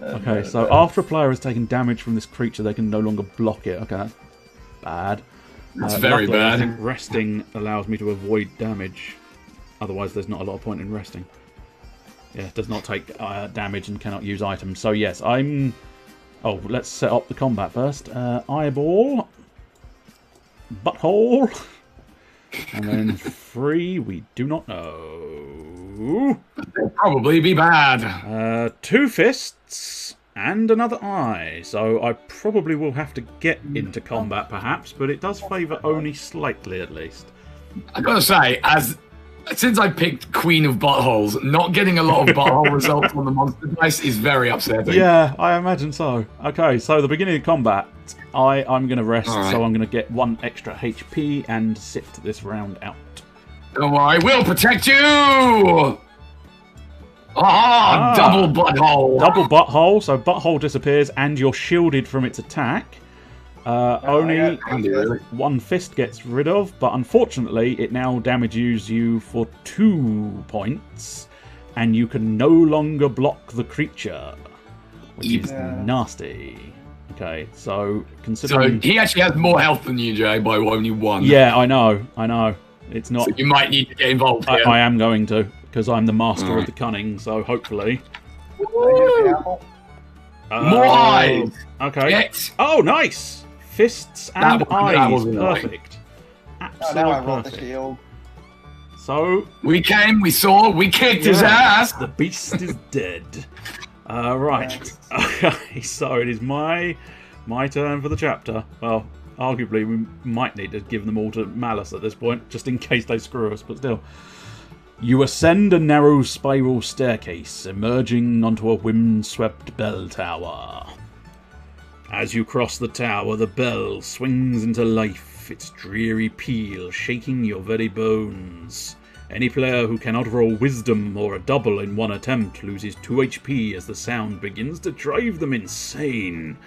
Okay, so after a player has taken damage from this creature, they can no longer block it. Okay, that's bad. That's very luckily, I bad. think resting allows me to avoid damage. Otherwise, there's not a lot of point in resting. Yeah, it does not take damage and cannot use items. So yes, I'm... Oh, let's set up the combat first. Eyeball. Butthole. And then 3, we do not know. It'll probably be bad. 2 fists and another eye. So I probably will have to get into combat, perhaps, but it does favour Oni slightly, at least. I gotta say, since I picked Queen of Buttholes, not getting a lot of butthole results on the monster dice is very upsetting. Yeah, I imagine so. Okay, so the beginning of combat, I'm going to rest, Alright. so I'm going to get 1 extra HP and sit this round out. Don't worry, we'll protect you! Double butthole! Double butthole, so butthole disappears and you're shielded from its attack. Only Handy, really. 1 fist gets rid of, but unfortunately it now damages you for 2 points, and you can no longer block the creature, which is nasty. Okay, so So considering... he actually has more health than you, Jay, by only 1. Yeah, I know. It's not... So you might need to get involved here. I am going to, because I'm the master of the cunning, so hopefully... Can I use the apple? More eyes! Okay. Get. Oh, nice! Fists and That eyes. wasn't right. Perfect. Oh, Absolutely now I rolled the perfect. shield. So, We came, we saw, we kicked his ass! the beast is dead. Right. Okay, so it is my turn for the chapter. Well, arguably we might need to give them all to Malice at this point, just in case they screw us, but still. You ascend a narrow spiral staircase, emerging onto a wind-swept bell tower. As you cross the tower, the bell swings into life, its dreary peal shaking your very bones. Any player who cannot roll wisdom or a double in 1 attempt loses 2 HP as the sound begins to drive them insane.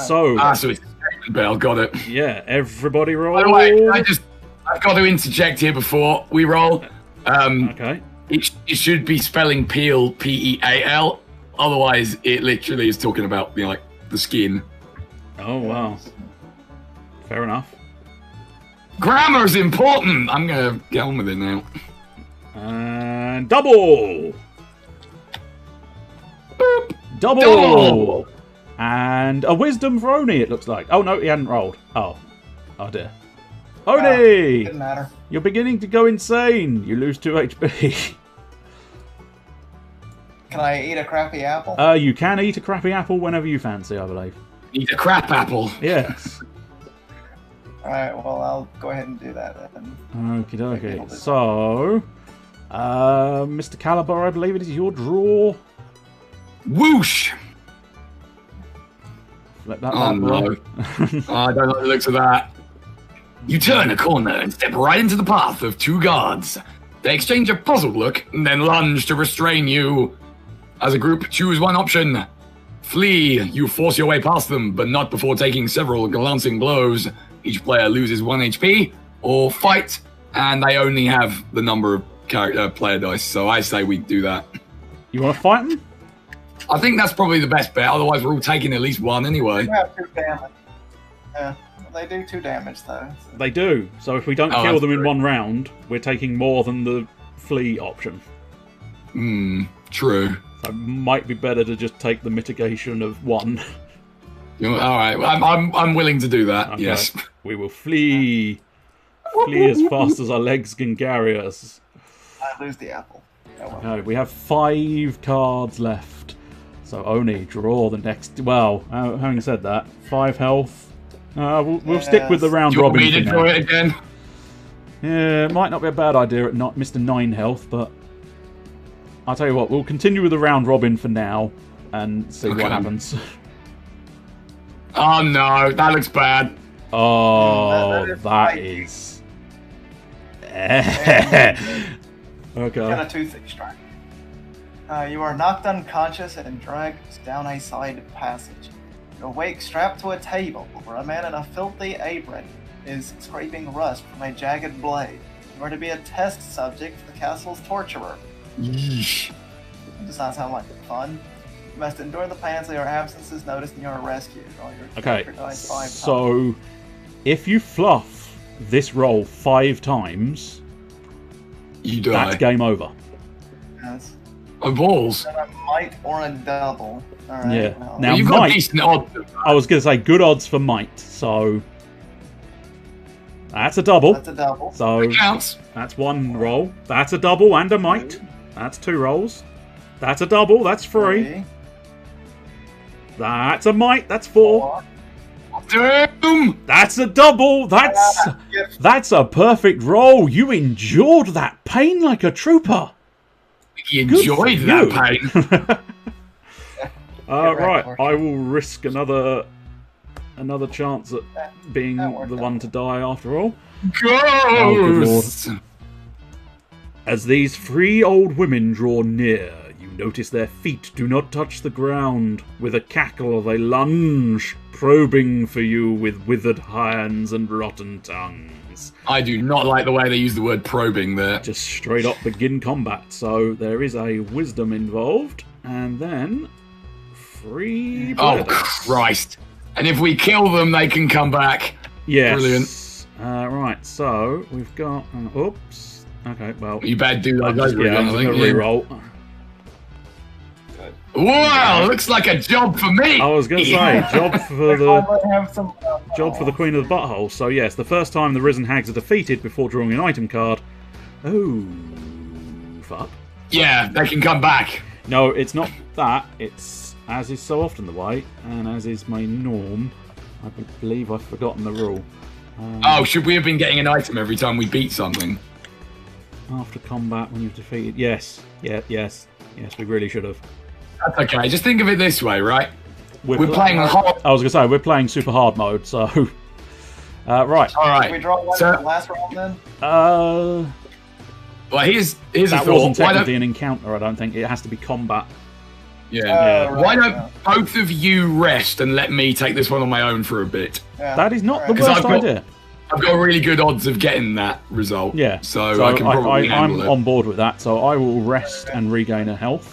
So, So it's a bell, got it. yeah, everybody roll. By the way, I've got to interject here before we roll. Okay. It should be spelling peel, P-E-A-L. Otherwise, it literally is talking about the skin. Oh, wow. Fair enough. Grammar's important. I'm gonna get on with it now. And double! Boop. Double! Double! And a wisdom for Oni, it looks like. Oh, no, he hadn't rolled. Oh. Oh, dear. Oni! Didn't matter. You're beginning to go insane. You lose 2 HP. Can I eat a crappy apple? You can eat a crappy apple whenever you fancy, I believe. Eat a crap apple. Yes. Alright, well, I'll go ahead and do that then. Okie dokie. So, Mr. Caliber, I believe it is your draw. Whoosh! Let that Oh, no. I don't like the looks of that. You turn a corner and step right into the path of 2 guards. They exchange a puzzled look and then lunge to restrain you. As a group, choose one option. Flee. You force your way past them, but not before taking several glancing blows. Each player loses 1 HP. Or fight, and they only have the number of player dice, so I say we do that. You want to fight them? I think that's probably the best bet, otherwise we're all taking at least 1 anyway. They have 2 damage. Yeah, they do 2 damage though. So. They do. So if we don't kill them in 1 round, we're taking more than the flee option. True. So it might be better to just take the mitigation of 1. All right, I'm willing to do that. Okay. Yes. We will flee. Flee as fast as our legs can carry us. I lose the apple. Oh, well. Okay, we have 5 cards left. So Oni, draw the next. Well, having said that, 5 health. We'll stick with the round Do you want robin. me to for draw now. it again? Yeah, it might not be a bad idea at not Mr. 9 health, but I'll tell you what, we'll continue with the round robin for now and see what happens. Oh no, that looks bad. Oh, that is. Okay. Got a toothache strike. You are knocked unconscious and dragged down a side passage. You awake strapped to a table where a man in a filthy apron is scraping rust from a jagged blade. You are to be a test subject for the castle's torturer. Yeesh. It does not sound like fun. You must endure the pains of your absences noticed and you are rescued. Roll your Okay, character dice 5 times. so if you fluff this roll 5 times, You die. that's game over. Yes. Oh, balls. Then a might or a double. Alright. Yeah. Well, Now, You've got might- decent odds. I was going to say good odds for might, so that's a double. that's a double. So It counts. that's 1 roll. That's a double and a might. That's 2 rolls. That's a double. That's 3. That's a might. That's 4. Doom. That's a double. That's a perfect roll. You endured that pain like a trooper. You Good enjoyed for that you. pain. Right. Mark. I will risk another chance at being that worked the out. one to die after all. good lord. Ghosts. As these 3 old women draw near, you notice their feet do not touch the ground. With a cackle, they lunge, probing for you with withered hands and rotten tongues. I do not like the way they use the word probing there. Just straight up begin combat. So there is a wisdom involved, and then 3 Oh, blood. Christ. And if we kill them, they can come back. Yes. Brilliant. Right, so we've got. Oops. Okay, well. You better do those over Yeah, again, I'm I going to think. reroll. Wow, looks like a job for me. I was going to say, job for I the might have some. Queen of the Butthole. So yes, the first time the Risen Hags are defeated before drawing an item card. Oh, fuck. Yeah, they can come back. No, it's not that. It's, as is so often the way, and as is my norm, I believe I've forgotten the rule. Oh, should we have been getting an item every time we beat something? After combat, when you've defeated... Yes, yes, we really should have. That's okay. Just think of it this way, right? We're pl- playing on hard. I was going to say, we're playing super hard mode, so... right. All Did we right. draw one So, for the last round then? Uh... well, here's a That thought. wasn't Why technically don't, an encounter, I don't think. It has to be combat. yeah. Right, Why don't yeah. both of you rest and let me take this one on my own for a bit? Yeah. That is not the Alright. 'Cause worst I've got- idea. I've got really good odds of getting that result. Yeah. So I can probably handle I'm it. on board with that, so I will rest and regain a health.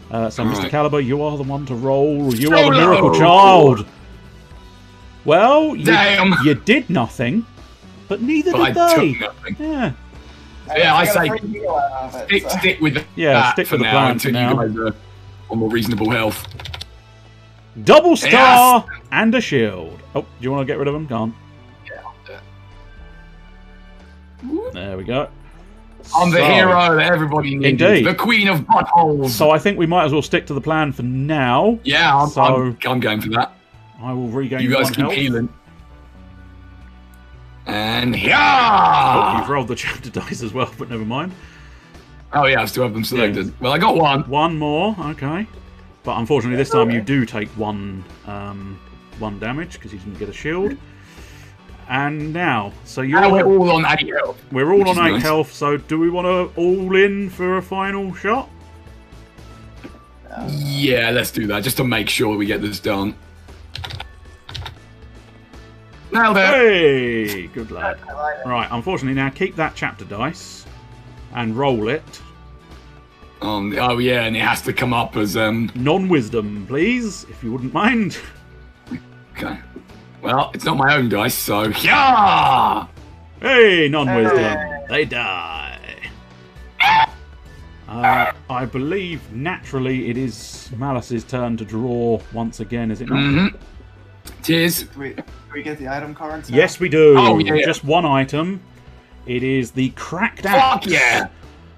So, Mr. Alright. Caliber, you are the one to roll. You are the Solo! miracle child. Well, Damn. you did nothing, but neither But did I they. took nothing. Yeah. Yeah, I got a say free heal out of it, so- stick with Yeah, that stick for with the now plan until for you now. guys are on more reasonable health. Double star and a shield. Oh, do you want to get rid of them? Can't. There we go. I'm the So- hero that everybody needs. Indeed. The queen of buttholes. So I think we might as well stick to the plan for now. Yeah, I'm going for that. I will regain You guys one keep health. healing. And Oh, yeah. you've rolled the chapter dice as well, but never mind. Oh yeah, I still have them selected. Yes. Well, I got one. One more, okay. But unfortunately, this time you do take one damage because you didn't get a shield. And now, so Now we're you're all on 8 health. we're all which on is 8 nice. health. So do we want to all in for a final shot? Yeah, let's do that just to make sure we get this done. Nailed it. Hey, good lad. I like it. Right, unfortunately, now keep that chapter dice and roll it. Oh yeah, and it has to come up as Non-wisdom, please, if you wouldn't mind. Okay. Well, it's not my own dice, so yeah. Hey, non-wisdom. Hey. They die. I believe naturally it is Malice's turn to draw once again, is it not? Mm-hmm. Cheers. Do we get the item cards? now? Yes, we do. Oh, yeah. Just one item. It is the cracked axe. Fuck yeah.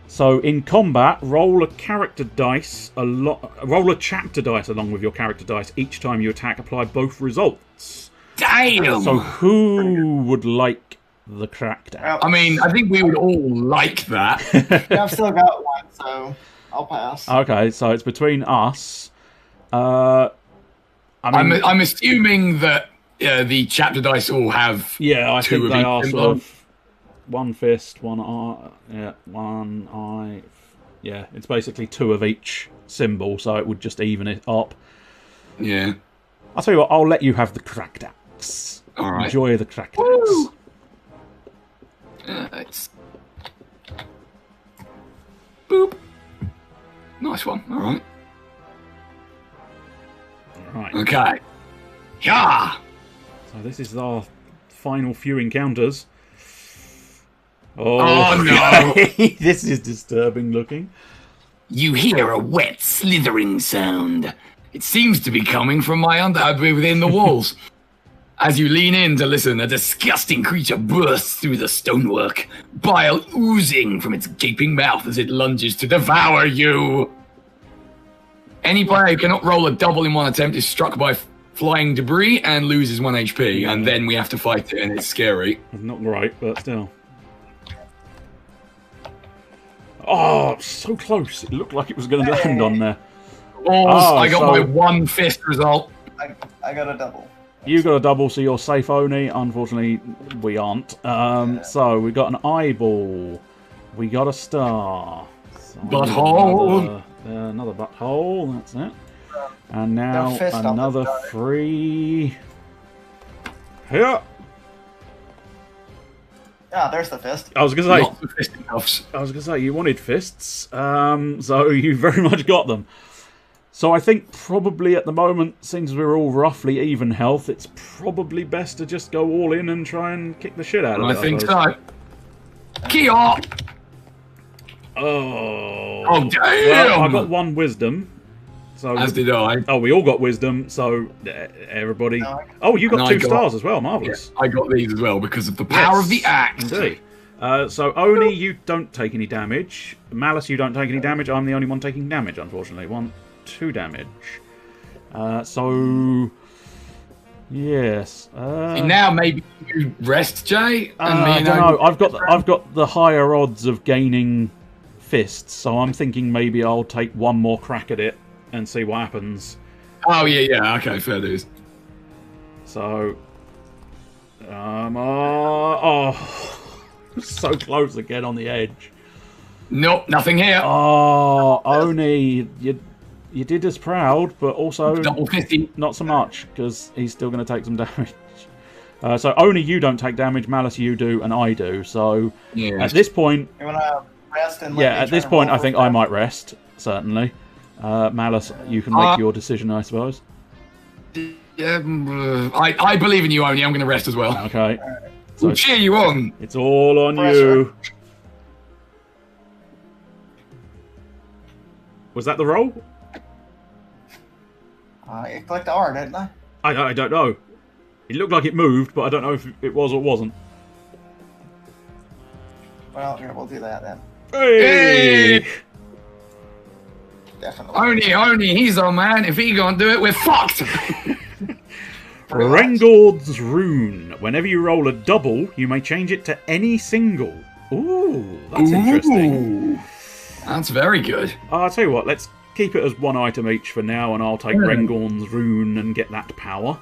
So in combat, roll a character dice roll a chapter dice along with your character dice each time you attack. Apply both results. Damn. So who would like the cracked axe? Well, I mean, I think we would all like that. yeah, I've still got one, so I'll pass. Okay, so it's between us. I mean, I'm assuming that the chapter dice all have. yeah, I two think of they each are symbol. sort of one fist, one eye, yeah, one eye. Yeah, it's basically two of each symbol, so it would just even it up. Yeah. I'll tell you what, I'll let you have the cracked axe. All right. Enjoy the cracked Woo! axe. It's... Boop. Nice one. All right. Right. Okay. Yeah. So this is our final few encounters. Oh, no. This is disturbing looking. You hear a wet, slithering sound. It seems to be coming from within the walls. As you lean in to listen, a disgusting creature bursts through the stonework, bile oozing from its gaping mouth as it lunges to devour you. Any player who cannot roll a double in one attempt is struck by flying debris and loses 1 HP, and then we have to fight it, and it's scary. Not great, but still. Oh, so close. It looked like it was going to land on there. Balls, I got so- my one fist result. I got a double. You got a double, so you're safe, Oni. Unfortunately, we aren't. So we got an eyeball. We got a star. So Butthole. Another butthole. That's it. And now No fist on the another star. 3. Here. Ah, there's the fist. I was gonna say. Lots of fisticuffs. I was gonna say you wanted fists. So you very much got them. So I think probably at the moment, since we're all roughly even health, it's probably best to just go all in and try and kick the shit out of I it. think suppose. so. Kia! Oh. Oh, damn! Well, I got one wisdom. So As did I. oh, we all got wisdom. So everybody. No, Oh, you got And I 2 got- stars as well. Yeah, Marvelous. I got these as well because of the power of the axe. Indeed. So Oni, you don't take any damage. Malice, you don't take any damage. I'm the only one taking damage, unfortunately. 2 damage. So yes. Now maybe you rest, Jay, and me I and don't know. Owen- I've got the higher odds of gaining fists, so I'm thinking maybe I'll take one more crack at it and see what happens. Oh yeah. Okay, fair dues. So, so close again on the edge. Nope, nothing here. Oh, Oni, you did us proud, but also Double 50. not so much because he's still going to take some damage. So Oni, you don't take damage. Malice, you do, and I do. So Yes. at this point, You wanna rest and let yeah, me at try this to point, roll I think with I that? might rest. Certainly, Malice, you can make your decision, I suppose. Yeah, I believe in you, Oni. I'm going to rest as well. Okay, We'll cheer you on. it's all on Pressure. you. Was that the roll? You clicked R, didn't I? I don't know. It looked like it moved, but I don't know if it was or wasn't. Well, here, we'll do that then. Hey! Definitely. Only, he's our man. If he can't do it, we're fucked. Rengord's Rune. Whenever you roll a double, you may change it to any single. Ooh, that's interesting. That's very good. I'll tell you what, let's keep it as one item each for now, and I'll take Rengorn's Rune and get that power.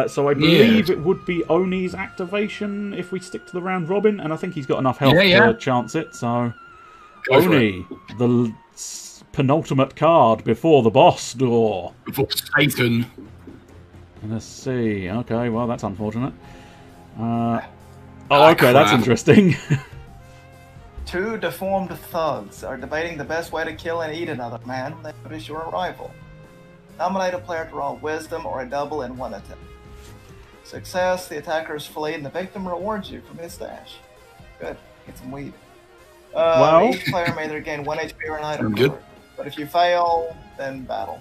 So I believe it would be Oni's activation if we stick to the round robin, and I think he's got enough health to chance it, so... Oni, the penultimate card before the boss door. Before Satan. Let's see. Okay, well, that's unfortunate. Okay, that's interesting. Two deformed thugs are debating the best way to kill and eat another man. They notice your arrival. Nominate a player to roll wisdom or a double in one attempt. Success, the attackers flee and the victim rewards you from his stash. Good. Get some weed. Each player may either gain 1 HP or an item. Good. But if you fail, then battle.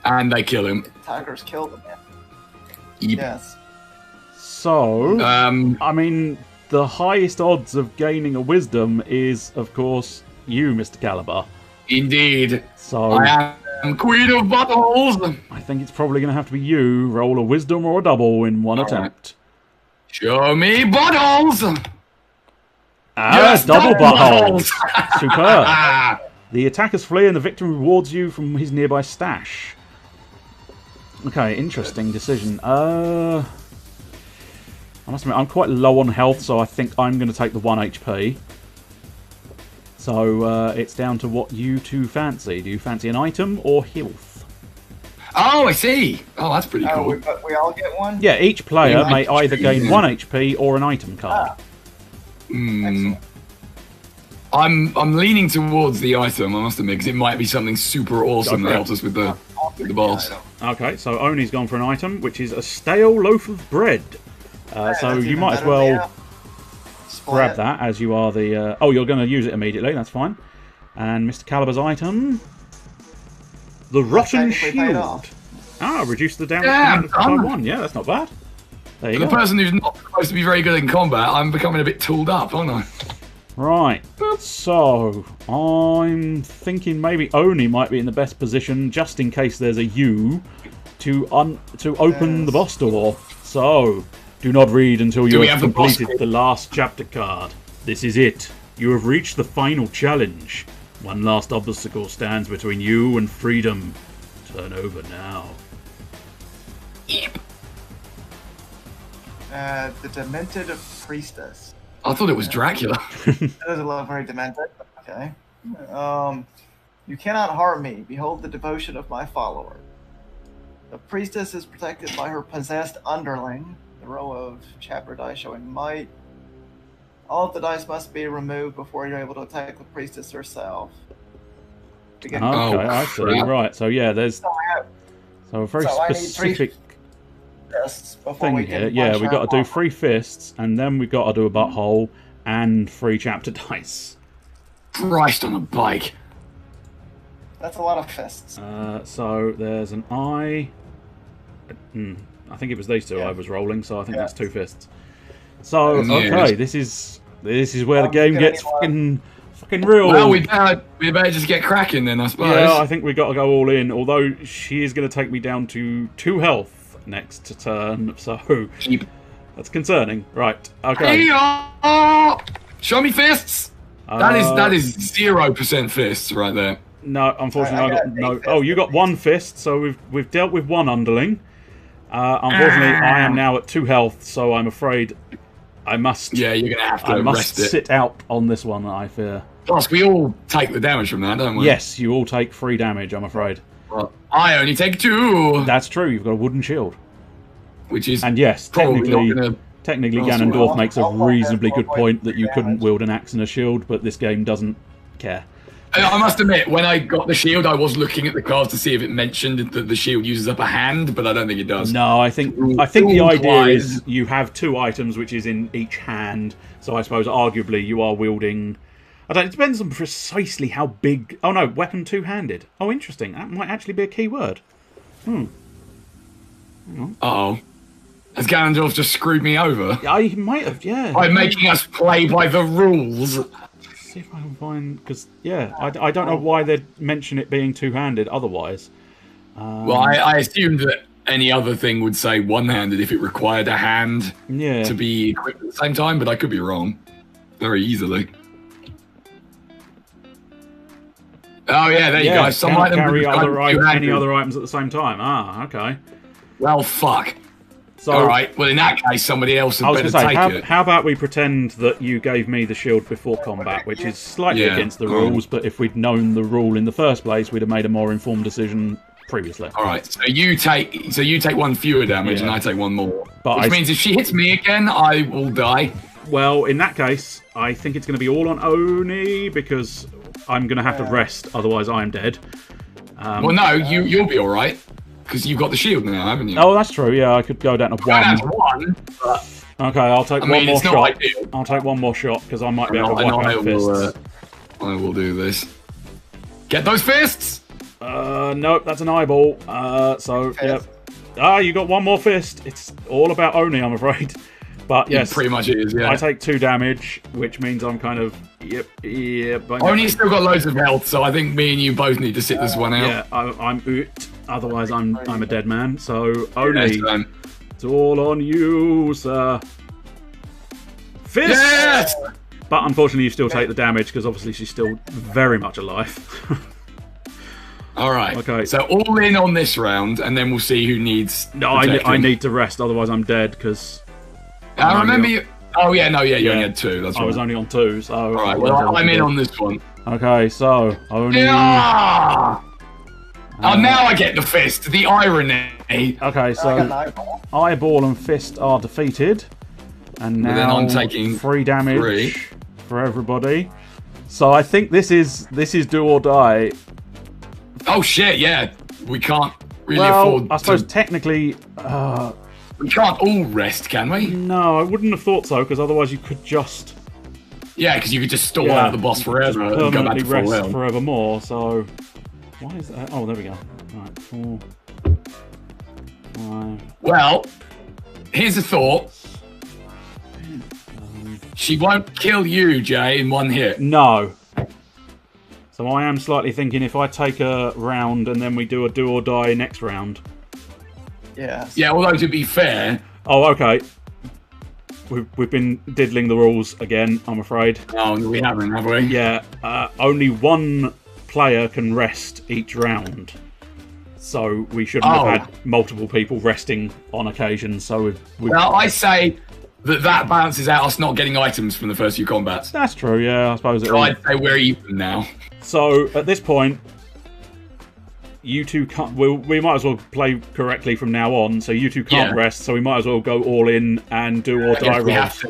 And they kill him. Attackers kill them. Yep. Yes. So, I mean, the highest odds of gaining a wisdom is, of course, you, Mr. Caliber. Indeed. So I am Queen of Buttholes. I think it's probably going to have to be you. Roll a wisdom or a double in one attempt. Show me buttholes. Yes, double buttholes. Superb. The attackers flee and the victim rewards you from his nearby stash. Okay, interesting decision. I must admit, I'm quite low on health, so I think I'm going to take the 1 HP. So it's down to what you two fancy. Do you fancy an item or health? Oh, I see. Oh, that's pretty cool. We all get one? Yeah, each player may either gain 1 HP or an item card. Excellent. I'm leaning towards the item, I must admit, because it might be something super awesome that helps us with the boss. Okay, so Oni's gone for an item, which is a stale loaf of bread. So you might as well grab that, as you are the... oh, you're going to use it immediately, that's fine. And Mr. Caliber's item... The Rotten Shield. Reduce the damage by 1. Yeah, that's not bad. There you go. The person who's not supposed to be very good in combat, I'm becoming a bit tooled up, aren't I? Right, so I'm thinking maybe Oni might be in the best position, just in case there's a U, to open the boss door. So, do not read until you have completed the last chapter card. This is it. You have reached the final challenge. One last obstacle stands between you and freedom. Turn over now. Yep. The Demented Priestess. I thought it was Dracula. That doesn't look very demented. Okay. You cannot harm me. Behold the devotion of my follower. The priestess is protected by her possessed underling. The row of chapter dice showing might. All of the dice must be removed before you're able to attack the priestess herself. Okay, I see. Right, so yeah, there's a very specific thing here. Yeah, we've got to do 3 fists, and then we've got to do a butthole and 3 chapter dice. Christ on a bike. That's a lot of fists. So there's an eye. I think it was these two I was rolling, so I think that's 2 fists. So okay, this is where the game gets fucking real. Well, we better just get cracking then, I suppose. Yeah, I think we got to go all in. Although she is going to take me down to 2 health next turn, so that's concerning. Right, okay. Show me fists. That is 0% fists right there. No, unfortunately, I got no. Oh, you got 1 fist, so we've dealt with 1 underling. Unfortunately, I am now at 2 health, so I'm afraid I must. Yeah, you're gonna have to rest it. Sit out on this one, I fear. Plus, we all take the damage from that, don't we? Yes, you all take 3 damage, I'm afraid. Well, I only take 2. That's true. You've got a wooden shield, which is technically Ganondorf makes a reasonably good point that you couldn't wield an axe and a shield, but this game doesn't care. I must admit, when I got the shield, I was looking at the cards to see if it mentioned that the shield uses up a hand, but I don't think it does. No, I think the idea is you have 2 items, which is in each hand. So I suppose arguably you are wielding. It depends on precisely how big. Oh no, weapon 2-handed. Oh, interesting. That might actually be a key word. Uh-oh. Has Ganondorf just screwed me over? I might have, yeah. By making us play by the rules. Let's see if I can find... Because, yeah, I don't know why they'd mention it being two-handed otherwise. Well, I assumed that any other thing would say one-handed if it required a hand to be equipped at the same time, but I could be wrong. Very easily. Oh, yeah, there you go. Some cannot items carry any other items. items at the same time. Ah, okay. Well, fuck. So, all right. Well, in that case, somebody else had better take it. How about we pretend that you gave me the shield before combat, which is slightly against the rules, but if we'd known the rule in the first place, we'd have made a more informed decision previously. All right. So you take one fewer damage, and I take one more. Which means if she hits me again, I will die. Well, in that case, I think it's going to be all on Oni because I'm going to have to rest, otherwise I'm dead. Well, no, you'll be all right. Because you've got the shield now, haven't you? Oh, that's true. Yeah, I could go down to one. That's one. But okay, I'll take one more shot. I'll take one more shot because I might be able to wipe out fists. I will do this. Get those fists! Nope, that's an eyeball. Yep. Ah, you got one more fist. It's all about Oni, I'm afraid. But yes, it pretty much is. Yeah. I take 2 damage, which means I'm kind of But Oni's still got loads of health, so I think me and you both need to sit this one out. Yeah, I'm oot. Otherwise, I'm a dead man. So Oni, it's all on you, sir. Fist. Yes! But unfortunately, you still take the damage because obviously she's still very much alive. All right. Okay. So all in on this round, and then we'll see who needs. No, I need to rest. Otherwise, I'm dead because. I remember you. Oh yeah, no, yeah, you only had 2. That's right. I was only on 2, so. All right. Well, I'm in on this one. Okay, so Oni. Yeah! Oh, now I get the fist. The irony. Okay, so eyeball and fist are defeated, and now then I'm taking 3 damage for everybody. So I think this is do or die. Oh shit! Yeah, we can't really afford. I suppose technically. We can't all rest, can we? No, I wouldn't have thought so, because otherwise you could just. Yeah, because you could just stall out the boss forever and go back to full rest forevermore. So. Why is that? Oh, there we go. Right, 4, 5. Well, here's a thought. She won't kill you, Jay, in one hit. No. So I am slightly thinking if I take a round and then we do a do or die next round. Yes. Yeah, although to be fair. Oh, okay. We've been diddling the rules again, I'm afraid. Oh, we haven't, have we? Yeah. Only one player can rest each round, so we shouldn't have had multiple people resting on occasion. So well, I say that balances out us not getting items from the first few combats. That's true. Yeah, I suppose. So I'd say we're even now. So at this point, you two can't. We might as well play correctly from now on. So you two can't rest. So we might as well go all in and do or die rolls.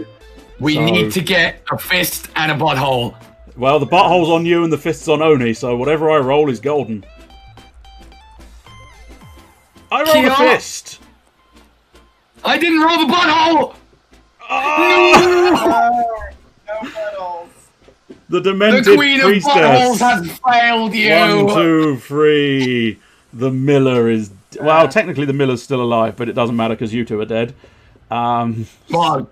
We need to get a fist and a butthole. Well, the butthole's on you and the fist's on Oni, so whatever I roll is golden. I rolled a fist! I didn't roll the butthole! Oh! No buttholes. The demented the Queen priestess. of Buttholes has failed you! 1, 2, 3. The miller is... Well, technically the miller's still alive, but it doesn't matter because you two are dead. Well,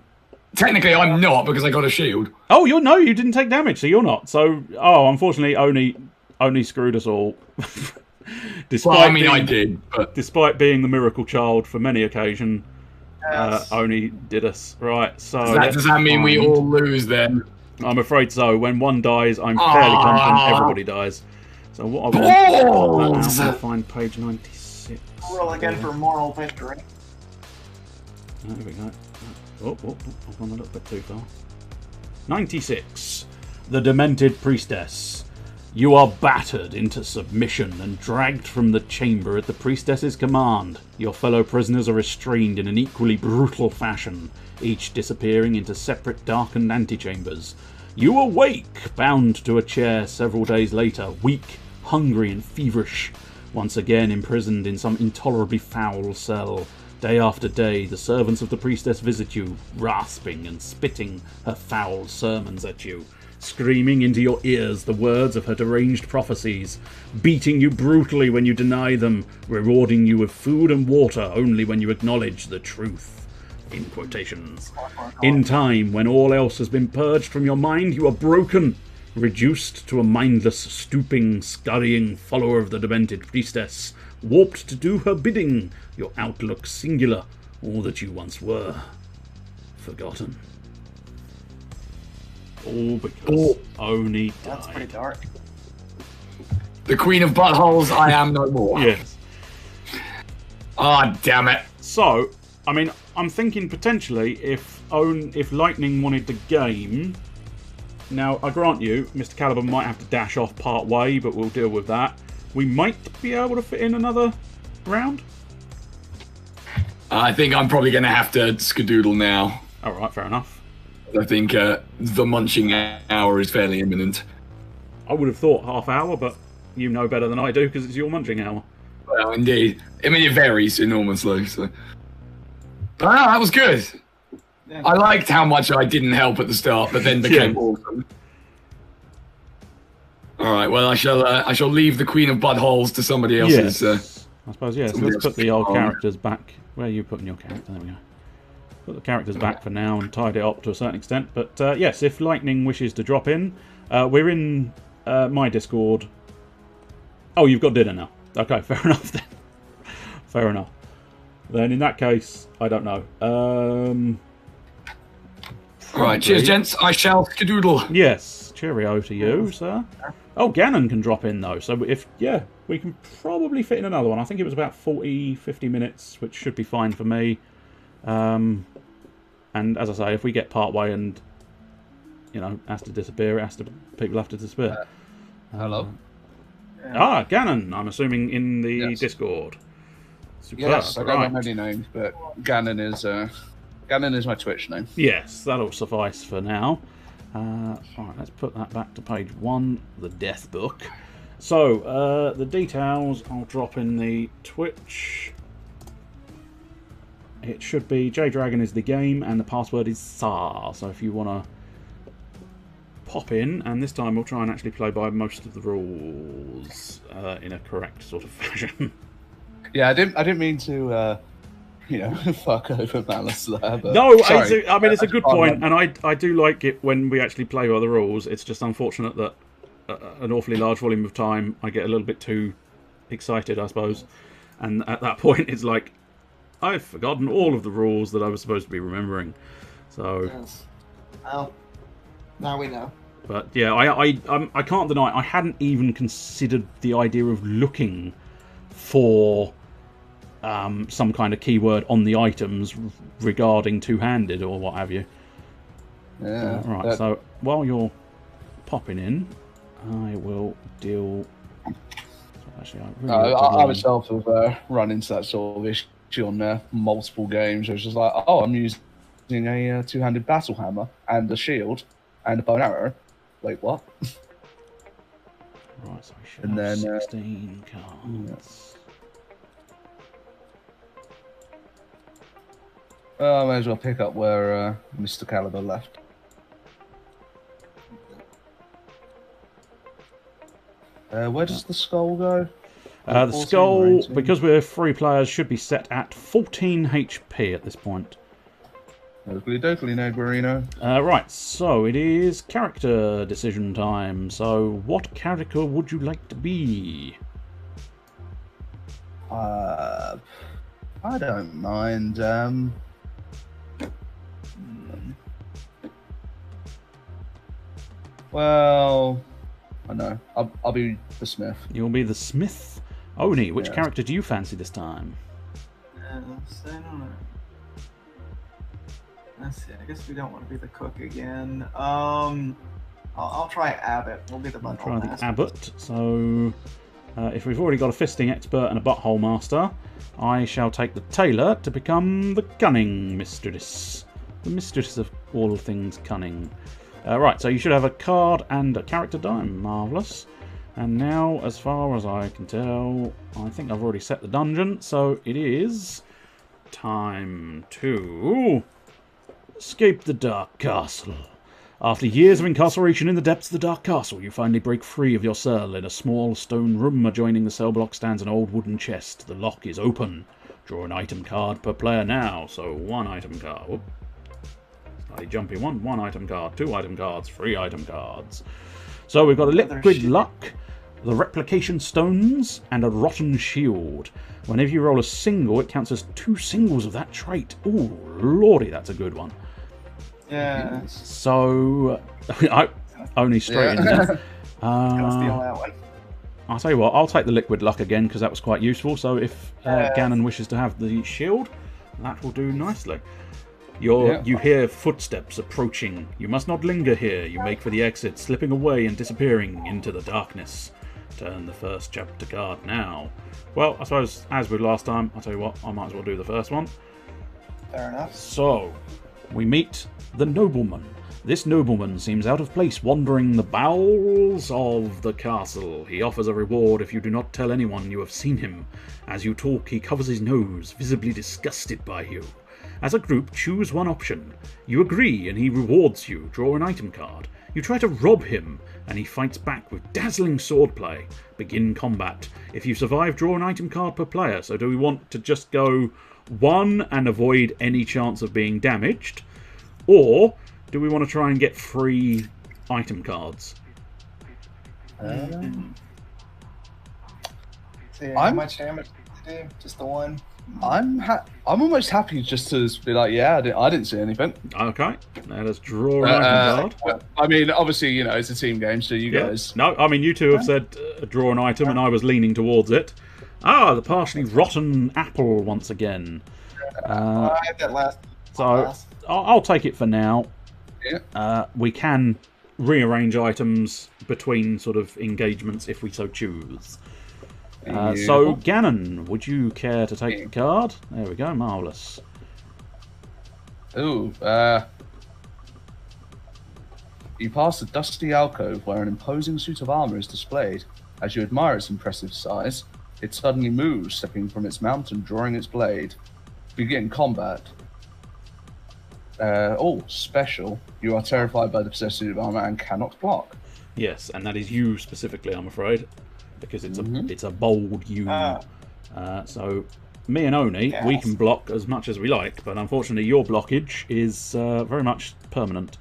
technically I'm not because I got a shield. Oh, you didn't take damage, so you're not. So, unfortunately, Oni screwed us all. I did. But... Despite being the miracle child for many occasions, Oni did us. Right, so... Does that mean we all lose then? I'm afraid so. When one dies, I'm fairly confident everybody dies. So what I want to find page 96. Roll again for moral victory. There we go. I've gone a little bit too far. 96. The Demented Priestess. You are battered into submission and dragged from the chamber at the priestess's command. Your fellow prisoners are restrained in an equally brutal fashion, each disappearing into separate darkened antechambers. You awake, bound to a chair several days later, weak, hungry and feverish, once again imprisoned in some intolerably foul cell. Day after day, the servants of the priestess visit you, rasping and spitting her foul sermons at you, screaming into your ears the words of her deranged prophecies, beating you brutally when you deny them, rewarding you with food and water only when you acknowledge the truth. in quotations. In time, when all else has been purged from your mind, you are broken, reduced to a mindless, stooping, scurrying follower of the demented priestess, warped to do her bidding, your outlook singular, all that you once were, forgotten. All because Oni died. That's pretty dark. The Queen of Buttholes, I am no more. Yes. Ah, damn it. So, I mean, I'm thinking potentially if Lightning wanted the game. Now, I grant you, Mr. Caliban might have to dash off part way, but we'll deal with that. We might be able to fit in another round. I think I'm probably going to have to skedoodle now. All right, fair enough. I think the munching hour is fairly imminent. I would have thought half hour, but you know better than I do because it's your munching hour. Well, indeed. I mean, it varies enormously. So. But that was good. Yeah. I liked how much I didn't help at the start, but then became awesome. All right. Well, I shall leave the Queen of Buttholes to somebody else's. Yes. I suppose yes. Let's put the old characters back. Where are you putting your character? There we go. Put the characters back for now and tidy it up to a certain extent. But yes, if Lightning wishes to drop in, we're in my Discord. Oh, you've got dinner now. Okay, fair enough then. Fair enough. Then in that case, I don't know. Right, cheers, gents. I shall skedoodle. Yes, cheerio to you, sir. Oh, Ganon can drop in though. So we can probably fit in another one. I think it was about 40, 50 minutes, which should be fine for me. And as I say, if we get part way and has to disappear, people have to disappear. Hello. Ganon. I'm assuming in the Discord. Superb. Yes, I don't know many names, but Ganon is my Twitch name. Yes, that'll suffice for now. Alright, let's put that back to page 1, the death book. So, the details I'll drop in the Twitch. It should be J-Dragon is the game, and the password is SAR. So if you want to pop in, and this time we'll try and actually play by most of the rules in a correct sort of fashion. Yeah, I didn't mean to, fuck over Malice there. But no, sorry. it's a good point, and I do like it when we actually play by the rules. It's just unfortunate that an awfully large volume of time I get a little bit too excited, I suppose, and at that point it's like I've forgotten all of the rules that I was supposed to be remembering. So, Yes. Well, now we know. But yeah, I can't deny I hadn't even considered the idea of looking for some kind of keyword on the items regarding two-handed or what have you. Yeah. Right. So while you're popping in, I will deal. So actually, I myself have run into that sort of issue on multiple games. It was just like, oh, I'm using a two-handed battle hammer and a shield and a bow and arrow. Wait, what? Right, so we should And have then, 16 cards. I may as well pick up where Mr. Caliber left. Where does the skull go? The skull, because we're 3 players, should be set at 14 HP at this point. Oakley dokley, Negorino. Right, so it is character decision time. So, what character would you like to be? I don't mind. Well, I know. I'll be the Smith. You'll be the Smith. Oni, which Yeah. character do you fancy this time? Let's see. I guess we don't want to be the cook again. I'll try Abbott. We'll be the I'll butthole try the master. Abbot. So, if we've already got a fisting expert and a butthole master, I shall take the tailor to become the cunning mistress. The mistress of all things cunning. Right, so you should have a card and a character die. Marvellous. And now, as far as I can tell, I think I've already set the dungeon, so it is time to escape the Dark Castle. After years of incarceration in the depths of the Dark Castle, you finally break free of your cell. In a small stone room adjoining the cell block stands an old wooden chest. The lock is open. Draw an item card per player now. So 1 item card. Whoop. Slightly jumpy one. 1 item card, 2 item cards, 3 item cards. So we've got a liquid luck, the replication stones, and a rotten shield. Whenever you roll a single, it counts as 2 singles of that trait. Ooh, lordy, that's a good one. Yeah. So, only straight in there. Gonna steal that one. I'll tell you what, I'll take the liquid luck again because that was quite useful. So if Ganon wishes to have the shield, that will do nicely. You hear footsteps approaching. You must not linger here. You make for the exit, slipping away and disappearing into the darkness. Turn the first chapter card now. Well, I suppose, as with last time, I'll tell you what, I might as well do the first one. Fair enough. So, we meet the nobleman. This nobleman seems out of place, wandering the bowels of the castle. He offers a reward if you do not tell anyone you have seen him. As you talk, he covers his nose, visibly disgusted by you. As a group, choose one option. You agree, and he rewards you. Draw an item card. You try to rob him, and he fights back with dazzling swordplay. Begin combat. If you survive, draw an item card per player. So do we want to just go 1 and avoid any chance of being damaged? Or do we want to try and get 3 item cards? See how much damage to do? Just the 1? I'm almost happy just to be like, yeah, I didn't see anything. Okay, let us draw an item card. I mean, obviously, you know, it's a team game, so you guys... No, I mean, you two have said draw an item, and I was leaning towards it. Ah, the partially rotten apple once again. I had that last. So, I'll take it for now. Yeah. We can rearrange items between sort of engagements if we so choose. So, Ganon, would you care to take the card? There we go, marvellous. Ooh, you pass a dusty alcove where an imposing suit of armour is displayed. As you admire its impressive size, it suddenly moves, stepping from its mount and drawing its blade. Begin combat. Special. You are terrified by the possessed suit of armour and cannot block. Yes, and that is you specifically, I'm afraid. Because it's a bold you. So me and Oni, we can block as much as we like, but unfortunately your blockage is very much permanent.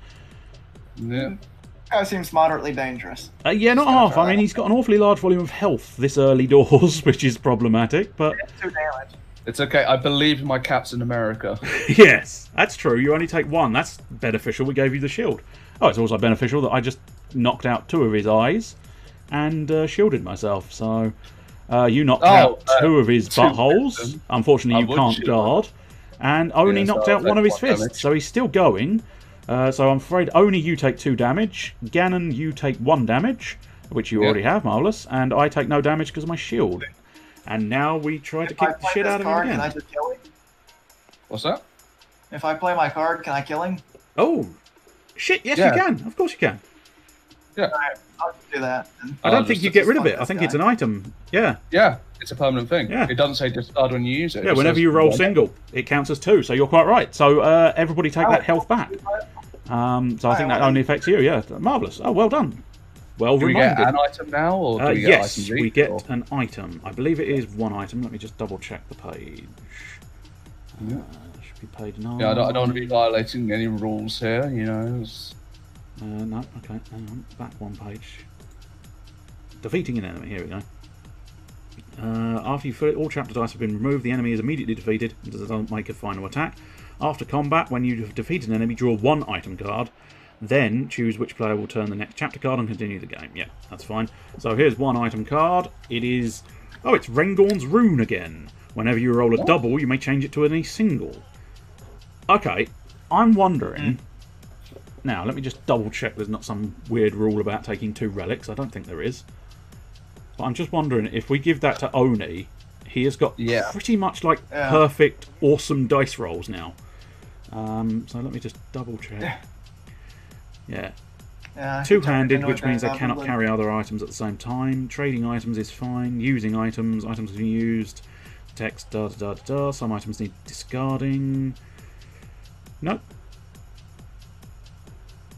Yeah. That seems moderately dangerous. Yeah, not half. I mean, he's got an awfully large volume of health this early doors, which is problematic, but... 2 damage. It's okay, I believe in my Captain America. Yes, that's true. You only take 1. That's beneficial. We gave you the shield. Oh, it's also beneficial that I just knocked out 2 of his eyes and shielded myself. So you knocked out 2 of his buttholes. Unfortunately, you can't guard. And Oni knocked out 1 of his fists. Damage. So he's still going. So I'm afraid Oni, you take 2 damage. Ganon, you take 1 damage, which you already have, marvellous. And I take no damage because of my shield. And now we try to kick the shit out of him again. Can I just kill him? What's that? If I play my card, can I kill him? Oh, shit, yes you can. Of course you can. Yeah. Alright, I'll do that. I don't think you get rid of it. I think it's an item. Yeah. Yeah, it's a permanent thing. Yeah. It doesn't say discard when you use it. Yeah, whenever you roll single, it counts as 2. So you're quite right. So everybody take that health back. So I think that only affects you. Yeah, marvellous. Oh, well done. Well do we reminded. get an item now, or do we get yes, items we get an item. I believe it is 1 item. Let me just double check the page. Should be page 9. Yeah, I don't want to be violating any rules here, you know. No, okay, hang on. Back 1 page. Defeating an enemy. Here we go. After you fill it, all chapter dice have been removed. The enemy is immediately defeated and does not make a final attack. After combat, when you have defeated an enemy, draw 1 item card. Then choose which player will turn the next chapter card and continue the game. Yeah, that's fine. So here's 1 item card. It is... Oh, it's Rengorn's Rune again. Whenever you roll a double, you may change it to any single. Okay, I'm wondering... Now, let me just double check there's not some weird rule about taking 2 relics. I don't think there is. But I'm just wondering, if we give that to Oni, he has got pretty much like perfect, awesome dice rolls now. So let me just double check. Yeah. Two-handed, which means they cannot carry other items at the same time. Trading items is fine. Using items can be used. Text, da-da-da-da-da. Some items need discarding. Nope.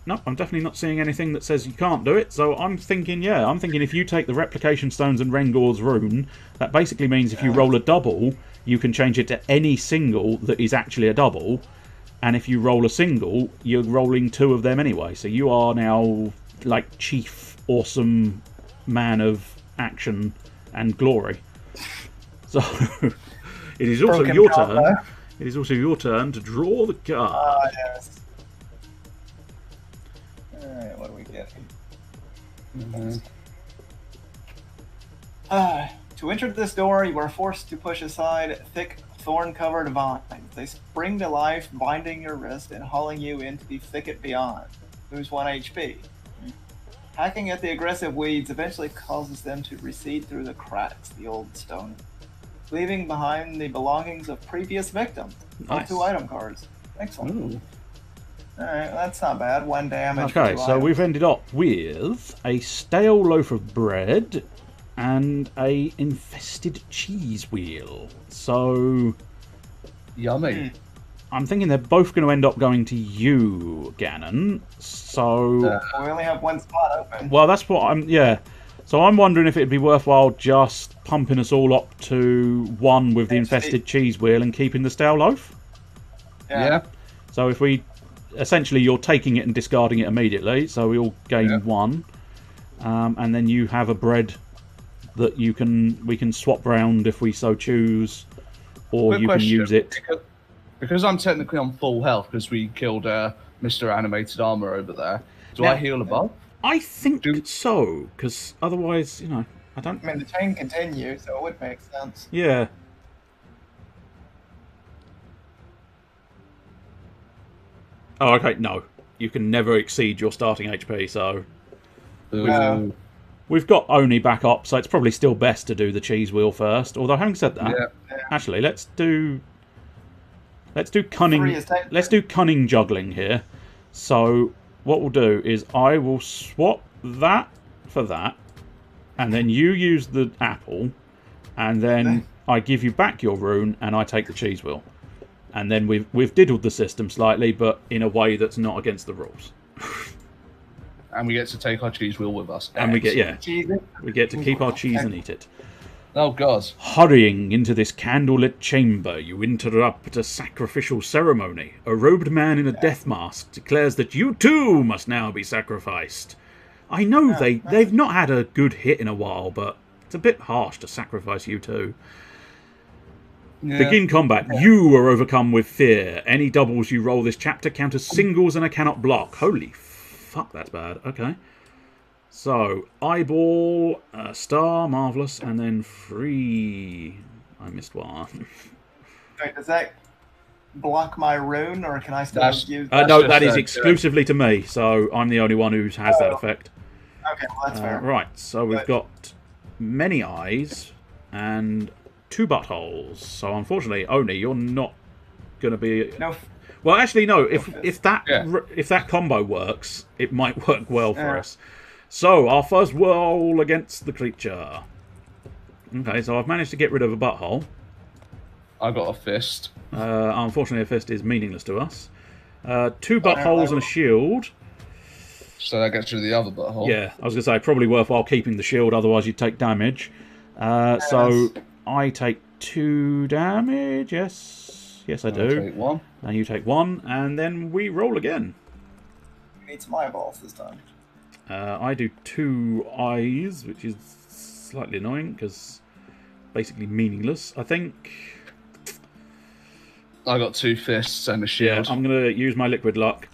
Nope, I'm definitely not seeing anything that says you can't do it. So I'm thinking, if you take the Replication Stones and Rengor's Rune, that basically means if you roll a double, you can change it to any single that is actually a double. And if you roll a single, you're rolling 2 of them anyway. So you are now like chief awesome man of action and glory. So it is also Broken your combo. turn. It is also your turn to draw the card. Ah, yes. Alright, what do we get? To enter this door, you are forced to push aside thick, thorn-covered vines. They spring to life, binding your wrist and hauling you into the thicket beyond. Lose 1 HP. Hacking at the aggressive weeds eventually causes them to recede through the cracks, the old stone, leaving behind the belongings of previous victims. Nice. 2 item cards. Excellent. Ooh. Alright, that's not bad. 1 damage. Okay, for 2 so items. we've ended up with a stale loaf of bread and a infested cheese wheel. So Yummy. I'm thinking they're both going to end up going to you, Ganon. So We only have 1 spot open. well, that's what I'm. Yeah. So I'm wondering if it'd be worthwhile just pumping us all up to 1 with the infested cheese wheel and keeping the stale loaf. Yeah. So if we essentially you're taking it and discarding it immediately, so we all gain 1, and then you have a bread that we can swap round if we so choose, or Quick you question, can use it. Because I'm technically on full health because we killed Mr. Animated Armor over there. Do Now- I heal above? I think so, because otherwise, I don't. I mean, the chain continues, so it would make sense. Yeah. Oh, okay. No, you can never exceed your starting HP. So Ooh. we've got Oni back up, so it's probably still best to do the cheese wheel first. Although, having said that, actually, let's do cunning. 3 is taken. Let's do cunning juggling here. So what we'll do is I will swap that for that, and then you use the apple, and then I give you back your rune, and I take the cheese wheel. And then we've diddled the system slightly, but in a way that's not against the rules. And we get to take our cheese wheel with us. And we get Cheese. we get to keep our cheese and eat it. Oh god. Hurrying into this candlelit chamber, you interrupt a sacrificial ceremony. A robed man in a death mask declares that you too must now be sacrificed. I know they've not had a good hit in a while, but it's a bit harsh to sacrifice you too. Yeah. Begin combat. You are overcome with fear. Any doubles you roll this chapter count as singles and I cannot block. Holy fuck, that's bad. Okay. So, eyeball, star, marvellous, and then free. I missed 1. Wait, does that block my rune, or can I still That's- use No, just that is a- exclusively to me, so I'm the only one who has that effect. Okay, well, that's fair. Right, so we've But- got many eyes and 2 buttholes. So unfortunately, Oni, you're not going to be. No, Well, actually, no. If that Yeah. combo works, it might work well for us. So our first roll against the creature. Okay, so I've managed to get rid of a butthole. I got a fist. Unfortunately, a fist is meaningless to us. 2 buttholes and a shield. So that gets rid of the other butthole. Yeah, I was going to say, probably worthwhile keeping the shield, otherwise you'd take damage. So I take 2 damage, yes, I I'll do. take 1. And you take 1, and then we roll again. we need some eyeballs this time. I do 2 eyes, which is slightly annoying, because basically meaningless, I think. I got 2 fists and a Yeah, shield. I'm going to use my liquid luck.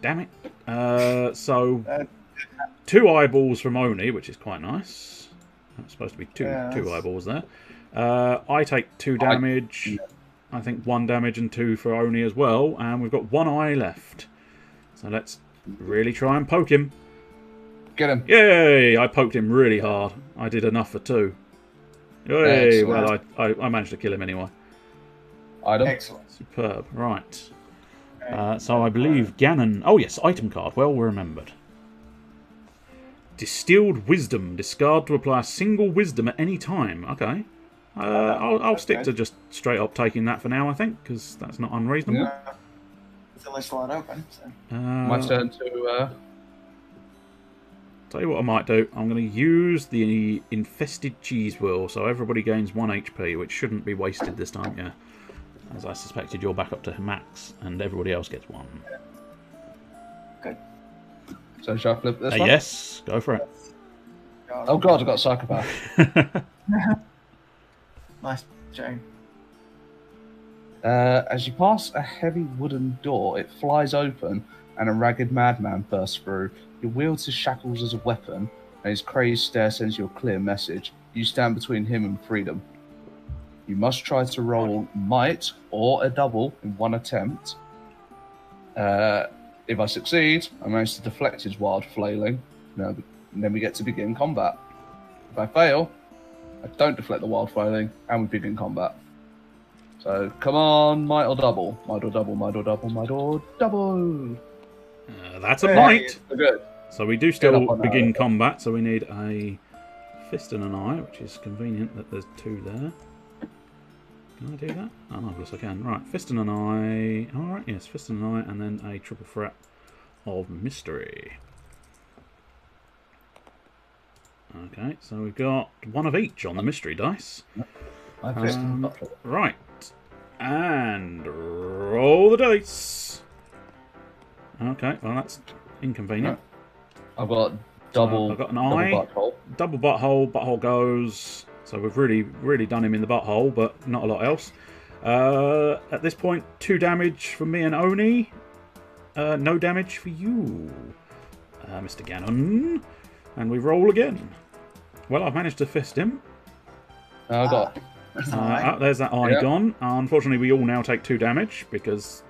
Damn it. So 2 eyeballs from Oni, which is quite nice. That's supposed to be two eyeballs there. I take 2 damage. I think 1 damage and 2 for Oni as well. And we've got 1 eye left. So let's really try and poke him. Get him. Yay! I poked him really hard. I did enough for 2. Yay! Excellent. Well, I managed to kill him anyway. Item. Excellent. Superb. Right. So I believe Ganon... Oh yes, item card. Well remembered. Distilled Wisdom. Discard to apply a single wisdom at any time. Okay. I'll stick to just straight up taking that for now, I think, because that's not unreasonable. Yeah. It's only slot open. So. My turn to Tell you what I might do. I'm going to use the infested cheese wheel, so everybody gains 1 HP, which shouldn't be wasted this time. Yeah, as I suspected, you're back up to max, and everybody else gets 1. Good. So shall I flip this one? Yes, go for it. Oh god, I've got a psychopath. Nice, Jane. As you pass a heavy wooden door, it flies open and a ragged madman bursts through. He wields his shackles as a weapon, and his crazed stare sends you a clear message. You stand between him and freedom. You must try to roll might or a double in one attempt. If I succeed, I manage to deflect his wild flailing. And then we get to begin combat. If I fail, I don't deflect the wild flailing, and we begin combat. So, come on, might or double. Might or double, might or double, might or double. That's a might. Good. So we do still begin combat, so we need a fist and an eye, which is convenient that there's 2 there. Can I do that? Oh, marvellous, I can. Right, fist and an eye. Alright, yes, fist and an eye, and then a triple threat of mystery. Okay, so we've got 1 of each on the mystery dice. Right, and roll the dice. Okay, well that's inconvenient. I've got double. I've got an eye. Double butthole. Butthole goes. So we've really done him in the butthole, but not a lot else. At this point, 2 damage for me and Oni. No damage for you, Mr. Gannon. And we roll again. Well, I've managed to fist him. I got. There's that eye gone. Unfortunately, we all now take 2 damage because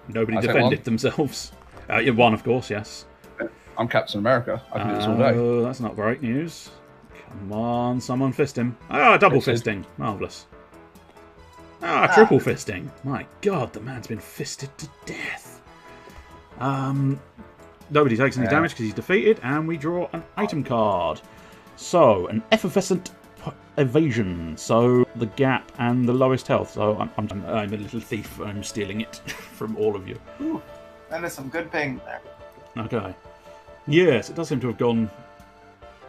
nobody defended themselves. 1, of course, yes. I'm Captain America. I can do this all day. That's not great news. Come on, someone fist him. Double fisting. Marvellous. Triple fisting. My God, the man's been fisted to death. Nobody takes any damage because he's defeated, and we draw an item card. So, an effervescent evasion. So, the gap and the lowest health. So, I'm a little thief. I'm stealing it from all of you. Ooh, that is some good ping there. Okay. Yes, it does seem to have gone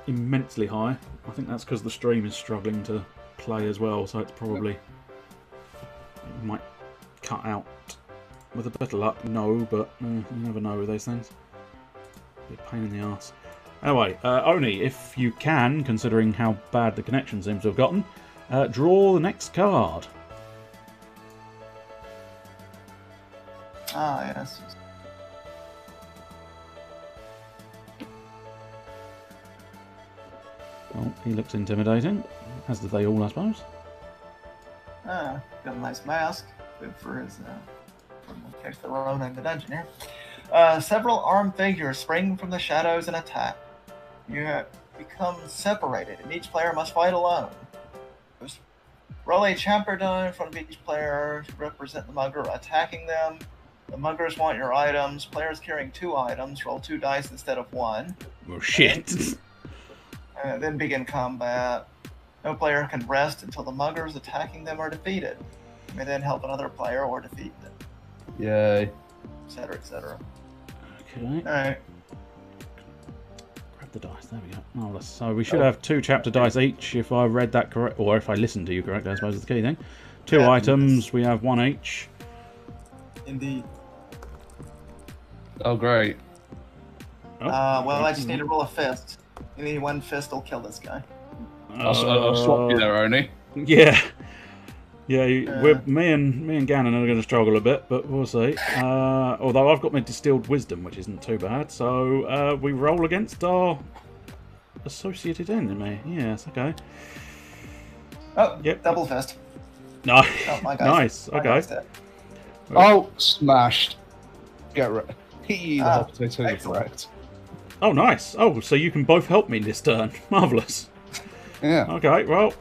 immensely high. I think that's because the stream is struggling to play as well, so it's probably... It might cut out. With a bit of luck, no, but you never know with those things. Be a pain in the arse. Anyway, Oni, if you can, considering how bad the connection seems to have gotten, draw the next card. Yes. Well, he looks intimidating, as do they all, I suppose. Got a nice mask. Good for his, in case they're alone in the dungeon here. Several armed figures spring from the shadows and attack. You have become separated, and each player must fight alone. Roll a chapter die in front of each player to represent the mugger attacking them. The muggers want your items. Players carrying 2 items roll 2 dice instead of 1. Oh shit. Then begin combat. No player can rest until the muggers attacking them are defeated. You may then help another player or defeat them. Yay. Etc., etc. Okay. Alright. Grab the dice, there we go. Marvellous. So we should have 2 chapter dice each, if I read that correct, or if I listened to you correctly, I suppose is the key thing. 2 items, we have 1 each. Indeed. Oh, great. Well, I just need to roll a fist. Any 1 fist will kill this guy. I'll swap you there, Oni. Yeah. Yeah, me and Gannon are going to struggle a bit, but we'll see. Although I've got my distilled wisdom, which isn't too bad. So we roll against our associated enemy. Yes, okay. Oh, yep. Double fist. Nice. Oh, my guy's, nice. Okay. Oh, smashed. Get ready. The hot potato correct. Oh, nice. Oh, so you can both help me this turn. Marvellous. Yeah. Okay, well.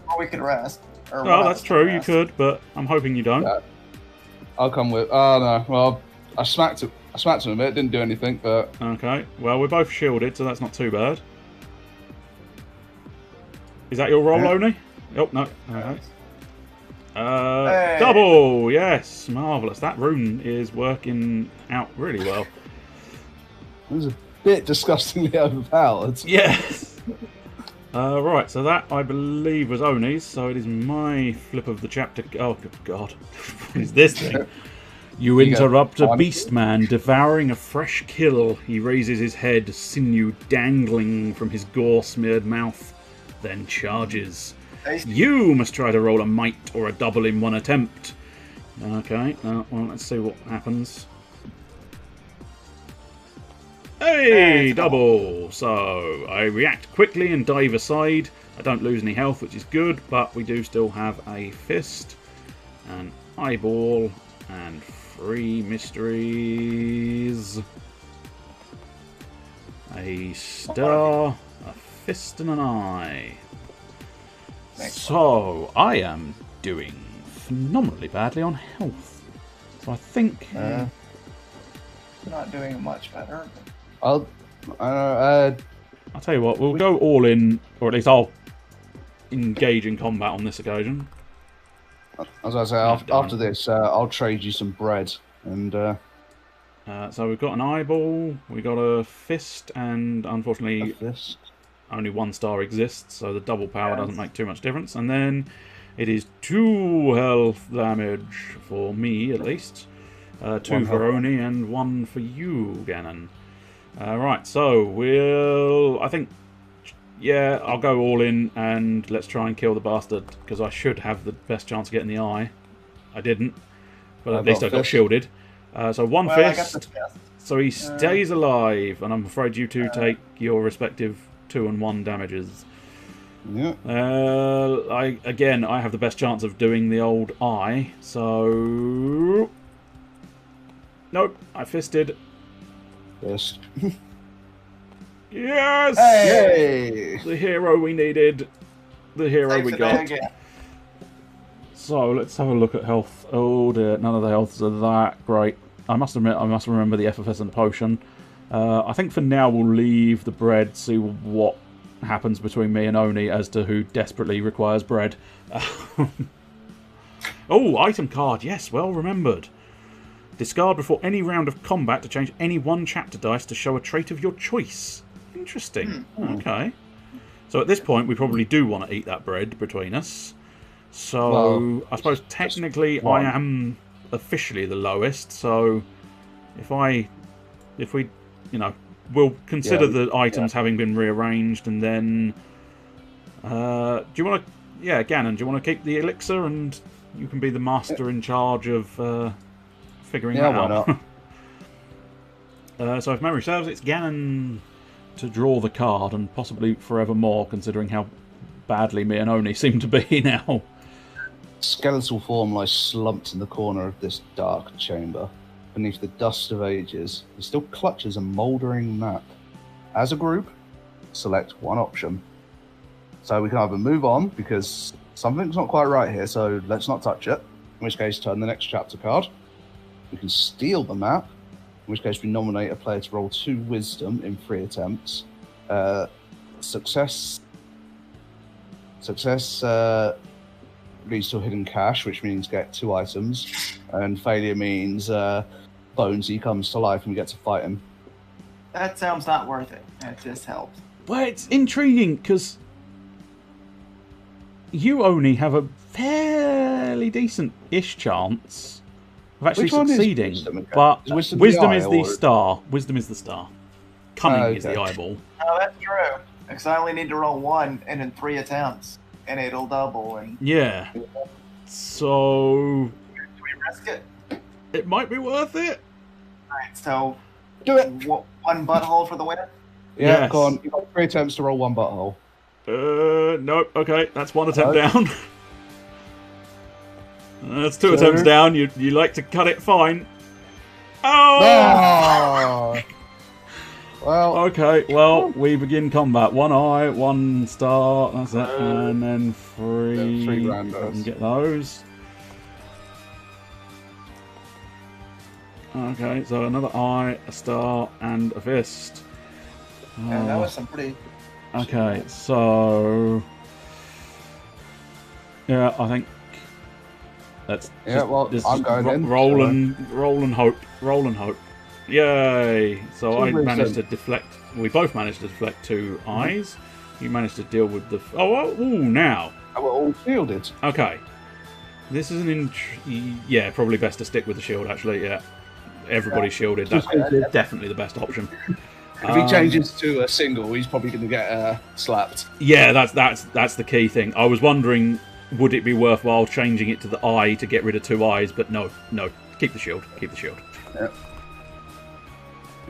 Or we could rest. Oh, that's true. You could, but I'm hoping you don't. Yeah. I'll come with. Oh no. Well, I smacked him a bit. Didn't do anything, but. Okay. Well, we're both shielded, so that's not too bad. Is that your roll, Oni? Oh no. Okay. Hey. Double. Yes, marvelous. That rune is working out really well. bit disgustingly overpowered. Yes. Right, so that I believe was Oni's, so it is my flip of the chapter. Oh, good God. What is this thing? You interrupt a beastman devouring a fresh kill. He raises his head, sinew dangling from his gore-smeared mouth, then charges. You must try to roll a might or a double in one attempt. Okay, well, let's see what happens. Hey, double! So, I react quickly and dive aside. I don't lose any health, which is good, but we do still have a fist, an eyeball, and 3 mysteries. A star, a fist, and an eye. So, I am doing phenomenally badly on health. So I think... not doing much better. I'll tell you what, we'll go all in, or at least I'll engage in combat on this occasion. As I say, after this, I'll trade you some bread. And so we've got an eyeball, we got a fist, and unfortunately only 1 star exists, so the double power doesn't make too much difference. And then it is 2 health damage for me, at least. 2 for Oni and 1 for you, Ganon. Right, so I think, yeah, I'll go all in and let's try and kill the bastard, because I should have the best chance of getting the eye. I didn't, but at least I got shielded. So 1 fist, so he stays alive, and I'm afraid you two take your respective 2 and 1 damages. Yeah. I have the best chance of doing the old eye, so... Nope, I fisted. Fist. Yes! Hey! The hero we needed. The hero we got. So, let's have a look at health. Oh dear, none of the healths are that great. I must admit, I must remember the effervescent potion. I think for now we'll leave the bread, see what happens between me and Oni as to who desperately requires bread. Oh, item card. Yes, well remembered. Discard before any round of combat to change any 1 chapter dice to show a trait of your choice. Interesting. Okay. So at this point, we probably do want to eat that bread between us. So well, I suppose technically I am officially the lowest. So if we, we'll consider the items having been rearranged, and then do you want to? Yeah, Ganon, do you want to keep the elixir, and you can be the master in charge of figuring that out. Why not? So if memory serves, it's Ganon to draw the card, and possibly forevermore, considering how badly me and Oni seem to be now. Skeletal form lies slumped in the corner of this dark chamber. Beneath the dust of ages, he still clutches a mouldering map. As a group, select 1 option. So we can either move on, because something's not quite right here, so let's not touch it. In which case, turn the next chapter card. We can steal the map, in which case we nominate a player to roll 2 wisdom in 3 attempts. Success leads to a hidden cache, which means get 2 items, and failure means Bonesy comes to life and we get to fight him. That sounds not worth it. It just helps. Well, it's intriguing because you only have a fairly decent-ish chance of actually succeeding, but wisdom is the star. Wisdom is the star. Cunning is the eyeball. Oh, that's true. Because I only need to roll 1 and in 3 attempts, and it'll double. And yeah. So do we risk it? It might be worth it. All right, so do it. 1 butthole for the win. Yeah, yes. Go on. You've got 3 attempts to roll 1 butthole. Nope. Okay, that's 1 attempt down. That's 2 attempts down. You like to cut it fine. Oh! Well. Okay, well, we begin combat. 1 eye, 1 star, that's it. And then 3. 3 randos. Can get those. Okay, so another eye, a star, and a fist. Yeah, that was some pretty... Okay, so... Yeah, I think... Let's I'm going in. roll and hope. Roll and hope. Yay! So I Two managed to wisdom. deflect. We both managed to deflect 2 eyes. You managed to deal with the. Now. And we're all shielded. Okay. This is an yeah, probably best to stick with the shield, actually, yeah. Everybody's shielded. That's definitely the best option. If he changes to a single, he's probably going to get slapped. Yeah, that's the key thing. I was wondering, would it be worthwhile changing it to the eye to get rid of 2 eyes? But no. Keep the shield. Keep the shield.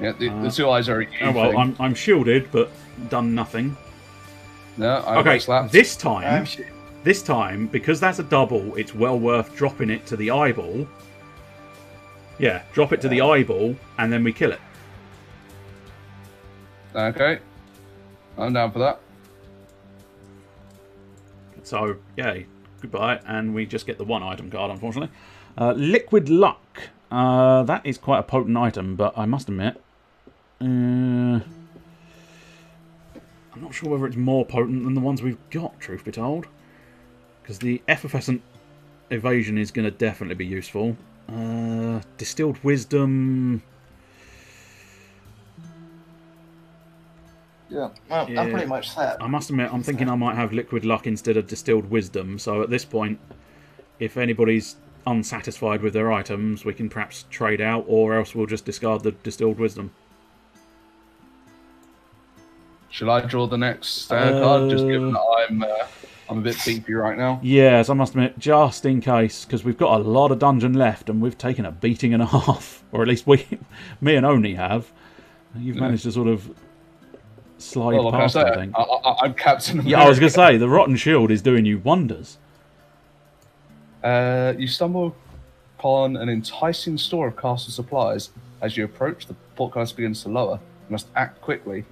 Yeah, the 2 eyes are a key well, thing. I'm shielded, but done nothing. No, I Okay, got slapped. this time, because that's a double, it's well worth dropping it to the eyeball. Yeah, drop it to the eyeball, and then we kill it. Okay. I'm down for that. So, yay. Goodbye. And we just get the 1 item card, unfortunately. Liquid Luck. That is quite a potent item, but I must admit... I'm not sure whether it's more potent than the ones we've got, truth be told. Because the effervescent evasion is going to definitely be useful. Distilled Wisdom... Yeah, well, I'm pretty much set. I must admit, I'm thinking I might have Liquid Luck instead of Distilled Wisdom. So at this point, if anybody's unsatisfied with their items, we can perhaps trade out, or else we'll just discard the Distilled Wisdom. Shall I draw the next card? Just given that I'm a bit beefy right now. Yes, I must admit, just in case, because we've got a lot of dungeon left, and we've taken a beating and a half, or at least me and Oni have. You've managed to sort of slide past, I think. I'm Captain America. Yeah, I was going to say, the Rotten Shield is doing you wonders. You stumble upon an enticing store of castle supplies. As you approach, the portcullis begins to lower. You must act quickly.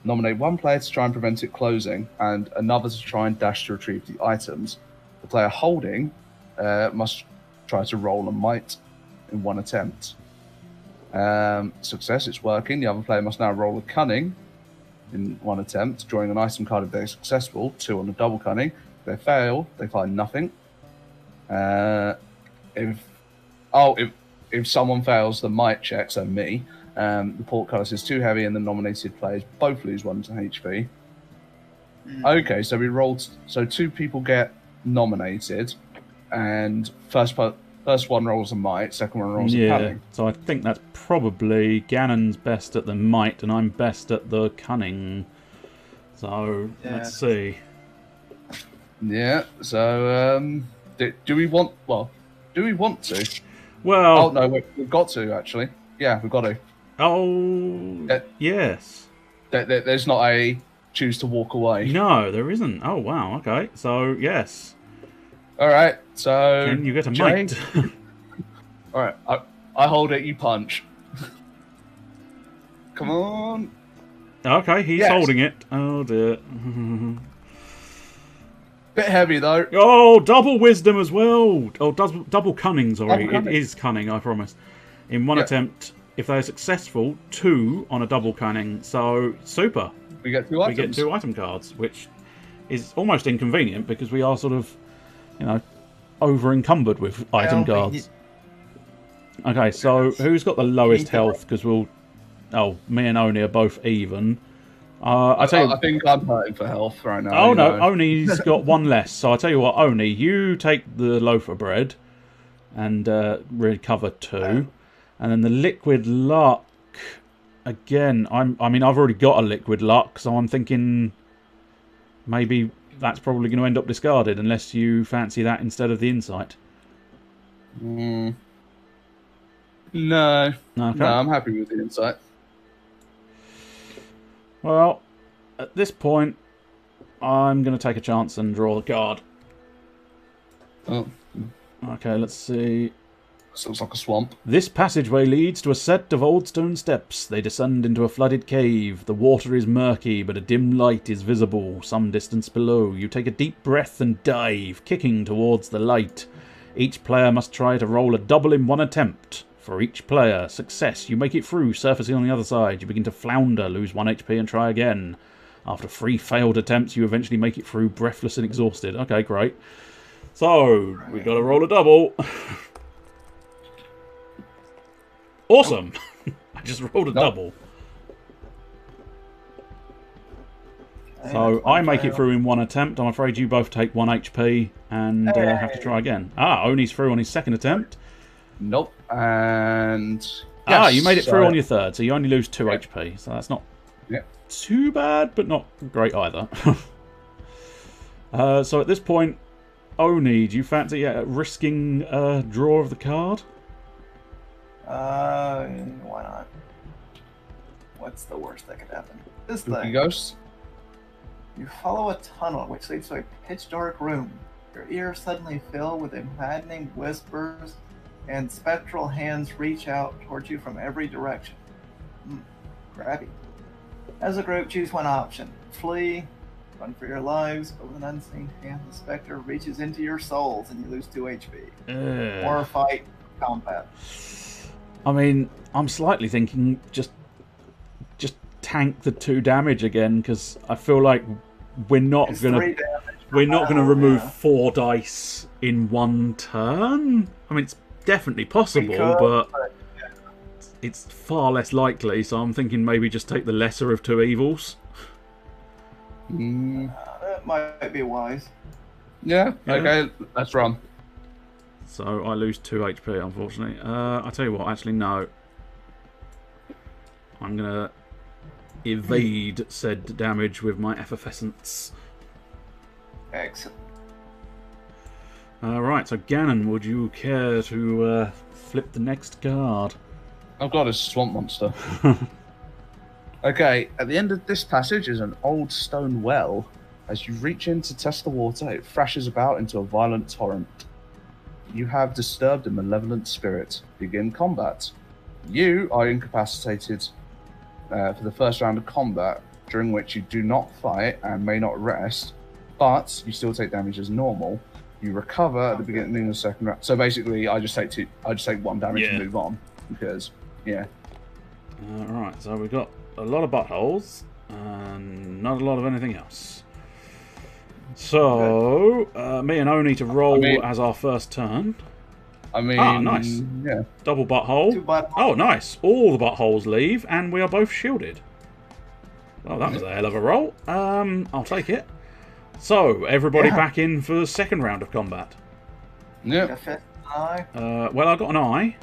Nominate 1 player to try and prevent it closing, and another to try and dash to retrieve the items. The player holding must try to roll a might in 1 attempt. Success, it's working. The other player must now roll a cunning in 1 attempt, drawing an item card if they're successful, 2 on the double cunning. If they fail, they find nothing. If someone fails the might check, so me, the portcullis is too heavy and the nominated players both lose 1 to HP. Okay, so we rolled. So 2 people get nominated, and first one rolls a might, second one rolls a cunning. So I think that's probably Ganon's best at the might, and I'm best at the cunning. So let's see. Yeah. So do we want? Well, do we want to? Well. Oh no, we've got to actually. Yeah, we've got to. Oh. Yes. There's not a choose to walk away. No, there isn't. Oh wow. Okay. So yes. All right. So Can you get a might? All right. I hold it. You punch. Come on. Okay, he's holding it. Oh dear. Bit heavy though. Oh, double wisdom as well. Oh, double cunning. Sorry, Double cunning. It is cunning. I promise. In 1 attempt, if they are successful, 2 on a double cunning. So super. We get 2 items. We get 2 item cards, which is almost inconvenient because we are sort of, over encumbered with item cards. Okay, so who's got the lowest health? Because me and Oni are both even. I think I'm hurting for health right now. Oh no, Oni's got 1 less. So I tell you what, Oni, you take the loaf of bread and recover 2, and then the liquid luck. Again, I've already got a liquid luck, so I'm thinking maybe that's probably going to end up discarded unless you fancy that instead of the insight. No. Okay. No, I'm happy with the insight. Well, at this point, I'm going to take a chance and draw the card. Oh. Okay, let's see. This looks like a swamp. This passageway leads to a set of old stone steps. They descend into a flooded cave. The water is murky, but a dim light is visible some distance below. You take a deep breath and dive, kicking towards the light. Each player must try to roll a double in 1 attempt. For each player, success, you make it through, surfacing on the other side. You begin to flounder, lose 1 HP and try again. After 3 failed attempts, you eventually make it through, breathless and exhausted. Okay, great. So, we got to roll a double. Awesome. just rolled a Nope. double. Okay, So that's one I make it fail. through in one attempt. I'm afraid you both take 1 HP and have to try again. Oni's through on his second attempt. Nope. And You made it through so- on your third, so you only lose 2 HP. So that's not too bad, but not great either. So at this point, Oni, do you fancy risking a draw of the card? Why not? What's the worst that could happen? This Spooky thing. ghosts. You follow a tunnel which leads to a pitch-dark room. Your ears suddenly fill with maddening whispers, and spectral hands reach out towards you from every direction. Grabby. As a group, choose one option. Flee, run for your lives, but with an unseen hand, the specter reaches into your souls and you lose 2 HP. Or fight, combat. I mean, I'm slightly thinking just tank the 2 damage again, because I feel like we're not It's gonna 3 damage. remove Yeah. 4 dice in 1 turn. I mean, it's definitely possible, We could, but yeah. it's far less likely. So I'm thinking maybe just take the lesser of 2 evils. That might be wise. Yeah. Yeah. Okay. Let's run. So I lose 2 HP, unfortunately. I tell you what, actually no. I'm gonna evade said damage with my effervescence. Excellent. Right, so Ganon, would you care to flip the next card? Oh god, it's a swamp monster. Okay, at the end of this passage is an old stone well. As you reach in to test the water, it thrashes about into a violent torrent. You have disturbed a malevolent spirit. Begin combat. You are incapacitated for the first round of combat, during which you do not fight and may not rest, but you still take damage as normal. You recover at the beginning of the second round. So basically, I just take 1 damage and move on because, yeah. Right, so we've got a lot of buttholes and not a lot of anything else. So, me and Oni to roll as our first turn. I mean, nice. Yeah. Double butthole. 2 buttholes. Oh, nice. All the buttholes leave, and we are both shielded. Well, that was a hell of a roll. I'll take it. So, everybody back in for the second round of combat. Yeah. A fifth eye. Well, I got an eye.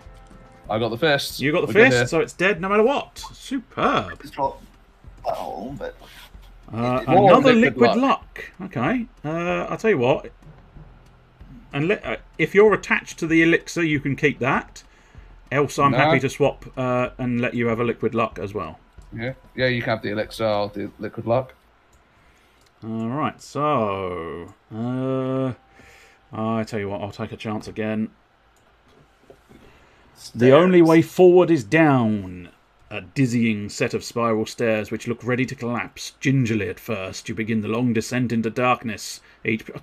I got the fist. You got the We're good fist, so it's dead no matter what. Superb. Just roll butthole, but Another liquid liquid luck. Okay. I'll tell you what. And if you're attached to the elixir, you can keep that. Else, I'm happy to swap and let you have a liquid luck as well. Yeah. Yeah, you can have the elixir, I'll do liquid luck. Alright, so... I tell you what, I'll take a chance again. The only way forward is down. A dizzying set of spiral stairs which look ready to collapse. Gingerly at first, you begin the long descent into darkness.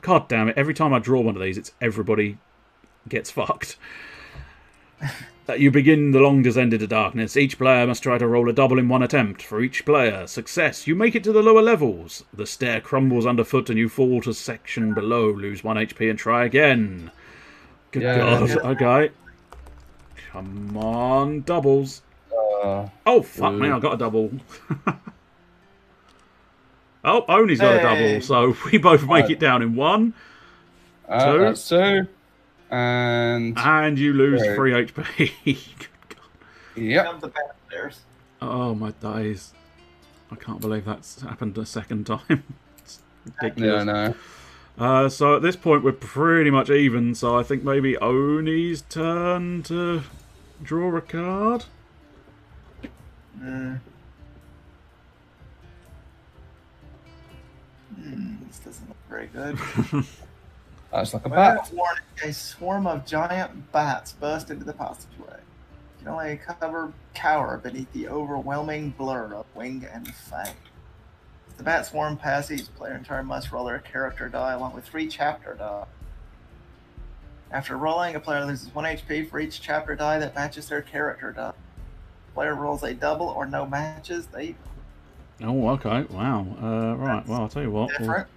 God damn it, every time I draw one of these, it's everybody gets fucked. You begin the long descent into darkness. Each player must try to roll a double in 1 attempt. For each player, success, you make it to the lower levels. The stair crumbles underfoot and you fall to section below. Lose 1 HP and try again. Good God. yeah. Okay. Come on, doubles. Oh, fuck me, I got a double. Oh, Oni's got a double, so we both make it down in 1. 2. That's 2. And you lose 3. 3 HP. Yep. come the back stairs. Oh, my days. I can't believe that's happened a second time. It's ridiculous. Yeah, I know. So at this point, we're pretty much even, so I think maybe Oni's turn to draw a card. This doesn't look very good. That's like a Well, bat. warning, a swarm of giant bats burst into the passageway. You can only cower beneath the overwhelming blur of wing and fang. As the bat swarm passes, each player in turn must roll their character die along with 3 chapter die. After rolling, a player loses 1 HP for each chapter die that matches their character die. If the player rolls a double or no matches, they Oh, okay. Wow. Right. Well, I'll tell you what. different.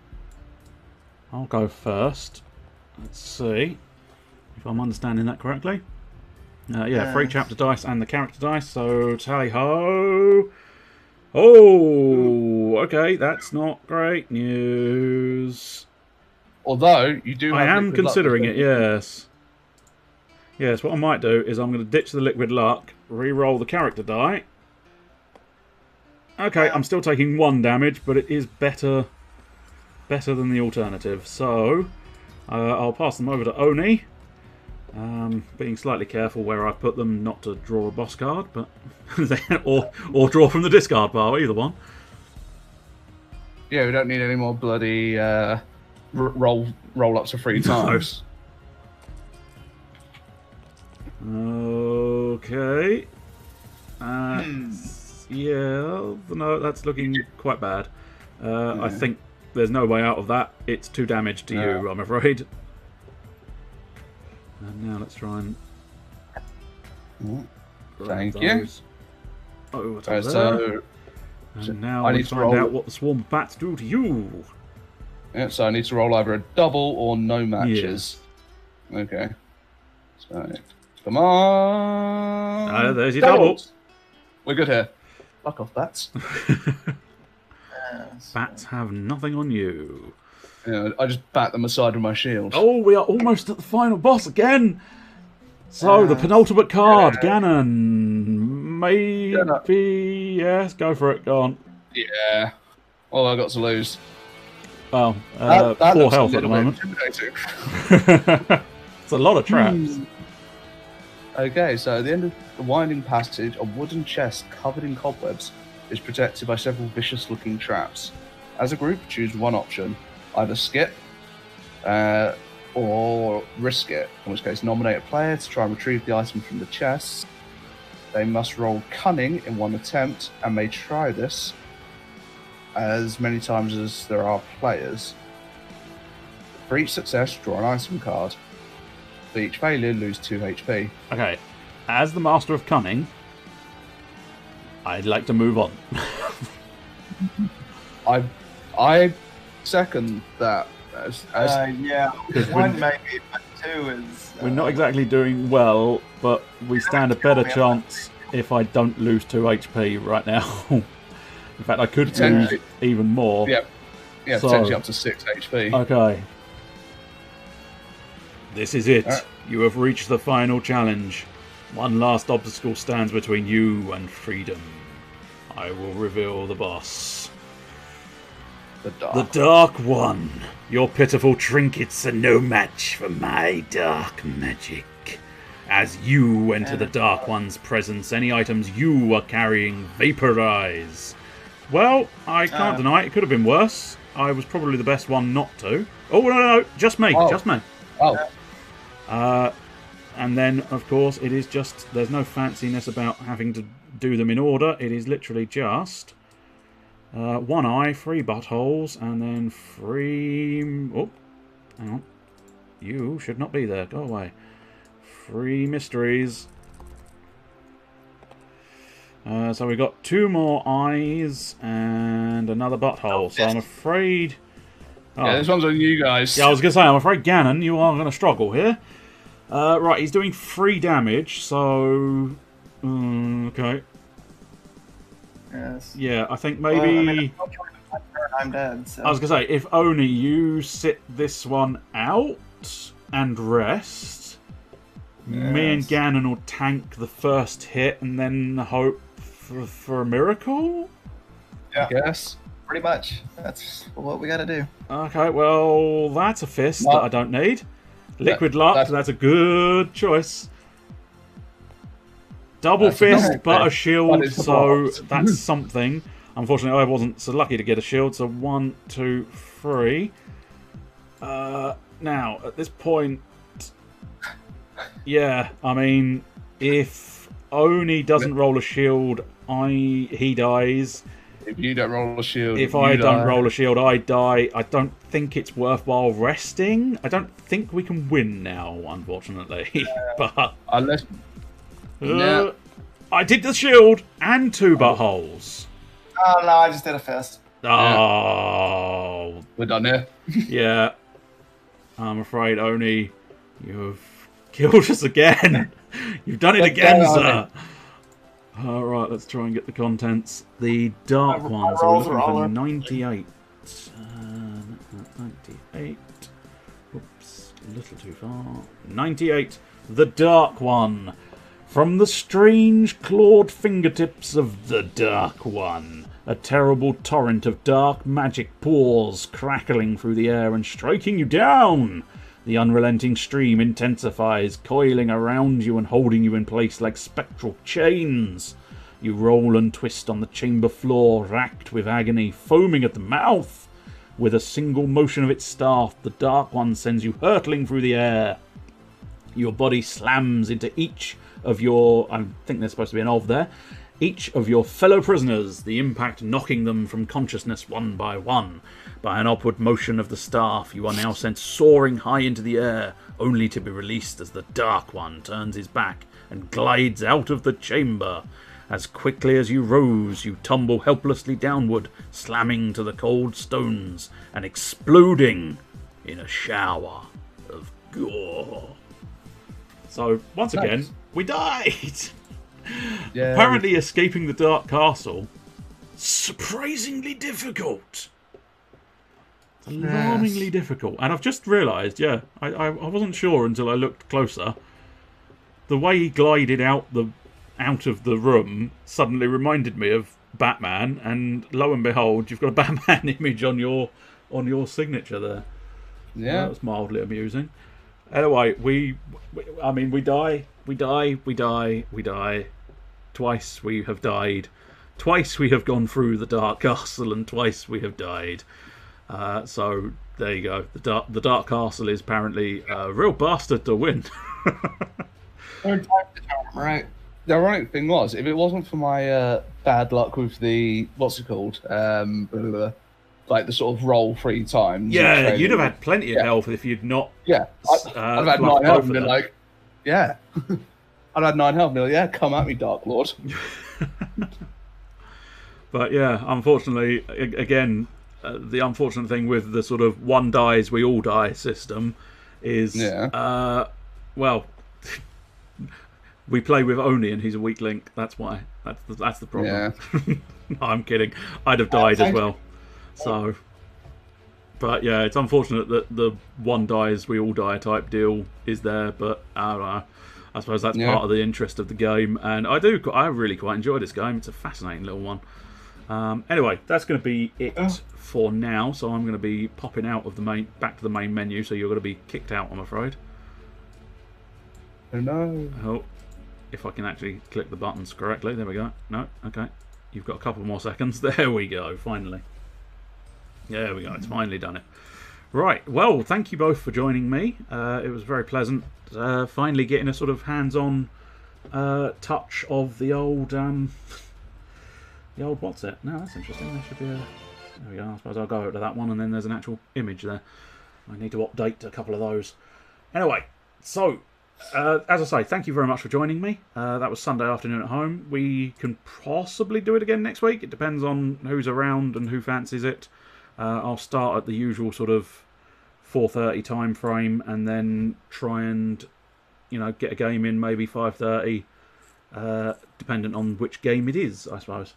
I'll go first. Let's see if I'm understanding that correctly. Yeah, free chapter dice and the character dice. So tally ho. Oh, okay, that's not great news. Although you do I have am liquid luck considering as it, well. yes. Yes, what I might do is I'm going to ditch the liquid luck, re-roll the character die. Okay, I'm still taking 1 damage, but it is better than the alternative. So, I'll pass them over to Oni. Being slightly careful where I put them, not to draw a boss card, but or draw from the discard pile, either one. Yeah, we don't need any more bloody roll-ups of 3 times. Okay. Yeah, no, that's looking quite bad. I think there's no way out of that. It's 2 damage to you, I'm afraid. And now let's try and... Thank you. Oh, So, and now I we need to find roll... out what the swarm of bats do to you. Yeah, so I need to roll either a double or no matches. Okay. So, come on. There's your double. We're good here. Fuck off, bats. Bats have nothing on you. Yeah, I just bat them aside with my shield. Oh, we are almost at the final boss again. So, the penultimate card, Ganon. Maybe... Yes, go for it, go on. Yeah. All I got to lose. Well, That 4 looks a health at the little bit moment. intimidating. It's a lot of traps. Okay, so at the end of the winding passage, a wooden chest covered in cobwebs is protected by several vicious-looking traps. As a group, choose one option. Either skip or risk it, in which case nominate a player to try and retrieve the item from the chest. They must roll cunning in 1 attempt and may try this as many times as there are players. For each success, draw an item card. For each failure, lose 2 HP. Okay, as the Master of Cunning, I'd like to move on. I second that. Yeah, 1 maybe, but 2 is... We're not exactly doing well, but we stand a better chance if I don't lose 2 HP right now. In fact, I could lose even more. Yeah, potentially up to 6 HP. Okay. This is it. You have reached the final challenge. One last obstacle stands between you and freedom. I will reveal the boss. The Dark One. Your pitiful trinkets are no match for my dark magic. As you enter the Dark One's presence, any items you are carrying vaporize. Well, I can't deny it could have been worse. I was probably the best one not to. Oh, no, just me, just me. And then, of course, it is just... There's no fanciness about having to do them in order. It is literally just... 1 eye, 3 buttholes, and then 3... Oh, hang on. You should not be there. Go away. 3 mysteries. So we've got 2 more eyes and another butthole. So I'm afraid... Oh. Yeah, this one's on you guys. Yeah, I was going to say, I'm afraid Ganon, you are going to struggle here. Right, he's doing 3 damage, so... okay. Yes. Yeah, I think maybe... I'm dead, so... I was going to say, if only you sit this one out and rest, me and Ganon will tank the first hit and then hope for a miracle? Yeah. I guess. Pretty much. That's what we gotta do. Okay, well, that's a fist that I don't need. Liquid luck, that's a good choice. Double fist, but a shield, so that's something. Unfortunately, I wasn't so lucky to get a shield, so 1, 2, 3. Now, at this point... Yeah, I mean, if Oni doesn't roll a shield, he dies. If you don't roll a shield, if I don't roll a shield, I die. I don't think it's worthwhile resting. I don't think we can win now, unfortunately. But unless I did the shield and 2 buttholes. Oh no, I just did a fist. Oh, we're done here. Yeah, I'm afraid Oni, you've Killed us again. You've done it again, Yeah, sir. All right, let's try and get the contents. The dark My one. So we're rolls looking are for all 98. 98. Oops, a little too far. 98. The dark one. From the strange clawed fingertips of the Dark One, a terrible torrent of dark magic pours, crackling through the air and striking you down. The unrelenting stream intensifies, coiling around you and holding you in place like spectral chains. You roll and twist on the chamber floor, racked with agony, foaming at the mouth. With a single motion of its staff, the Dark One sends you hurtling through the air. Your body slams into each of your, I think there's supposed to be an of there, each of your fellow prisoners, the impact knocking them from consciousness one by one. By an upward motion of the staff, you are now sent soaring high into the air, only to be released as the Dark One turns his back and glides out of the chamber. As quickly as you rose, you tumble helplessly downward, slamming to the cold stones and exploding in a shower of gore. So, once again, we died! Yeah. Apparently escaping the Dark Castle, surprisingly difficult. Alarmingly difficult. And I've just realised, I wasn't sure until I looked closer. The way he glided out of the room suddenly reminded me of Batman, and lo and behold, you've got a Batman image on your signature there. Yeah. That was mildly amusing. Anyway, we die. Twice we have died. Twice we have gone through the Dark Castle, and twice we have died. So there you go. The Dark Castle is apparently a real bastard to win. Third time the charm, right? The ironic thing was, if it wasn't for my bad luck with the what's it called, like the sort of roll 3 times. Yeah, you'd have had plenty of health if you'd not. Yeah, I've had 9 health, and they're like, yeah. I'd had 9 health, and they're like, yeah, come at me, Dark Lord. But yeah, unfortunately, again, the unfortunate thing with the sort of one dies, we all die system is, well, we play with Oni and he's a weak link. That's why. That's the problem. Yeah. No, I'm kidding. I'd have died as well. So, but yeah, it's unfortunate that the one dies, we all die type deal is there. But I don't know. I suppose that's part of the interest of the game, and I really quite enjoy this game. It's a fascinating little one. Anyway, that's going to be it for now. So I'm going to be popping out of back to the main menu. So you're going to be kicked out, I'm afraid. Oh no. Oh, if I can actually click the buttons correctly. There we go. No, okay. You've got a couple more seconds. There we go. Finally. There we go. It's finally done it. Right. Well, thank you both for joining me. It was very pleasant. Finally getting a sort of hands-on touch of the old what's it? No, that's interesting. There should be a. There we go. I suppose I'll go over to that one, and then there's an actual image there. I need to update a couple of those. Anyway, so as I say, thank you very much for joining me. That was Sunday afternoon at home. We can possibly do it again next week. It depends on who's around and who fancies it. I'll start at the usual sort of 4:30 time frame, and then try and get a game in maybe 5:30, dependent on which game it is, I suppose.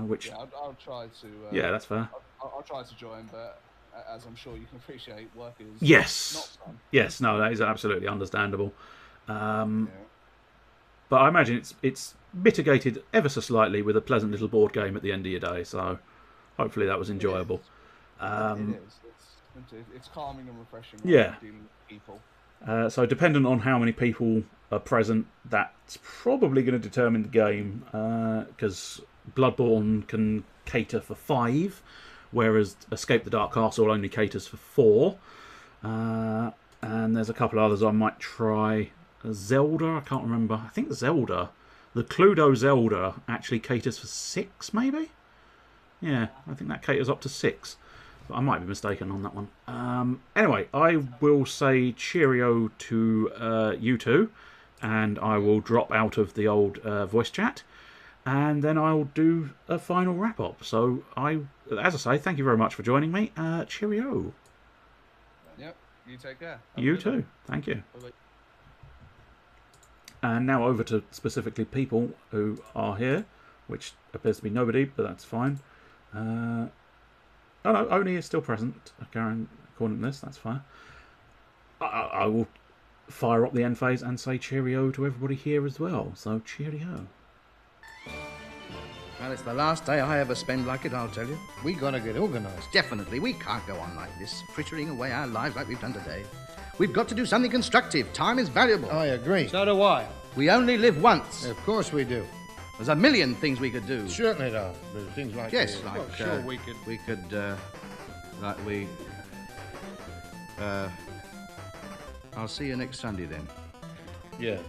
Which I'll try to. Yeah, that's fair. I'll try to join, but as I'm sure you can appreciate, work is yes, not fun. Yes, no, that is absolutely understandable. But I imagine it's mitigated ever so slightly with a pleasant little board game at the end of your day. So hopefully that was enjoyable. It is. It's calming and refreshing. Yeah. Dealing with people. So dependent on how many people are present, that's probably going to determine the game. Because Bloodborne can cater for 5, whereas Escape the Dark Castle only caters for 4. And there's a couple others I might try. Zelda, I can't remember. I think Zelda, the Cluedo Zelda, actually caters for 6, maybe? Yeah, I think that caters up to 6. But I might be mistaken on that one. Anyway, I will say cheerio to you two, and I will drop out of the old voice chat, and then I'll do a final wrap-up. So, as I say, thank you very much for joining me. Cheerio. Yep, you take care. You too. Thank you. Bye-bye. And now over to specifically people who are here, which appears to be nobody, but that's fine. Oh no, Oni is still present. According to this, that's fine. I will fire up the end phase and say cheerio to everybody here as well. So cheerio. Well, it's the last day I ever spend like it, I'll tell you. We gotta get organised. Definitely, we can't go on like this, frittering away our lives like we've done today. We've got to do something constructive. Time is valuable. I agree. So do I. We only live once. Of course we do. There's a million things we could do. Certainly there are. But things like Yes, like Well, sure, we could. I'll see you next Sunday then. Yeah.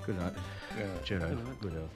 Good night. Yeah. Cheerio. Good health.